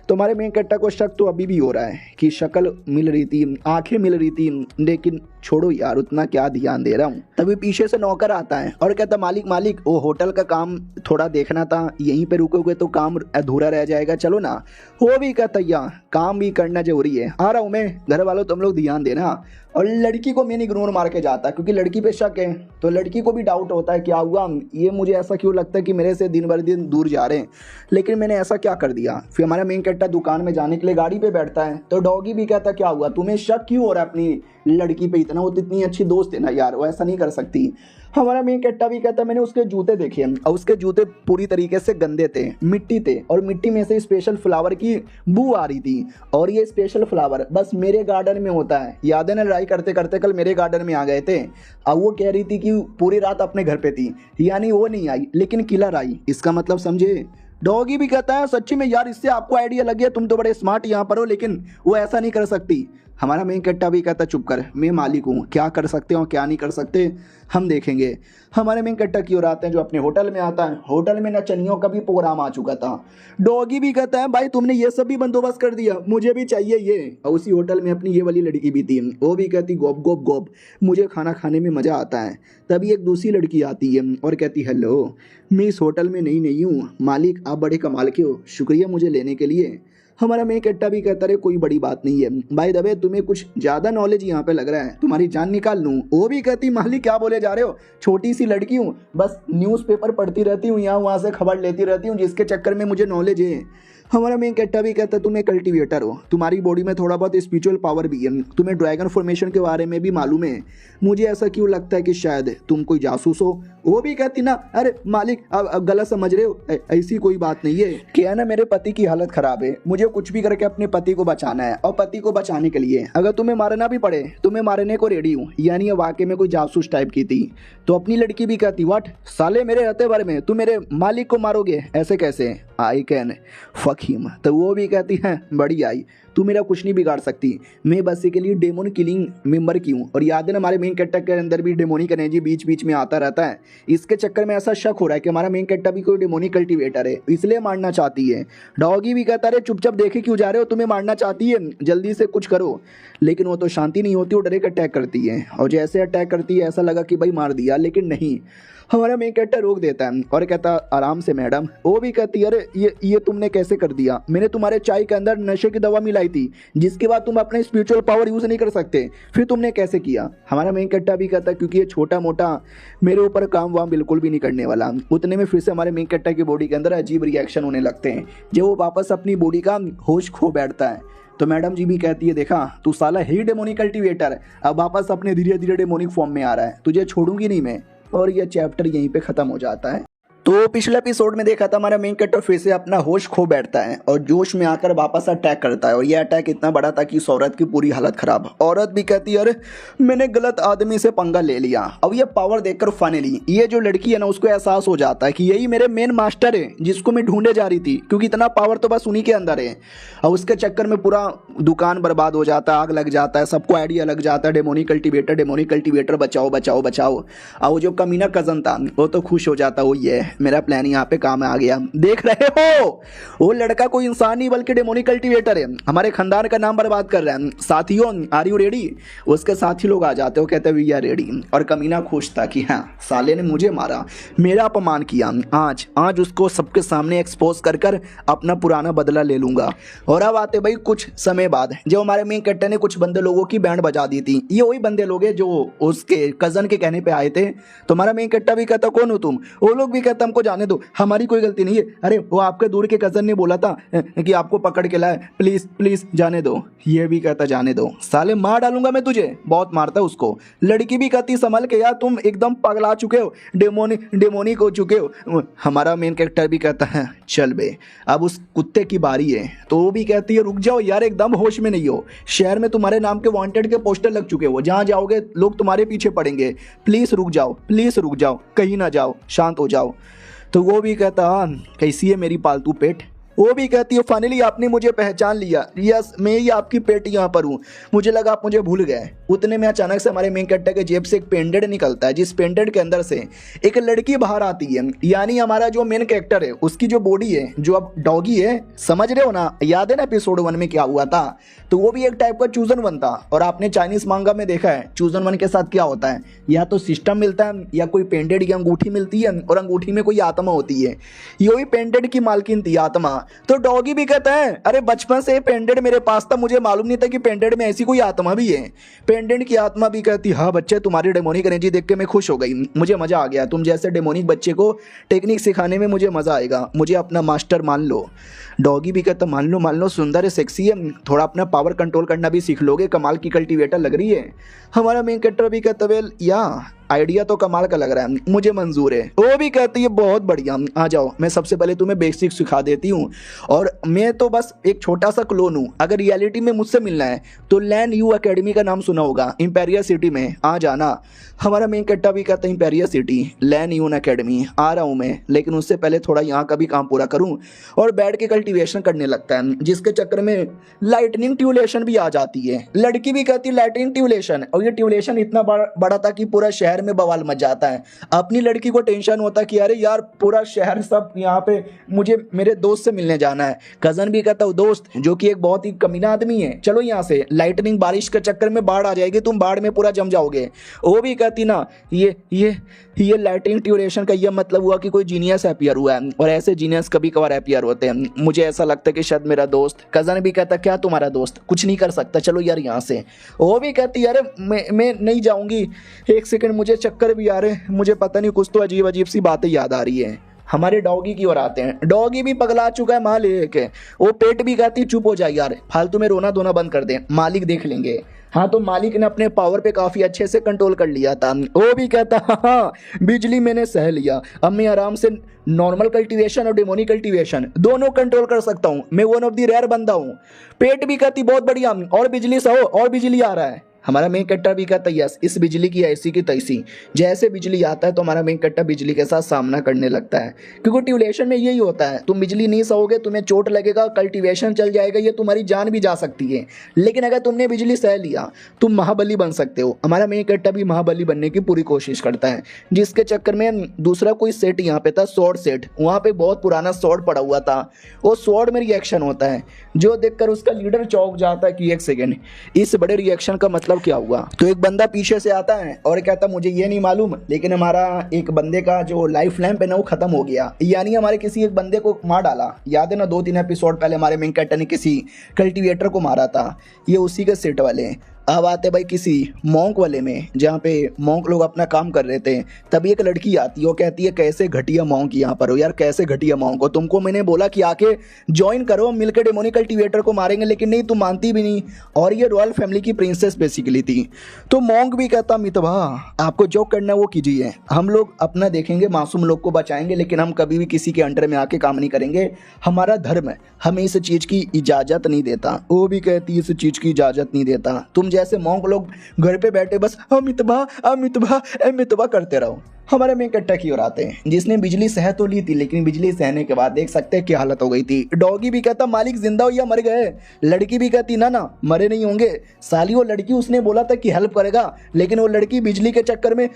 तो हमारे मेन कैरेक्टर को शक तो अभी भी हो रहा है कि शक्ल मिल रही थी, आंखें मिल रही थी, लेकिन छोड़ो यार उतना क्या ध्यान दे रहा हूँ। तभी पीछे से नौकर आता है और कहता मालिक मालिक वो होटल का काम थोड़ा देखना था, यहीं पे रुकोगे तो काम अधूरा रह जाएगा, चलो ना। वो भी कहता या काम भी करना जरूरी है, आ रहा हूँ मैं, घर वालों तुम लोग ध्यान देना। और लड़की को मैंने इग्नोर मार के जाता क्योंकि लड़की पे शक है, तो लड़की को भी डाउट होता है क्या हुआ, ये मुझे ऐसा क्यों लगता है कि मेरे से दिन भर दिन दूर जा रहे हैं, लेकिन मैंने ऐसा क्या कर दिया। फिर हमारा मेन कैरेक्टर दुकान में जाने के लिए गाड़ी पे बैठता है, तो डॉगी भी कहता क्या हुआ, तुम्हें शक क्यों हो रहा है अपनी लड़की पे इतना, वो तो इतनी अच्छी दोस्त है ना यार, वो ऐसा नहीं कर सकती। हमारा मेन कैरेक्टर भी कहता मैंने उसके जूते देखे और उसके जूते पूरी तरीके से गंदे थे, मिट्टी थे, और मिट्टी में से स्पेशल फ्लावर की बू आ रही थी, और ये स्पेशल फ्लावर बस मेरे गार्डन में होता है। याद है ना लड़ाई करते करते कल मेरे गार्डन में आ गए थे। अब वो कह रही थी कि पूरी रात अपने घर पे थी, यानी वो नहीं आई लेकिन किलर आई, इसका मतलब समझे। डॉगी भी कहता है सच्ची में यार इससे आपको आइडिया लग गया, तुम तो बड़े स्मार्ट यहाँ पर हो, लेकिन वो ऐसा नहीं कर सकती। हमारा मेन कैरेक्टर भी कहता चुप कर, मैं मालिक हूँ, क्या कर सकते हो क्या नहीं कर सकते हम देखेंगे। हमारे मेन कैरेक्टर की ओर आते हैं जो अपने होटल में आता है। होटल में नचनियों का भी प्रोग्राम आ चुका था। डॉगी भी कहता है भाई तुमने ये सब भी बंदोबस्त कर दिया, मुझे भी चाहिए ये। और उसी होटल में अपनी ये वाली लड़की भी थी, वो भी कहती गोप गोप गोप, मुझे खाना खाने में मज़ा आता है। तभी एक दूसरी लड़की आती है और कहती हेलो मैं इस होटल में नहीं हूँ, मालिक आप बड़े कमाल के हो, शुक्रिया मुझे लेने के लिए। हमारा मेन कैरेक्टर भी कहता है कोई बड़ी बात नहीं है, भाई दबे तुम्हें कुछ ज़्यादा नॉलेज यहाँ पे लग रहा है, तुम्हारी जान निकाल लूँ। वो भी कहती मालिक क्या बोले जा रहे हो, छोटी सी लड़की हूँ, बस न्यूज़पेपर पढ़ती रहती हूँ, यहाँ वहाँ से खबर लेती रहती हूँ, जिसके चक्कर में मुझे नॉलेज है। हमारा मेन कैरेक्टर भी कहता है तुम एक कल्टिवेटर हो, तुम्हारी बॉडी में थोड़ा बहुत स्पिरिचुअल पावर भी है, तुम्हें ड्रैगन फॉर्मेशन के बारे में भी मालूम है, मुझे ऐसा क्यों लगता है कि शायद तुम कोई जासूस हो। वो भी कहती ना अरे मालिक अब गलत समझ रहे हो, ऐसी कोई बात नहीं है, क्या ना मेरे पति की हालत खराब है, मुझे कुछ भी करके अपने पति को बचाना है, और पति को बचाने के लिए अगर तुम्हें मारना भी पड़े तुम्हें मारने को रेडी हूँ। यानी ये वाकई में कोई जासूस टाइप की थी। तो अपनी लड़की भी कहती व्हाट साले मेरे रहते भर में तुम मेरे मालिक को मारोगे, ऐसे कैसे, आई कैन फक हिम। तो वो भी कहती है बड़ी आई, तू मेरा कुछ नहीं बिगाड़ सकती, मैं बेसिकली डेमोन किलिंग मेंबर की हूँ। और याद है ना हमारे मेन कैरेक्टर के अंदर भी डेमोनिक एनर्जी बीच बीच में आता रहता है, इसके चक्कर में ऐसा शक हो रहा है कि हमारा मेन कैरेक्टर भी कोई डेमोनिक कल्टिवेटर है, इसलिए मारना चाहती है। डॉगी भी कहता है चुपचाप देखे क्यों जा रहे हो, तुम्हें मारना चाहती है, जल्दी से कुछ करो। लेकिन वो तो शांति नहीं होती, वो डायरेक्ट अटैक करती है, और जैसे अटैक करती है ऐसा लगा कि भाई मार दिया, लेकिन नहीं, हमारा मेन कैरेक्टर रोक देता है और कहता आराम से मैडम। वो भी कहती है अरे ये तुमने कैसे कर दिया, मैंने तुम्हारे चाय के अंदर नशे की दवा मिलाई थी, जिसके बाद तुम अपने स्पिरिचुअल पावर यूज़ नहीं कर सकते, फिर तुमने कैसे किया। हमारा मेन कैरेक्टर भी कहता है क्योंकि ये छोटा मोटा मेरे ऊपर काम वाम बिल्कुल भी नहीं करने वाला। उतने में फिर से हमारे मेन कैरेक्टर की बॉडी के अंदर अजीब रिएक्शन होने लगते हैं, जब वो वापस अपनी बॉडी का होश खो बैठता है। तो मैडम जी भी कहती है देखा तू साला ही डेमोनिक कल्टीवेटर अब वापस अपने धीरे धीरे डेमोनिक फॉर्म में आ रहा है, तुझे छोड़ूंगी नहीं मैं। और यह चैप्टर यहीं पे खत्म हो जाता है। तो पिछले एपिसोड में देखा था हमारा मेन कैरेक्टर फिर से अपना होश खो बैठता है और जोश में आकर वापस अटैक करता है। और ये अटैक इतना बड़ा था कि उस औरत की पूरी हालत खराब। औरत भी कहती है अरे मैंने गलत आदमी से पंगा ले लिया। अब ये पावर देखकर फाइनली ये जो लड़की है ना उसको एहसास हो जाता है कि यही मेरे मेन मास्टर है जिसको मैं ढूंढे जा रही थी, क्योंकि इतना पावर तो बस उन्हीं के अंदर है। और उसके चक्कर में पूरा दुकान बर्बाद हो जाता है, आग लग जाता है, सबको आइडिया लग जाता है डेमोनिक कल्टीवेटर बचाओ बचाओ बचाओ। और वो जो कमीना कजन था वो तो खुश हो जाता, वो ये मेरा प्लान यहाँ पे काम आ गया। देख रहे हो वो लड़का कोई इंसान नहीं बल्कि डेमोनिक कल्टीवेटर है, हमारे खानदान का नाम बर्बाद कर रहा है। साथियों आर यू रेडी? उसके साथी लोग आ जाते हो, कहते वी आर रेडी। और कमीना खुश था कि हाँ साले ने मुझे मारा, मेरा अपमान किया, आज उसको सबके सामने एक्सपोज कर कर अपना पुराना बदला ले लूंगा। और अब आते भाई कुछ समय बाद जब हमारे मेन कैरेक्टर ने कुछ बंदे लोगों की बैंड बजा दी थी। ये वही बंदे लोग हैं जो उसके कजन के कहने पे आए थे। तो हमारा मेन कैरेक्टर भी कहता कौन हो तुम? वो लोग भी कहता हमको जाने दो, हमारी कोई गलती नहीं है। अरे वो आपके दूर के कजन ने बोला था कि आपको पकड़ के लाए, प्लीज प्लीज जाने दो। ये भी कहता जाने दो, साले मार डालूंगा मैं तुझे। बहुत मारता उसको। लड़की भी कहती संभल के यार, तुम एकदम पगला चुके हो, डेमोनिक हो चुके हो। हमारा मेन कैरेक्टर भी कहता है चल बे अब उस कुत्ते की बारी है। तो वो भी कहती है रुक जाओ यार, एकदम होश में नहीं हो, शहर में तुम्हारे नाम के वांटेड के पोस्टर लग चुके हो, जहां जाओगे लोग तुम्हारे पीछे पड़ेंगे, प्लीज रुक जाओ, कहीं ना जाओ, शांत हो जाओ। तो वो भी कहता कैसी है मेरी पालतू पेट? वो भी कहती है फाइनली आपने मुझे पहचान लिया, यस मैं ही आपकी पेट यहाँ पर हूँ, मुझे लगा आप मुझे भूल गए। उतने में अचानक से हमारे मेन कैरेक्टर के जेब से एक पेंडेंट निकलता है, जिस पेंडेंट के अंदर से एक लड़की बाहर आती है। यानी हमारा जो मेन कैरेक्टर है उसकी जो बॉडी है, जो अब डॉगी है, समझ रहे हो ना? याद है ना एपिसोड 1 में क्या हुआ था? तो वो भी एक टाइप का चूजन वन था। और आपने चाइनीज मांगा में देखा है चूजन वन के साथ क्या होता है, या तो सिस्टम मिलता है या कोई पेंडेंट की अंगूठी मिलती है, और अंगूठी में कोई आत्मा होती है। यही पेंडेंट की मालकिन थी आत्मा। तो डॉगी भी कहता है अरे बचपन से पेंडेंट मेरे पास था, मुझे मालूम नहीं था कि पेंडेंट में ऐसी कोई आत्मा भी है। पेंडेंट की आत्मा भी कहती हाँ बच्चे तुम्हारी डेमोनिक एनर्जी देख के मैं खुश हो गई, मुझे मजा आ गया, तुम जैसे डेमोनिक बच्चे को टेक्निक सिखाने में मुझे मजा आएगा, मुझे अपना मास्टर मान लो। डॉगी भी कहता मान लो, सुंदर है, सेक्सी है, थोड़ा अपना पावर कंट्रोल करना भी सीख लोगे, कमाल की कल्टीवेटर लग रही है। हमारा मेन कैरेक्टर भी कहता वेल या आइडिया तो कमाल का लग रहा है, मुझे मंजूर है। वो भी कहती है बहुत बढ़िया, आ जाओ मैं सबसे पहले तुम्हें बेसिक सिखा देती हूँ। और मैं तो बस एक छोटा सा क्लोन हूँ, अगर रियलिटी में मुझसे मिलना है तो लैन यू एकेडमी का नाम सुना होगा, इंपेरिया सिटी में आ जाना। हमारा मेन कैरेक्टर भी कहता है इंपेरिया सिटी लैन यून एकेडमी आ रहा हूँ मैं, लेकिन उससे पहले थोड़ा यहाँ का भी काम पूरा करूँ। और बैठ के कल्टीवेशन करने लगता है, जिसके चक्कर में लाइटनिंग ट्यूलेशन भी आ जाती है। लड़की भी कहती है लाइटनिंग ट्यूलेशन, और ये ट्यूलेशन इतना बड़ा था कि पूरा शहर में बवाल मच जाता है। अपनी लड़की को टेंशन होता कि अरे यार पूरा शहर सब यहाँ पे मुझे मेरे दोस्त से मिलने जाना है। कजन भी कहता हूँ दोस्त जो कि एक बहुत ही कमीना आदमी है, चलो यहाँ से, लाइटनिंग बारिश के चक्कर में बाढ़ आ जाएगी, तुम बाढ़ में पूरा जम जाओगे। वो भी कहती ना ये लाइटनिंग ट्यूरेशन का ये मतलब हुआ कि कोई जीनियस अपीयर हुआ है, और ऐसे जीनियस कभी कभार अपीयर होते हैं, मुझे ऐसा लगता है कि शायद मेरा दोस्त। कजन भी कहता क्या तुम्हारा दोस्त कुछ नहीं कर सकता, चलो यार यहाँ से। वो भी कहती अरे मैं नहीं जाऊंगी, एक सेकंड मुझे चक्कर भी आ रहे, मुझे पता नहीं कुछ तो अजीब सी बातें याद आ रही है। हमारे डॉगी की ओर आते हैं। डॉगी भी पगला चुका है माल लेके। वो पेट भी कहती चुप हो जाए यार, फालतू में रोना धोना बंद कर दे, मालिक देख लेंगे। हाँ तो मालिक ने अपने पावर पे काफी अच्छे से कंट्रोल कर लिया था। वो भी कहता हाँ बिजली मैंने सह लिया, अब मैं आराम से नॉर्मल कल्टीवेशन और डेमोनिक कल्टीवेशन दोनों कंट्रोल कर सकता हूँ, मैं वन ऑफ द रेयर बंदा हूँ। पेट भी कहती बहुत बढ़िया, और बिजली सहो, और बिजली आ रहा है। हमारा मेन कैरेक्टर भी कहता है यस इस बिजली की ऐसी की तैसी, जैसे बिजली आता है तो हमारा मेन कैरेक्टर बिजली के साथ सामना करने लगता है, क्योंकि ट्यूलेशन में यही होता है, तुम बिजली नहीं सहोगे तुम्हें चोट लगेगा, कल्टीवेशन चल जाएगा, ये तुम्हारी जान भी जा सकती है। लेकिन अगर तुमने बिजली सह लिया तुम महाबली बन सकते हो। हमारा मेन कैरेक्टर भी महाबली बनने की पूरी कोशिश करता है, जिसके चक्कर में दूसरा कोई सेट यहाँ पे था, स्वॉर्ड सेट। वहाँ पे बहुत पुराना स्वॉर्ड पड़ा हुआ था, वो स्वॉर्ड में रिएक्शन होता है, जो देखकर उसका लीडर चौंक जाता है कि एक सेकेंड इस बड़े रिएक्शन का मतलब क्या हुआ। तो एक बंदा पीछे से आता है और कहता मुझे ये नहीं मालूम, लेकिन हमारा एक बंदे का जो लाइफ लैंप है ना वो खत्म हो गया, यानी हमारे किसी एक बंदे को मार डाला। याद है ना 2-3 एपिसोड पहले हमारे मेन कैरेक्टर ने किसी कल्टीवेटर को मारा था, ये उसी के सेट वाले हैं। अब आते भाई किसी मॉन्क वाले में, जहाँ पे मॉन्क लोग अपना काम कर रहे थे। तभी एक लड़की आती है, वो कहती है कैसे घटिया मॉन्क यहाँ पर हो यार, कैसे घटिया मॉन्क हो, तुमको मैंने बोला कि आके ज्वाइन करो, मिलकर डेमोनिक कल्टीवेटर को मारेंगे, लेकिन नहीं, तुम मानती भी नहीं। और ये रॉयल फैमिली की प्रिंसेस बेसिकली थी। तो मॉन्क भी कहता मितवा आपको जो करना है वो कीजिए, हम लोग अपना देखेंगे, मासूम लोग को बचाएंगे, लेकिन हम कभी भी किसी के अंडर में आके काम नहीं करेंगे, हमारा धर्म हमें इस चीज़ की इजाज़त नहीं देता। वो भी कहती इस चीज़ की इजाज़त नहीं देता, तुम जैसे मॉन्क लोग घर पे बैठे बस अमितवा अमितवा अमितवा करते रहो। हमारे में इकट्ठा की ओर आते हैं, जिसने बिजली सह तो ली थी, लेकिन बिजली सहने के बाद देख सकते हैं क्या हालत हो गई थी। डॉगी भी कहता मालिक जिंदा हो या मर गए। लड़की भी कहती ना ना मरे नहीं होंगे। साली वो लड़की, उसने बोला था कि हेल्प करेगा, लेकिन वो लड़की बिजली के चक्कर में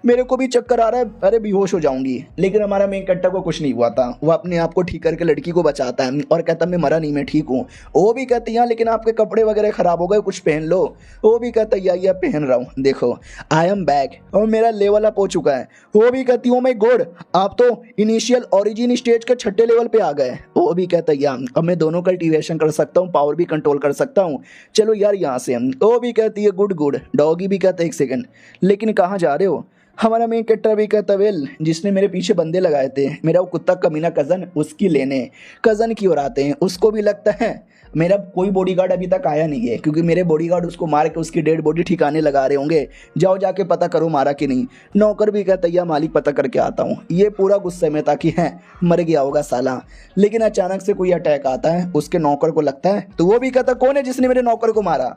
मेरे को भी चक्कर आ रहा है, अरे बेहोश हो जाऊंगी। लेकिन हमारा में इकट्ठा को कुछ नहीं हुआ था, वो अपने आप को ठीक करके लड़की को बचाता है और कहता मैं मरा नहीं, मैं ठीक हूँ। वो भी कहती है लेकिन आपके कपड़े वगैरह खराब हो गए, कुछ पहन लो। वो भी कहता या पहन रहा हूँ, देखो आई एम बैक और मेरा लेवल अप हो चुका है। वो भी कहती हूँ मैं गॉड, आप तो इनिशियल ओरिजिन स्टेज के 6ठे लेवल पे आ गए। वो भी कहता है अब मैं दोनों कल्टीवेशन कर सकता हूँ, पावर भी कंट्रोल कर सकता हूँ, चलो यार यहाँ से। वो भी कहती है गुड गुड। डॉगी भी कहता है एक सेकंड, लेकिन कहाँ जा रहे हो? हमारा मेन कैरेक्टर भी कहता वेल, जिसने मेरे पीछे बंदे लगाए थे, मेरा वो कुत्ता कमीना कज़न, उसकी लेने कज़न की ओर आते हैं। उसको भी लगता है मेरा कोई बॉडीगार्ड अभी तक आया नहीं है, क्योंकि मेरे बॉडीगार्ड उसको मार के उसकी डेड बॉडी ठिकाने लगा रहे होंगे, जाओ जाके पता करो मारा कि नहीं। नौकर भी कहता या मालिक पता करके आता हूँ। ये पूरा गुस्से में था कि है मर गया होगा साला, लेकिन अचानक से कोई अटैक आता है, उसके नौकर को लगता है, तो वो भी कहता कौन है जिसने मेरे नौकर को मारा?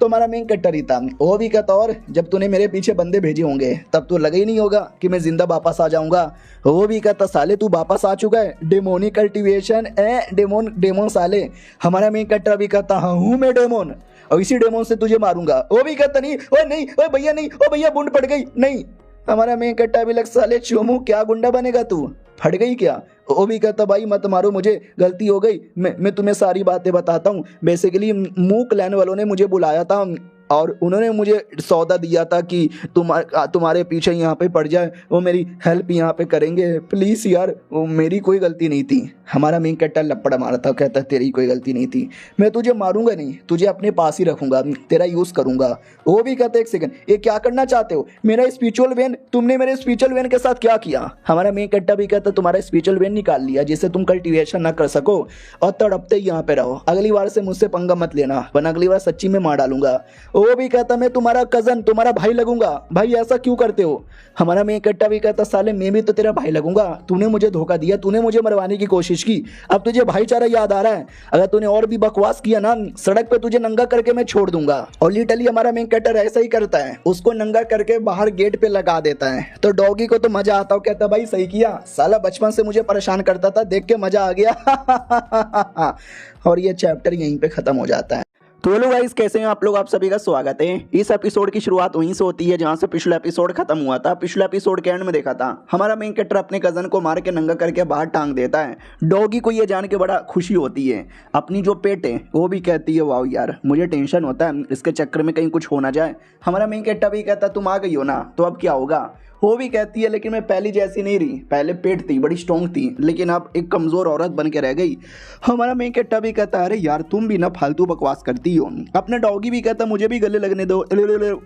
तो हमारा मेन कैरेक्टर ही था। वो भी कहता और जब तूने मेरे पीछे बंदे भेजे होंगे तब तो लगा ही नहीं होगा कि मैं जिंदा वापस आ जाऊंगा। वो भी कहता साले तू वापस आ चुका है, डेमोनिक कल्टीवेशन डेमोन साले। हमारा मेन कैरेक्टर भी कहता हाँ हूँ मैं डेमोन, और इसी डेमोन से तुझे मारूंगा। वो भी कहता नहीं ओ नहीं ओ भैया नहीं, ओ भैया बूंद पड़ गई नहीं। हमारा मेन कैरेक्टर भी लग साले चोमू क्या गुंडा बनेगा तू, फट गई क्या? वो भी कहता भाई मत मारो मुझे, गलती हो गई, मैं तुम्हें सारी बातें बताता हूँ। बेसिकली मुंह क्लैन वालों ने मुझे बुलाया था और उन्होंने मुझे सौदा दिया था कि तुम्हारे पीछे यहाँ पे पड़ जाए, वो मेरी हेल्प यहाँ पे करेंगे, प्लीज़ यार, वो मेरी कोई गलती नहीं थी। हमारा मेन कैरेक्टर लपड़ा मारा था, कहता तेरी कोई गलती नहीं थी, मैं तुझे मारूंगा नहीं, तुझे अपने पास ही रखूंगा, तेरा यूज़ करूंगा। वो भी कहते एक सेकंड, ये क्या करना चाहते हो? मेरा स्पिरिचुअल वेन, तुमने मेरे स्पिरिचुअल वेन के साथ क्या किया? हमारा मेन कैरेक्टर भी कहता तुम्हारा स्पिरिचुअल वेन निकाल लिया जिससे तुम कल्टीवेशन ना कर सको और तड़पते ही यहाँ पे रहो। अगली बार से मुझसे पंगा मत लेना, वरना अगली बार सच्ची में मार डालूंगा। वो भी कहता मैं तुम्हारा कजन, तुम्हारा भाई लगूंगा। भाई ऐसा क्यों करते हो? हमारा मेन कैरेक्टर भी कहता साले मैं भी तो तेरा भाई लगूंगा, तूने मुझे धोखा दिया, तूने मुझे मरवाने की कोशिश की, अब तुझे भाईचारा याद आ रहा है? अगर तूने और भी बकवास किया ना, सड़क पे तुझे नंगा करके मैं छोड़ दूंगा। और लिटरली हमारा मेन कैरेक्टर ऐसा ही करता है, उसको नंगा करके बाहर गेट पे लगा देता है। तो डॉगी को तो मजा आता हो, कहता भाई सही किया, साला बचपन से मुझे परेशान करता था, देख के मजा आ गया। और ये चैप्टर यहीं पे खत्म हो जाता है। तो हेलो गाइस, कैसे हैं आप लोग? आप सभी का स्वागत है। इस एपिसोड की शुरुआत वहीं से होती है जहां से पिछला एपिसोड खत्म हुआ था। पिछला एपिसोड के एंड में देखा था हमारा मेन कैरेक्टर अपने कजन को मार के नंगा करके बाहर टांग देता है। डॉगी को ये जान के बड़ा खुशी होती है। अपनी जो पेट है वो भी कहती है वाओ यार, मुझे टेंशन होता है इसके चक्कर में कहीं कुछ हो ना जाए। हमारा मेन कैरेक्टर भी कहता तुम आ गई हो ना, तो अब क्या होगा? वो भी कहती है लेकिन मैं पहली जैसी नहीं रही, पहले पेट थी बड़ी स्ट्रॉन्ग थी, लेकिन अब एक कमज़ोर औरत बन के रह गई। हमारा मेन कैरेक्टर भी कहता है अरे यार तुम भी ना फालतू बकवास करती हो। अपना डॉगी भी कहता मुझे भी गले लगने दो,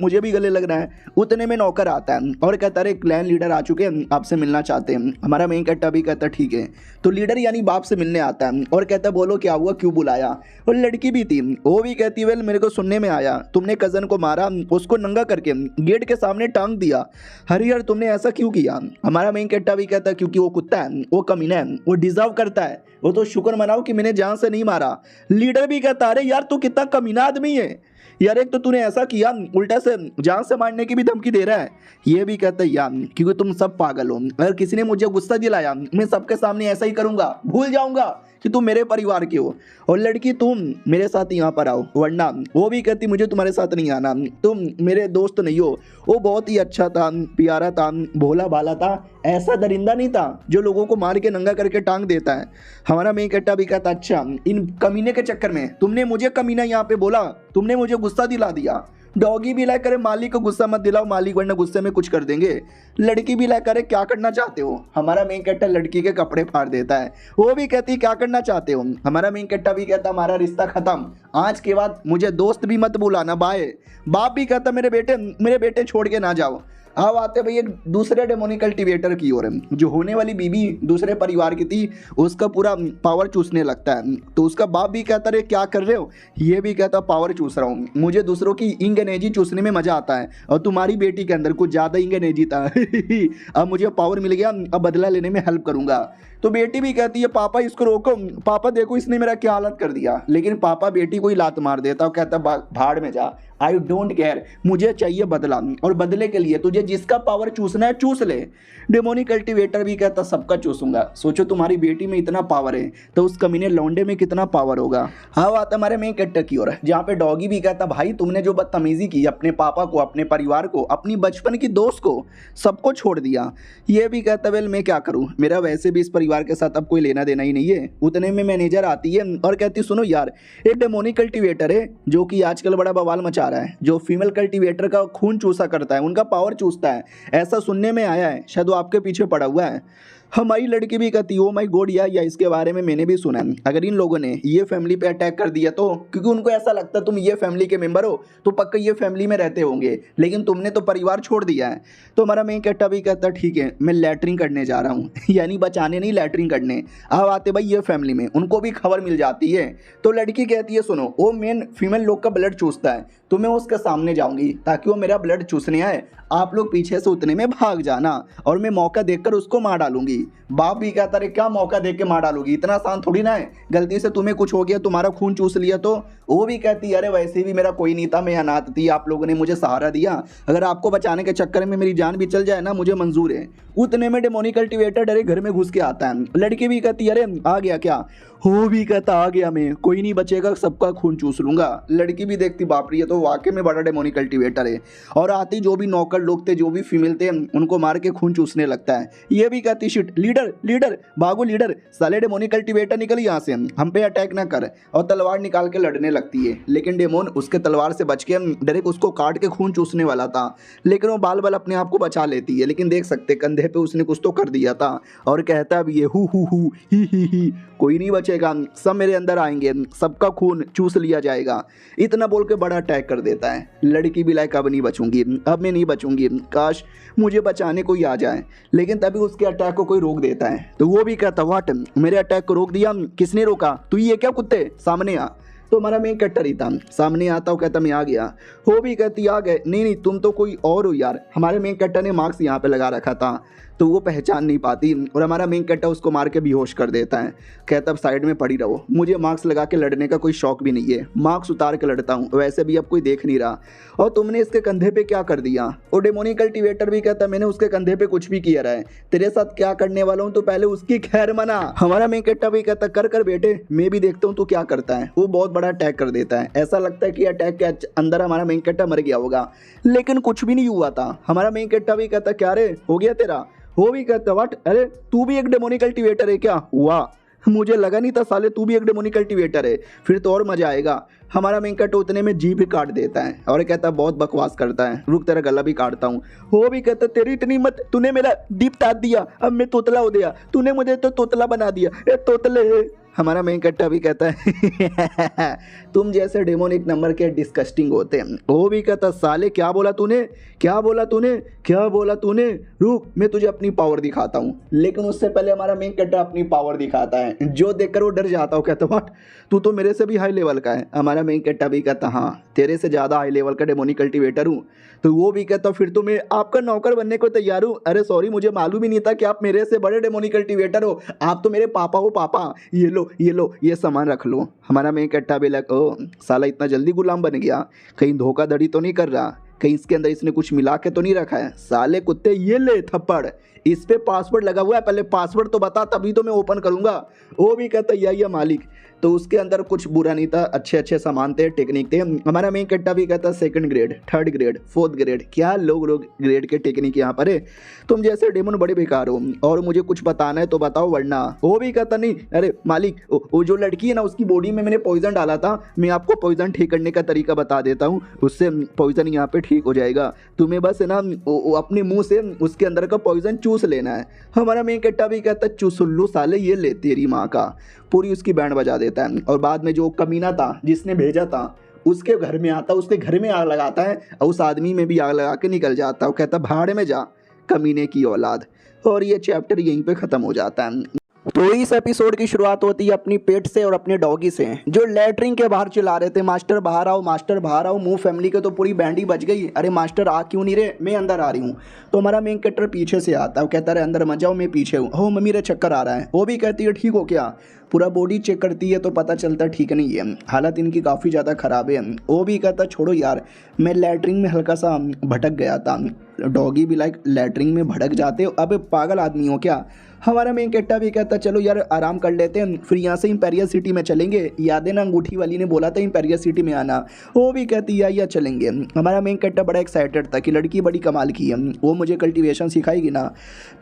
मुझे भी गले लगना है। उतने में नौकर आता है और कहता है क्लैन लीडर आ चुके हैं, आपसे मिलना चाहते हैं। हमारा मेन कैरेक्टर भी कहता ठीक है। तो लीडर यानी बाप से मिलने आता है और कहता बोलो क्या हुआ, क्यों बुलाया? और लड़की भी थी, वो भी कहती वेल मेरे को सुनने में आया तुमने कज़न को मारा, उसको नंगा करके गेट के सामने टांग दिया। अरे यार तुमने ऐसा क्यों किया? हमारा मेन कैरेक्टर भी कहता है क्योंकि वो कुत्ता है, वो कमीना है, वो डिजर्व करता है, वो तो शुक्र मनाओ कि मैंने जान से नहीं मारा। लीडर भी कहता अरे यार तू कितना कमीना आदमी है यार, एक तो तूने ऐसा किया उल्टा से जान से मारने की भी धमकी दे रहा है। ये भी कहता है यार क्योंकि तुम सब पागल हो, अगर किसी ने मुझे गुस्सा दिलाया मैं सबके सामने ऐसा ही करूंगा, भूल जाऊंगा कि तुम मेरे परिवार के हो। और लड़की तुम मेरे साथ यहाँ पर आओ, वरना वो भी कहती मुझे तुम्हारे साथ नहीं आना, तुम मेरे दोस्त नहीं हो। वो बहुत ही अच्छा था, प्यारा था, भोला भाला था, ऐसा दरिंदा नहीं था जो लोगों को मार के नंगा करके टांग देता है। हमारा मेन कैरेक्टर भी कहता अच्छा इन कमीने के चक्कर में तुमने मुझे कमीना यहाँ पे बोला, तुमने मुझे गुस्सा दिला दिया। डॉगी भी लाइक करे मालिक को गुस्सा मत दिलाओ, मालिक वरना गुस्से में कुछ कर देंगे। लड़की भी लाइक करे क्या करना चाहते हो, हमारा मेन कैरेक्टर लड़की के कपड़े फाड़ देता है। वो भी कहती क्या करना चाहते हो, हमारा मेन कैरेक्टर भी कहता हमारा रिश्ता खत्म, आज के बाद मुझे दोस्त भी मत बुलाना, बाय। बाप भी कहता मेरे बेटे छोड़ के ना जाओ। अब आते भाई एक दूसरे डेमोनिक कल्टीवेटर की ओर, जो होने वाली बीबी दूसरे परिवार की थी, उसका पूरा पावर चूसने लगता है। तो उसका बाप भी कहता रे क्या कर रहे हो, ये भी कहता पावर चूस रहा हूँ, मुझे दूसरों की इंग एनर्जी चूसने में मजा आता है, और तुम्हारी बेटी के अंदर कुछ ज़्यादा इंग एनर्जी था अब मुझे पावर मिल गया, अब बदला लेने में हेल्प करूंगा। तो बेटी भी कहती है पापा इसको रोको, पापा देखो इसने मेरा क्या हालत कर दिया। लेकिन पापा बेटी को ही लात मार देता और कहता भाड़ में जा, आई डोंट केयर, मुझे चाहिए बदला, और बदले के लिए तुझे जिसका पावर चूसना है चूस ले। डेमोनिक कल्टीवेटर भी कहता सबका चूसूंगा। सोचो तुम्हारी बेटी में इतना पावर है तो उस कमीने लौंडे में कितना पावर होगा। हाँ आता हमारे मेन कैरेक्टर की ओर, जहाँ पे डॉगी भी कहता भाई तुमने जो बदतमीजी की अपने पापा को, अपने परिवार को, अपनी बचपन की दोस्त को, सबको छोड़ दिया। ये भी कहता वेल मैं क्या करूँ, मेरा वैसे भी इस परिवार के साथ अब कोई लेना देना ही नहीं है। उतने में मैनेजर आती है और कहती सुनो यार, एक डेमोनिक कल्टीवेटर है जो कि आजकल बड़ा बवाल मचा रहा है, जो फीमेल कल्टीवेटर का खून चूसा करता है, उनका पावर चूसता है, ऐसा सुनने में आया है, शायद वो आपके पीछे पड़ा हुआ है। हमारी लड़की भी कहती ओ माय गॉड या इसके बारे में मैंने भी सुना है, अगर इन लोगों ने ये फैमिली पे अटैक कर दिया तो, क्योंकि उनको ऐसा लगता तुम ये फैमिली के मेंबर हो तो पक्का ये फैमिली में रहते होंगे, लेकिन तुमने तो परिवार छोड़ दिया है। तो हमारा मेन कैरेक्टर भी कहता ठीक है मैं लैटरिन करने जा रहा हूँ यानी बचाने नहीं, लैटरिन करने। अब आते भाई ये फैमिली में, उनको भी खबर मिल जाती है। तो लड़की कहती है सुनो वो मेन फीमेल लोग का ब्लड चूसता है, तो मैं उसके सामने जाऊंगी ताकि वो मेरा ब्लड चूसने आए, आप लोग पीछे से उतने में भाग जाना और मैं मौका देखकर उसको मार डालूंगी। बाप भी कहता रे क्या मौका देख के मार डालूंगी, इतना आसान थोड़ी ना है, गलती से तुम्हें कुछ हो गया, तुम्हारा खून चूस लिया तो। वो भी कहती अरे वैसे भी मेरा कोई नहीं था, मैं अनाथ थी, आप लोगों ने मुझे सहारा दिया, अगर आपको बचाने के चक्कर में मेरी जान भी चल जाए ना मुझे मंजूर है। उतने में डेमोनिक कल्टीवेटर डरे घर में घुस के आता है। लड़की भी कहती अरे आ गया क्या, हो भी कहता आ गया मैं, कोई नहीं बचेगा, सबका खून चूस लूंगा। लड़की भी देखती बाप रे ये तो वाकई में बड़ा डेमोनिक कल्टीवेटर है, और आती जो भी नौकर लोग थे, जो भी फीमेल थे, उनको मार के खून चूसने लगता है। ये भी कहती शिट लीडर लीडर भागो लीडर, साले डेमोनिक कल्टीवेटर निकल यहाँ से, हम पे अटैक ना कर, और तलवार निकाल के लड़ने लगती है। लेकिन डेमोन उसके तलवार से बच के डायरेक्ट उसको काट के खून चूसने वाला था, लेकिन वो बाल बाल अपने आप को बचा लेती है। लेकिन देख सकते कंधे पे उसने कुछ तो कर दिया था, और कहता भी ये हु ही कोई नहीं बचेगा, सब मेरे अंदर आएंगे, सबका खून चूस लिया जाएगा, इतना बोल के बड़ा अटैक कर देता है। लड़की भी लाइक अब नहीं बचूंगी, अब मैं नहीं बचूंगी, काश मुझे बचाने कोई आ जाए। लेकिन तभी उसके अटैक को कोई रोक देता है। तो वो भी कहता व्हाट, मेरे अटैक को रोक दिया, किसने रोका, तू ये क्या कुत्ते सामने आ। तो हमारा मेन कैरेक्टर ही था, सामने आता हूँ कहता मैं आ गया। हो भी कहती आ गए, नहीं तुम तो कोई और हो यार। हमारे मेन कैरेक्टर ने मार्क्स यहाँ पे लगा रखा था तो वो पहचान नहीं पाती, और हमारा मेन कैरेक्टर उसको मार के बेहोश कर देता है। कहता अब साइड में पड़ी रहो, मुझे मार्क्स लगा के लड़ने का कोई शौक भी नहीं है, मार्क्स उतार के लड़ता हूँ, वैसे भी अब कोई देख नहीं रहा, और तुमने इसके कंधे पे क्या कर दिया। और डेमोनिक कल्टीवेटर भी कहता मैंने उसके कंधे पे कुछ भी किया रहा है, तेरे साथ क्या करने वाला हूँ तो पहले उसकी खैर मना। हमारा मेन कैरेक्टर भी कहता कर बेटे, मैं भी देखता हूँ तू क्या करता है। वो बहुत बड़ा अटैक कर देता है, ऐसा लगता है कि अटैक के अंदर हमारा मेन कैरेक्टर मर गया होगा, लेकिन कुछ भी नहीं हुआ था। हमारा मेन कैरेक्टर भी कहता क्या रे हो गया तेरा। वो भी कहता व्हाट, अरे तू भी एक डेमोनिक कल्टीवेटर है क्या, वाह मुझे लगा नहीं था साले तू भी एक डेमोनिक कल्टीवेटर है, फिर तो और मजा आएगा। हमारा मेन कैरेक्टर उतने में जीभ भी काट देता है और कहता बहुत बकवास करता है, रुक तेरा गला भी काटता हूँ। वो भी कहता तेरी इतनी मत, तूने मेरा दीप ताप दिया, अब मैं तोतला हो गया, तूने मुझे तो तोतला बना दिया, ए तोतले। हमारा मेन कैरेक्टर भी कहता है तुम जैसे डेमोनिक नंबर के डिस्कस्टिंग होते हैं। वो भी कहता साले क्या बोला तूने, क्या बोला तूने, क्या बोला तूने, रुक मैं तुझे अपनी पावर दिखाता हूँ। लेकिन उससे पहले हमारा मेन कैरेक्टर अपनी पावर दिखाता है, जो देखकर वो डर जाता हो, कहता व्हाट तू तो मेरे से भी हाई लेवल का है। हमारा मेन कैरेक्टर भी कहता हाँ तेरे से ज़्यादा हाई लेवल का डेमोनिक कल्टीवेटर हूँ। तो वो भी कहता फिर तो मैं आपका नौकर बनने को तैयार हूँ। अरे सॉरी मुझे मालूम ही नहीं था कि आप मेरे से बड़े डेमोनिक कल्टीवेटर हो, आप तो मेरे पापा हो पापा, ये लो ये सामान रख लो। हमारा मेन कैरेक्टर भी लग ओ साला इतना जल्दी गुलाम बन गया, कहीं धोखाधड़ी तो नहीं कर रहा। कहीं इसके अंदर इसने कुछ मिला के तो नहीं रखा है। साले कुत्ते ये ले थप्पड़, इस पे पासवर्ड लगा हुआ है, पहले पासवर्ड तो बता तभी तो मैं ओपन करूंगा। वो भी कहता यही है मालिक। तो उसके अंदर कुछ बुरा नहीं था, अच्छे अच्छे सामान थे, टेक्निक थे। हमारा मेन कट्टा भी कहता 2nd grade, 3rd grade, 4th grade, क्या लोग ग्रेड के टेक्निक यहाँ पर है। तुम जैसे डेमन बड़े बेकार हो और मुझे कुछ बताना है तो बताओ वरना। वो भी कहता नहीं अरे मालिक, वो जो लड़की है ना उसकी बॉडी में मैंने पॉइजन डाला था, मैं आपको पॉइजन ठीक करने का तरीका बता देता हूँ, उससे पॉइजन यहाँ पे ठीक हो जाएगा। तुम्हें बस है ना अपने मुंह से उसके अंदर का पॉइजन चूस लेना है। हमारा मेन कट्टा भी कहता चूस लो साले, ये ले तेरी माँ का, पूरी उसकी बैंड बजा देता है। और बाद में जो कमीना था जिसने भेजा था उसके घर में आता, उसके घर में आग लगाता है और उस आदमी में भी आग लगा के निकल जाता है। वो कहता भाड़ में जा कमीने की औलाद। और ये चैप्टर यहीं पे ख़त्म हो जाता है। तो इस एपिसोड की शुरुआत होती है अपनी पेट से और अपने डॉगी से, जो लैटरिन के बाहर चिल्ला रहे थे मास्टर बाहर आओ, मास्टर बाहर आओ। मुंह फैमिली के तो पूरी बैंड ही बज गई, अरे मास्टर आ क्यों नहीं रहे, मैं अंदर आ रही हूँ। तो हमारा मेन कैरेक्टर पीछे से आता है, वो कहता है अंदर मत जाओ मैं पीछे हूँ। हो मम्मी रे चक्कर आ रहा है। वो भी कहती है ठीक हो क्या। पूरा बॉडी चेक करती है तो पता चलता ठीक नहीं है, हालत इनकी काफ़ी ज़्यादा ख़राब है। वो भी कहता छोड़ो यार, मैं लैटरिन में हल्का सा भटक गया था। डॉगी भी लाइक लैटरिन में भटक जाते हो, अब पागल आदमी हो क्या। हमारा मेन कैरेक्टर भी कहता चलो यार आराम कर लेते हैं, फिर यहाँ से इंपेरियल सिटी में चलेंगे। याद है ना अंगूठी वाली ने बोला था इंपेरियल सिटी में आना। वो भी कहती या चलेंगे। हमारा मेन कैरेक्टर बड़ा एक्साइटेड था कि लड़की बड़ी कमाल की है, वो मुझे कल्टीवेशन सिखाएगी ना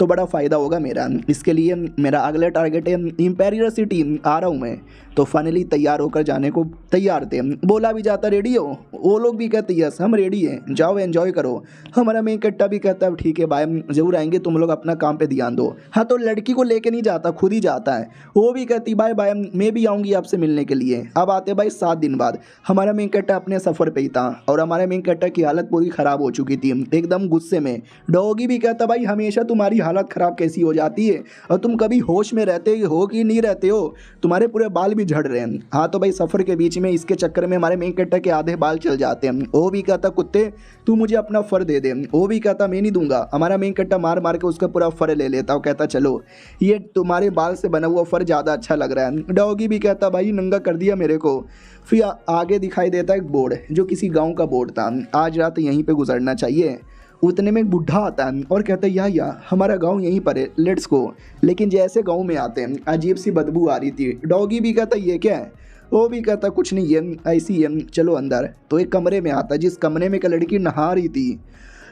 तो बड़ा फ़ायदा होगा मेरा। इसके लिए मेरा अगला टारगेट है इंपेरियल सिटी, आ रहा हूँ मैं। तो फाइनली तैयार होकर जाने को तैयार थे। बोला भी जाता रेडी हो, वो लोग भी कहते यस हम रेडी हैं, जाओ एंजॉय करो। हमारा मेन कैरेक्टर भी कहता है ठीक है भाई जरूर आएंगे, तुम लोग अपना काम पे ध्यान दो। हाँ तो लड़की को लेके नहीं जाता, खुद ही जाता है। वो भी कहती बाय बाय मैं भी आऊँगी आपसे मिलने के लिए। अब आते भाई 7 दिन बाद। हमारा मेन कैरेक्टर अपने सफ़र पे ही था और हमारे मेन कैरेक्टर की हालत पूरी ख़राब हो चुकी थी, एकदम गुस्से में। डॉगी भी कहता भाई हमेशा तुम्हारी हालत ख़राब कैसी हो जाती है और तुम कभी होश में रहते हो कि नहीं रहते हो, तुम्हारे पूरे बाल भी झड़ रहे हैं। हाँ तो भाई सफ़र के बीच में इसके चक्कर में हमारे मेन कैरेक्टर के आधे बाल चल जाते हैं। वो भी कहता कुत्ते तू मुझे अपना फर दे दे। वो भी कहता मैं नहीं दूंगा। हमारा मेन कैरेक्टर मार मार के उसका पूरा फर ले लेता। वो कहता चलो ये तुम्हारे बाल से बना हुआ फर ज़्यादा अच्छा लग रहा है। डॉगी भी कहता भाई नंगा कर दिया मेरे को। फिर आगे दिखाई देता एक बोर्ड जो किसी गाँव का बोर्ड था, आज रात यहीं पर गुजरना चाहिए। उतने में एक बुढ़ा आता है और कहता है या हमारा गांव यहीं पर है, लेट्स गो। लेकिन जैसे गांव में आते हैं अजीब सी बदबू आ रही थी। डॉगी भी कहता ये क्या है। वो भी कहता कुछ नहीं है ऐसी है, चलो अंदर। तो एक कमरे में आता है जिस कमरे में एक लड़की नहा रही थी।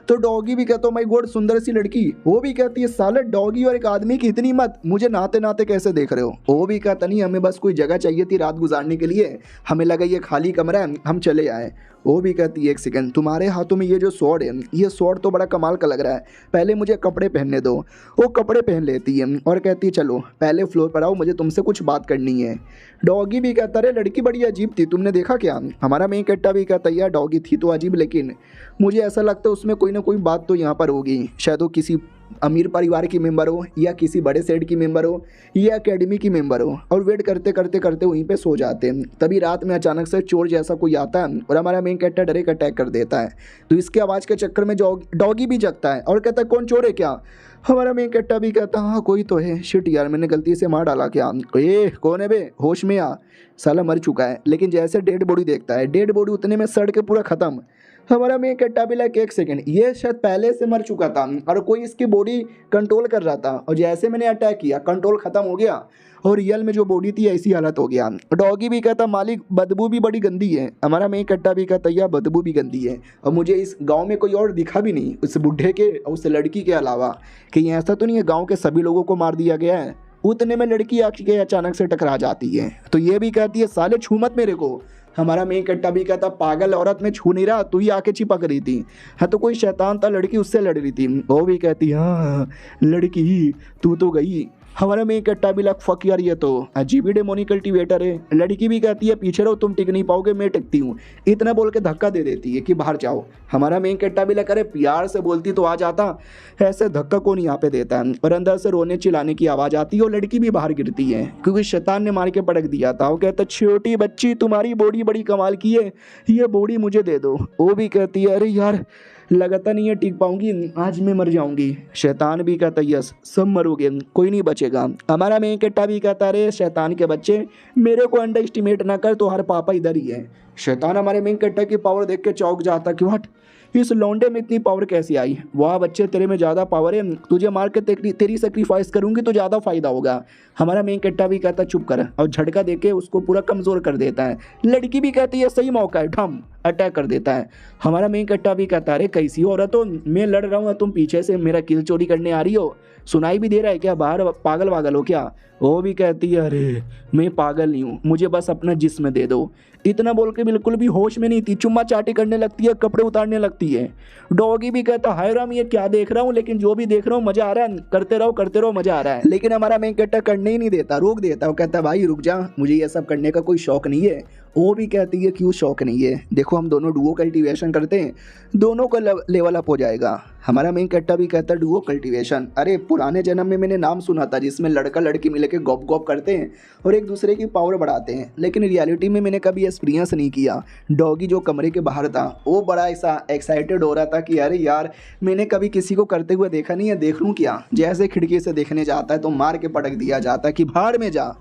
तो डॉगी भी कहता माय गॉड सुंदर सी लड़की। वो भी कहती है साले डॉगी और एक आदमी की इतनी मत, मुझे नहाते नहाते कैसे देख रहे हो। वो भी कहता नहीं हमें बस कोई जगह चाहिए थी रात गुजारने के लिए, हमें लगा ये खाली कमरा है हम चले आए। वो भी कहती है एक सेकंड तुम्हारे हाथों में ये जो स्वॉर्ड है ये स्वॉर्ड तो बड़ा कमाल का लग रहा है, पहले मुझे कपड़े पहनने दो। वो कपड़े पहन लेती है और कहती है चलो पहले फ्लोर पर आओ मुझे तुमसे कुछ बात करनी है। डॉगी भी कहता अरे लड़की बड़ी अजीब थी तुमने देखा क्या। हमारा मेन कैरेक्टर भी कहता यार डॉगी थी तो अजीब, लेकिन मुझे ऐसा लगता है उसमें कोई ना कोई बात तो यहाँ पर होगी, शायद वो किसी अमीर परिवार की मेंबर हो या किसी बड़े सेट की मेंबर हो या एकेडमी की मेंबर हो। और वेट करते करते करते वहीं पे सो जाते हैं। तभी रात में अचानक से चोर जैसा कोई आता है और हमारा मेन कैरेक्टर डायरेक्ट अटैक कर देता है। तो इसके आवाज़ के चक्कर में डॉगी भी जगता है और कहता है कौन चोर है क्या। हमारा मेन कैरेक्टर भी कहता हाँ कोई तो है, शिट यार मैंने गलती से मार डाला क्या। ए कौन है बे, होश में आ, साला मर चुका है। लेकिन जैसे डेड बॉडी देखता है डेड बॉडी उतने में सड़ के पूरा ख़त्म। हमारा मेन कैरेक्टर भी लाइक एक सेकंड ये शायद पहले से मर चुका था और कोई इसकी बॉडी कंट्रोल कर रहा था, और जैसे मैंने अटैक किया कंट्रोल ख़त्म हो गया और रियल में जो बॉडी थी ऐसी हालत हो गया। डॉगी भी कहता मालिक बदबू भी बड़ी गंदी है। हमारा मेन कैरेक्टर भी कहता यह बदबू भी गंदी है और मुझे इस गांव में कोई और दिखा भी नहीं उस बुढ़े के और उस लड़की के अलावा, कहीं ऐसा तो नहीं है गाँव के सभी लोगों को मार दिया गया है। उतने में लड़की आके अचानक से टकरा जाती है तो ये भी कहती है साले छू मत मेरे को। हमारा मेन कैरेक्टर भी कहता पागल औरत में छू नहीं रहा, तू ही आके चिपक रही थी। हाँ तो कोई शैतान था लड़की उससे लड़ रही थी। वो भी कहती हाँ लड़की तू तो गई। हमारा मेन कैरेक्टर भी लग फक यार ये तो अजीब ही डेमोनिक कल्टीवेटर है। लड़की भी कहती है पीछे रहो तुम टिक नहीं पाओगे मैं टिकती हूँ, इतना बोल के धक्का दे देती है कि बाहर जाओ। हमारा मेन कैरेक्टर भी लग करे प्यार से बोलती तो आ जाता, ऐसे धक्का कौन यहाँ पे देता है। और अंदर से रोने चिल्लाने की आवाज़ आती है और लड़की भी बाहर गिरती है क्योंकि शैतान ने मार के पटक दिया था। वो कहता छोटी बच्ची तुम्हारी बॉडी बड़ी कमाल की है, ये बॉडी मुझे दे दो। वो भी कहती है अरे यार लगता नहीं है टिक पाऊंगी, आज मैं मर जाऊंगी। शैतान भी कहता यस सब मरोगे कोई नहीं बचेगा। हमारा मेन कैरेक्टर भी कहता अरे शैतान के बच्चे मेरे को अंडर एस्टिमेट ना कर, तो हर पापा इधर ही है। शैतान हमारे मेन कैरेक्टर की पावर देख के चौंक जाता कि व्हाट इस लौंडे में इतनी पावर कैसे आई? वाह बच्चे, तेरे में ज़्यादा पावर है, तुझे मार के तेरी सेक्रीफाइस करूंगी तो ज़्यादा फायदा होगा। हमारा मेन कट्टा भी कहता चुप कर, और झटका देके उसको पूरा कमज़ोर कर देता है। लड़की भी कहती है सही मौका है, ढम अटैक कर देता है। हमारा मेन कट्टा भी कहता है अरे कैसी हो औरत हो, मैं लड़ रहा हूँ तुम पीछे से मेरा किल चोरी करने आ रही हो, सुनाई भी दे रहा है क्या बाहर, पागल वागल हो क्या? वो भी कहती है अरे मैं पागल नहीं हूँ, मुझे बस अपना जिस्म दे दो। इतना बोल के बिल्कुल भी होश में नहीं थी, चुम्मा चाटी करने लगती है, कपड़े उतारने लगती है। डॉगी भी कहता हाय राम ये क्या देख रहा हूँ, लेकिन जो भी देख रहा हूँ मजा आ रहा है, करते रहो मजा आ रहा है। लेकिन हमारा मेन कैरेक्टर करने ही नहीं देता, रोक देता। वो कहता भाई रुक जा, मुझे ये सब करने का कोई शौक नहीं है। वो भी कहती है क्यों शौक नहीं है, देखो हम दोनों डुओ कल्टीवेशन करते हैं, दोनों का लेवल अप हो जाएगा। हमारा मेन कैरेक्टर भी कहता है डुओ कल्टीवेशन, अरे पुराने जन्म में मैंने नाम सुना था जिसमें लड़का लड़की मिल के गॉप गॉप करते हैं और एक दूसरे की पावर बढ़ाते हैं, लेकिन रियलिटी में मैंने कभी एक्सपीरियंस नहीं किया। डॉगी जो कमरे के बाहर था वो बड़ा ऐसा एक्साइटेड हो रहा था कि अरे यार मैंने कभी किसी को करते हुए देखा नहीं है, देख लूँ क्या। जैसे खिड़की से देखने जाता है तो मार के पटक दिया जाता है कि भाड़ में जा।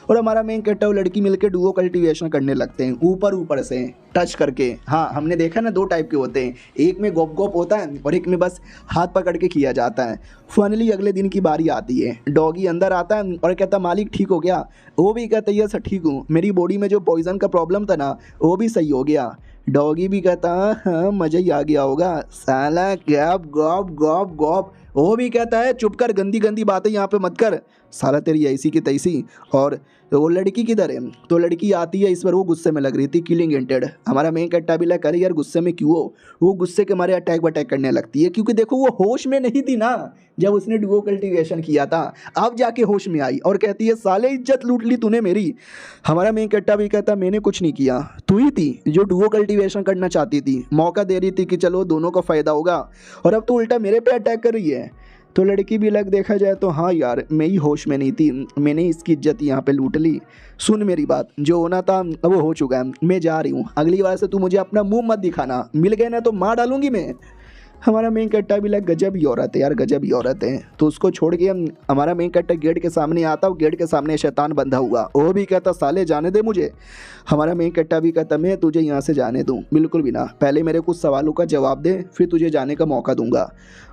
और हमारा मेन कैरेक्टर लड़की मिलकर डुओ कल्टीवेशन करने लगते हैं, ऊपर से टच करके। हाँ हमने देखा ना, दो टाइप के होते हैं, एक में गोप गोप होता है और एक में बस हाथ पकड़ के किया जाता है। फाइनली अगले दिन की बारी आती है, डॉगी अंदर आता है और कहता मालिक ठीक हो गया? वो भी कहता है सर ठीक हूँ, मेरी बॉडी में जो पॉइजन का प्रॉब्लम था ना वो भी सही हो गया। डॉगी भी कहता हाँ मज़ा ही आ गया होगा, साला गॉप गॉप गॉप गॉप। वो भी कहता है चुप कर, गंदी गंदी बातें यहाँ पे मत कर, साला तेरी ऐसी की तैसी। और वो लड़की किधर है? तो लड़की आती है, इस पर वो गुस्से में लग रही थी, किलिंग इंटेड। हमारा मेन कैरेक्टर भी लगा अरे यार गुस्से में क्यों हो? वो गुस्से के मारे अटैक वटैक करने लगती है, क्योंकि देखो वो होश में नहीं थी ना जब उसने डुओ कल्टीवेशन किया था, अब जाके होश में आई और कहती है साले इज्जत लूट ली तूने मेरी। हमारा मेन कैरेक्टर भी कहता मैंने कुछ नहीं किया, तू ही थी जो डुओ कल्टीवेशन करना चाहती थी, मौका दे रही थी कि चलो दोनों का फ़ायदा होगा, और अब तो उल्टा मेरे पे अटैक कर रही है। तो लड़की भी लग देखा जाए तो हाँ यार मैं ही होश में नहीं थी, मैंने इसकी इज्जत यहाँ पे लूट ली। सुन मेरी बात, जो होना था अब वो हो चुका है, मैं जा रही हूँ, अगली बार से तू मुझे अपना मुंह मत दिखाना, मिल गए ना तो मार डालूंगी मैं। हमारा मेन कैरेक्टर भी लग गजब ही औरत है यार, गजब ही औरत है। तो उसको छोड़ के हमारा मेन कैरेक्टर गेट के सामने आता, गेट के सामने शैतान बंधा हुआ, वो भी कहता साले जाने दे मुझे। हमारा मेन कैरेक्टर भी कहता मैं तुझे यहाँ से जाने दूँ? बिल्कुल भी ना, पहले मेरे कुछ सवालों का जवाब दे फिर तुझे जाने का मौका दूंगा।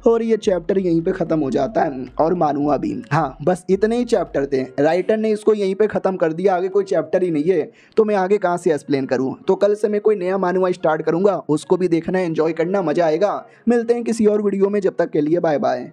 और ये चैप्टर यहीं पे ख़त्म हो जाता है, और मानूंगा भी। हाँ बस इतने ही चैप्टर थे, राइटर ने इसको यहीं पे ख़त्म कर दिया, आगे कोई चैप्टर ही नहीं है, तो मैं आगे कहाँ से एक्सप्लेन करूँ। तो कल से मैं कोई नया मानूंगा स्टार्ट करूँगा, उसको भी देखना, एंजॉय करना, मज़ा आएगा। मिलते हैं किसी और वीडियो में, जब तक के लिए बाय बाय।